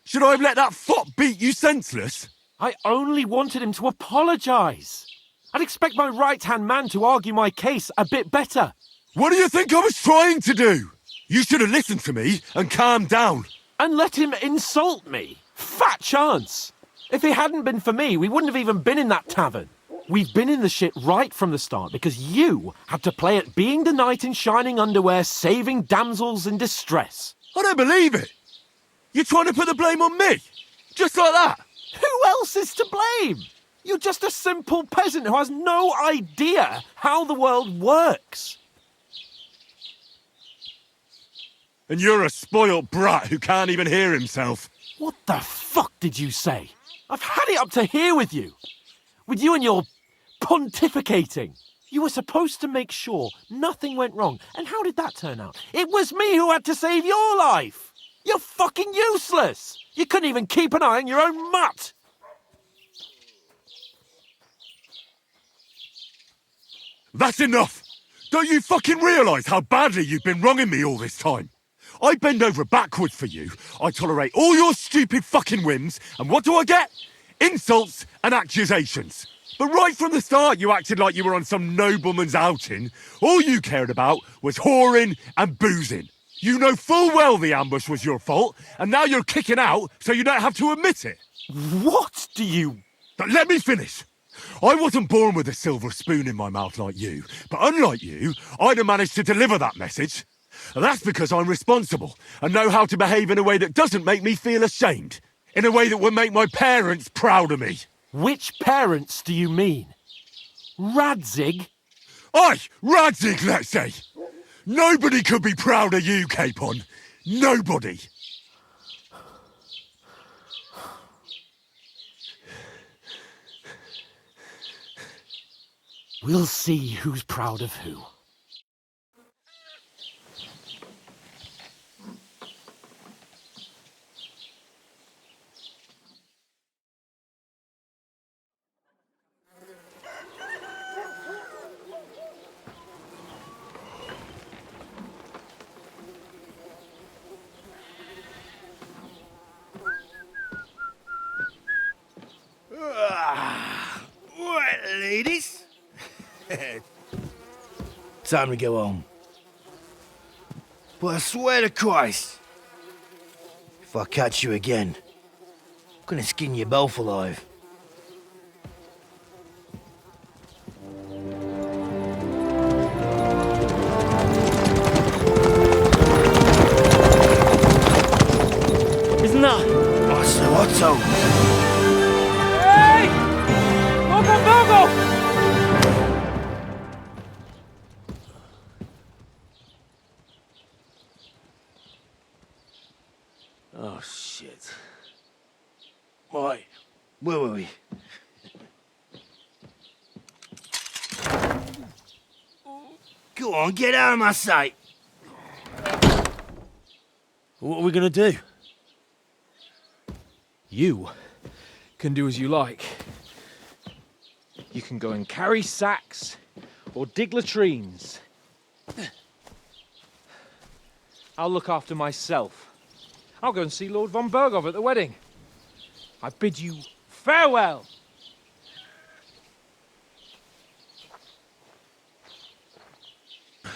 Should I have let that fop beat you senseless? I only wanted him to apologise. I'd expect my right-hand man to argue my case a bit better. What do you think I was trying to do? You should have listened to me and calmed down. And let him insult me. Fat chance. If it hadn't been for me, we wouldn't have even been in that tavern. We've been in the shit right from the start because you had to play at being the knight in shining underwear saving damsels in distress. I don't believe it. You're trying to put the blame on me? Just like that? Who else is to blame? You're just a simple peasant who has no idea how the world works. And you're a spoilt brat who can't even hear himself. What the fuck did you say? I've had it up to here with you. With you and your pontificating. You were supposed to make sure nothing went wrong. And how did that turn out? It was me who had to save your life. You're fucking useless. You couldn't even keep an eye on your own mutt. That's enough. Don't you fucking realise how badly you've been wronging me all this time? I bend over backwards for you. I tolerate all your stupid fucking whims. And what do I get? Insults and accusations. But right from the start, you acted like you were on some nobleman's outing. All you cared about was whoring and boozing. You know full well the ambush was your fault, and now you're kicking out so you don't have to admit it. What do you... But let me finish. I wasn't born with a silver spoon in my mouth like you, but unlike you, I'd have managed to deliver that message. And that's because I'm responsible and know how to behave in a way that doesn't make me feel ashamed. In a way that would make my parents proud of me. Which parents do you mean? Radzig? Aye, Radzig, let's say. Nobody could be proud of you, Capon. Nobody. We'll see who's proud of who. Right, ladies. Time to go home. But I swear to Christ, if I catch you again, I'm gonna skin you both alive. Isn't that? Otto. Hey! Logo! Oh, shit. Right, where were we? Go on, get out of my sight. What are we gonna do? You can do as you like. You can go and carry sacks or dig latrines. I'll look after myself. I'll go and see Lord von Berghoff at the wedding. I bid you farewell.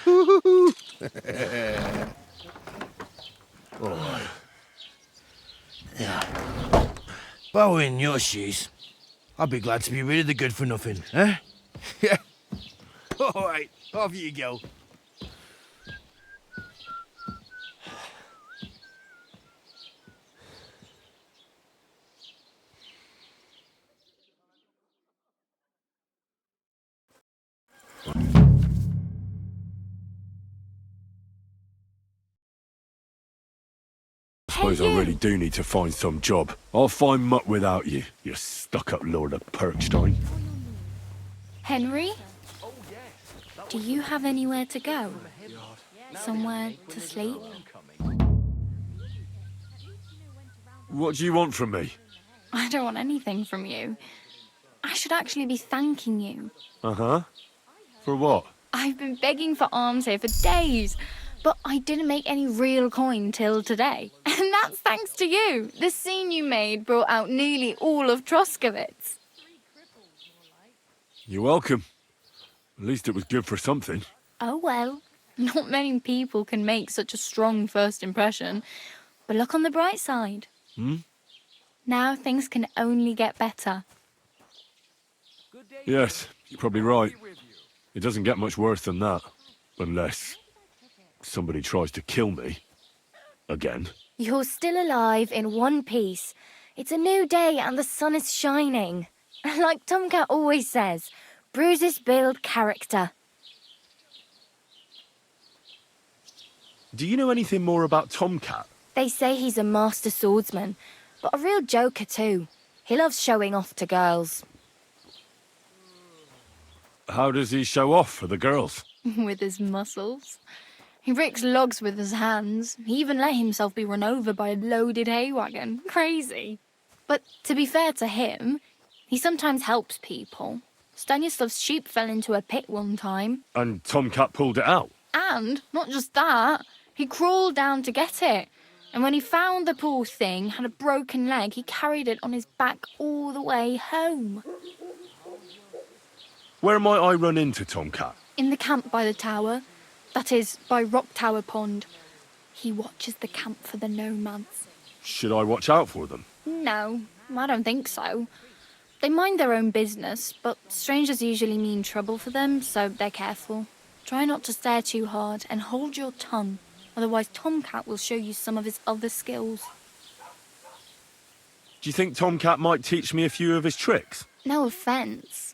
All right. Yeah. If I were in your shoes, I'd be glad to be rid of the good for nothing, eh? Yeah. All right, off you go. Suppose I really do need to find some job. I'll find muck without you, you stuck-up Lord of Perkstein. Henry? Do you have anywhere to go? Somewhere to sleep? What do you want from me? I don't want anything from you. I should actually be thanking you. Uh-huh. For what? I've been begging for alms here for days, but I didn't make any real coin till today. And that's thanks to you. The scene you made brought out nearly all of Troskowitz. You're welcome. At least it was good for something. Oh well, not many people can make such a strong first impression. But look on the bright side. Now things can only get better. Yes, you're probably right. It doesn't get much worse than that. Unless somebody tries to kill me. Again. You're still alive in one piece. It's a new day and the sun is shining. Like Tomcat always says, bruises build character. Do you know anything more about Tomcat? They say he's a master swordsman, but a real joker too. He loves showing off to girls. How does he show off for the girls? With his muscles. He ricks logs with his hands. He even let himself be run over by a loaded hay wagon. Crazy. But to be fair to him, he sometimes helps people. Stanislav's sheep fell into a pit one time. And Tomcat pulled it out? And, not just that, he crawled down to get it. And when he found the poor thing had a broken leg, he carried it on his back all the way home. Where might I run into Tomcat? In the camp by the tower. That is, by Rock Tower Pond. He watches the camp for the nomads. Should I watch out for them? No, I don't think so. They mind their own business, but strangers usually mean trouble for them, so they're careful. Try not to stare too hard and hold your tongue, otherwise Tomcat will show you some of his other skills. Do you think Tomcat might teach me a few of his tricks? No offence,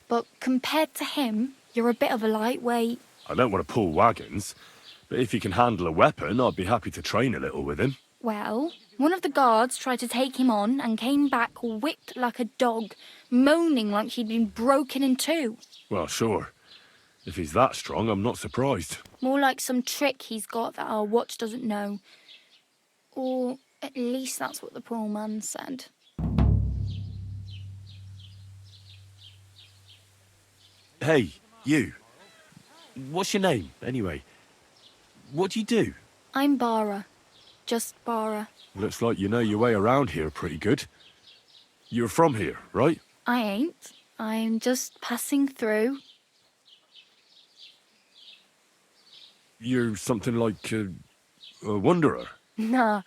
but compared to him, you're a bit of a lightweight. I don't want to pull wagons, but if he can handle a weapon, I'd be happy to train a little with him. Well, one of the guards tried to take him on and came back whipped like a dog, moaning like he'd been broken in two. Well, sure. If he's that strong, I'm not surprised. More like some trick he's got that our watch doesn't know. Or at least that's what the poor man said. Hey, you. What's your name, anyway? What do you do? I'm Bara. Just Bara. Looks like you know your way around here pretty good. You're from here, right? I ain't. I'm just passing through. You're something like a wanderer. Nah,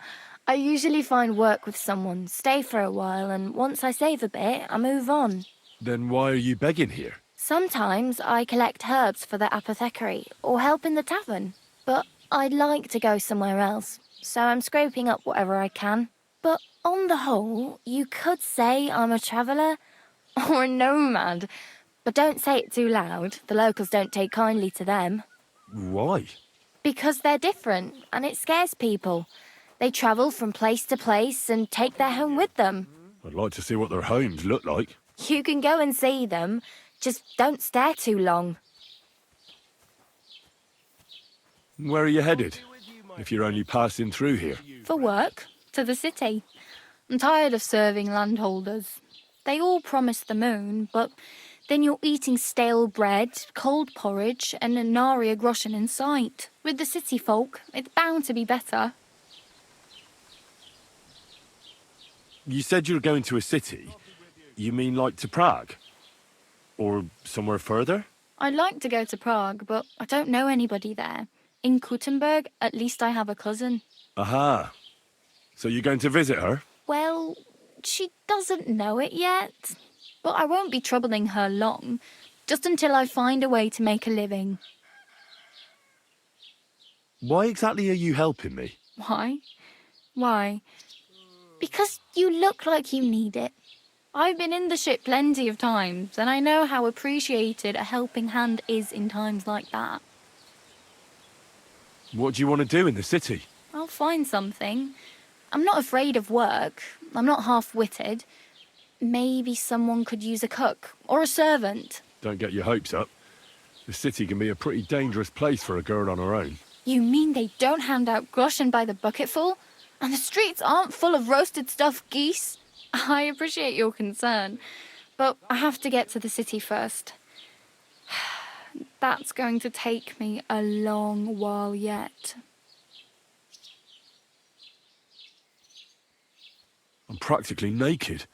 I usually find work with someone, stay for a while, and once I save a bit, I move on. Then why are you begging here? Sometimes I collect herbs for the apothecary or help in the tavern, but I'd like to go somewhere else, so I'm scraping up whatever I can. But on the whole, you could say I'm a traveller or a nomad, but don't say it too loud. The locals don't take kindly to them. Why? Because they're different, and it scares people. They travel from place to place and take their home with them. I'd like to see what their homes look like. You can go and see them, just don't stare too long. Where are you headed? If you're only passing through here. For work, to the city. I'm tired of serving landholders. They all promise the moon, but then you're eating stale bread, cold porridge, and a nary a groschen in sight. With the city folk, it's bound to be better. You said you were going to a city. You mean like to Prague? Or somewhere further? I'd like to go to Prague, but I don't know anybody there. In Kuttenberg, at least I have a cousin. Aha. So you're going to visit her? Well, she doesn't know it yet. But I won't be troubling her long, just until I find a way to make a living. Why exactly are you helping me? Why? Why? Because you look like you need it. I've been in the ship plenty of times, and I know how appreciated a helping hand is in times like that. What do you want to do in the city? I'll find something. I'm not afraid of work. I'm not half-witted. Maybe someone could use a cook or a servant. Don't get your hopes up. The city can be a pretty dangerous place for a girl on her own. You mean they don't hand out groschen by the bucketful? And the streets aren't full of roasted stuffed geese? I appreciate your concern, but I have to get to the city first. That's going to take me a long while yet. I'm practically naked.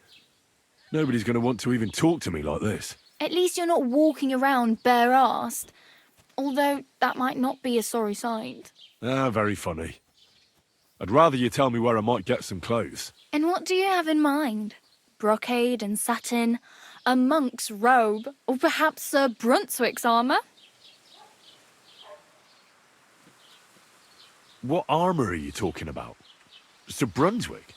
Nobody's going to want to even talk to me like this. At least you're not walking around bare-arsed. Although that might not be a sorry sight. Ah, very funny. I'd rather you tell me where I might get some clothes. And what do you have in mind? Brocade and satin, a monk's robe, or perhaps Sir Brunswick's armour? What armour are you talking about? Sir Brunswick?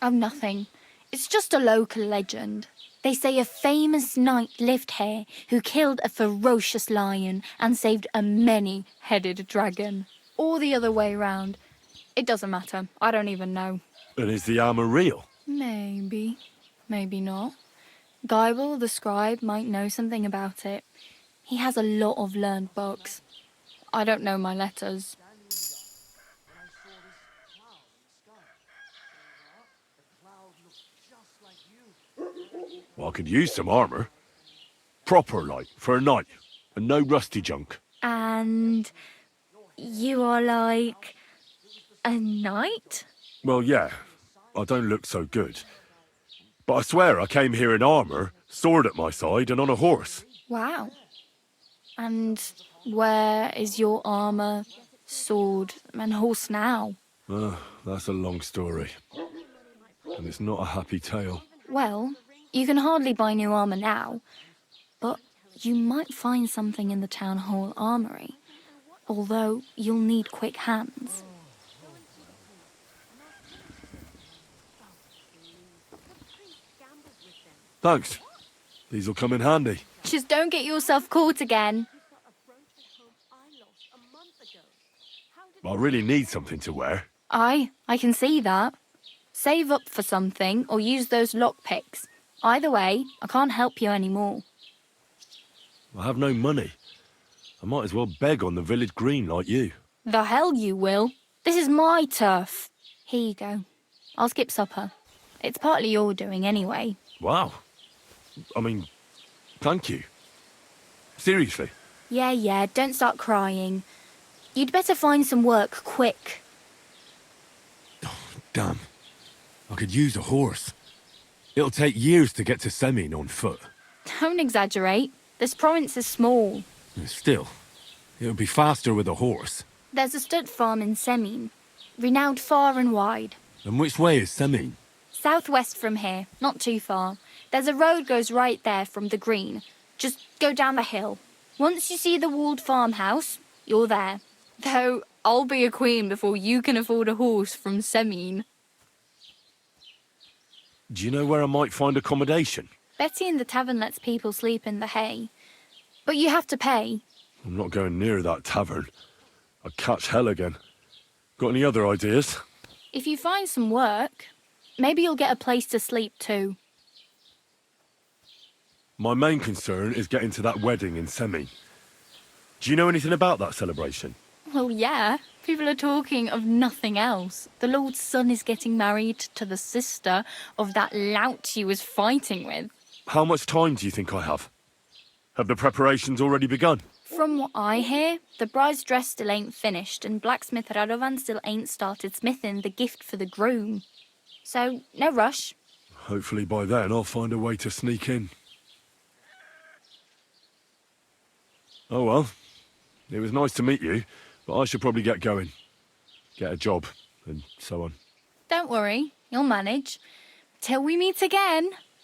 Oh, nothing. It's just a local legend. They say a famous knight lived here who killed a ferocious lion and saved a many-headed dragon. Or the other way round. It doesn't matter. I don't even know. And is the armour real? Maybe. Maybe not. Geibel, the scribe, might know something about it. He has a lot of learned books. I don't know my letters. Well, I could use some armour. Proper, like, for a knight. And no rusty junk. And you are like a knight? Well, yeah. I don't look so good. But I swear I came here in armour, sword at my side, and on a horse. Wow. And where is your armour, sword, and horse now? That's a long story. And it's not a happy tale. Well, you can hardly buy new armour now, but you might find something in the town hall armoury, although you'll need quick hands. Thanks. These'll come in handy. Just don't get yourself caught again. I really need something to wear. I can see that. Save up for something or use those lockpicks. Either way, I can't help you anymore. I have no money. I might as well beg on the village green like you. The hell you will. This is my turf. Here you go. I'll skip supper. It's partly your doing anyway. Wow. I mean, thank you. Seriously. Yeah, don't start crying. You'd better find some work quick. Damn. I could use a horse. It'll take years to get to Semin on foot. Don't exaggerate. This province is small. Still, it'll be faster with a horse. There's a stud farm in Semin, renowned far and wide. And which way is Semin? Southwest from here, not too far. There's a road goes right there from the green. Just go down the hill. Once you see the walled farmhouse, you're there. Though, I'll be a queen before you can afford a horse from Semin. Do you know where I might find accommodation? Betty in the tavern lets people sleep in the hay. But you have to pay. I'm not going near that tavern. I'd catch hell again. Got any other ideas? If you find some work, maybe you'll get a place to sleep too. My main concern is getting to that wedding in Semin. Do you know anything about that celebration? Well, yeah. People are talking of nothing else. The Lord's son is getting married to the sister of that lout he was fighting with. How much time do you think I have? Have the preparations already begun? From what I hear, the bride's dress still ain't finished and blacksmith Radovan still ain't started smithing the gift for the groom. So, no rush. Hopefully by then I'll find a way to sneak in. Oh well, it was nice to meet you, but I should probably get going. Get a job, and so on. Don't worry, you'll manage. Till we meet again.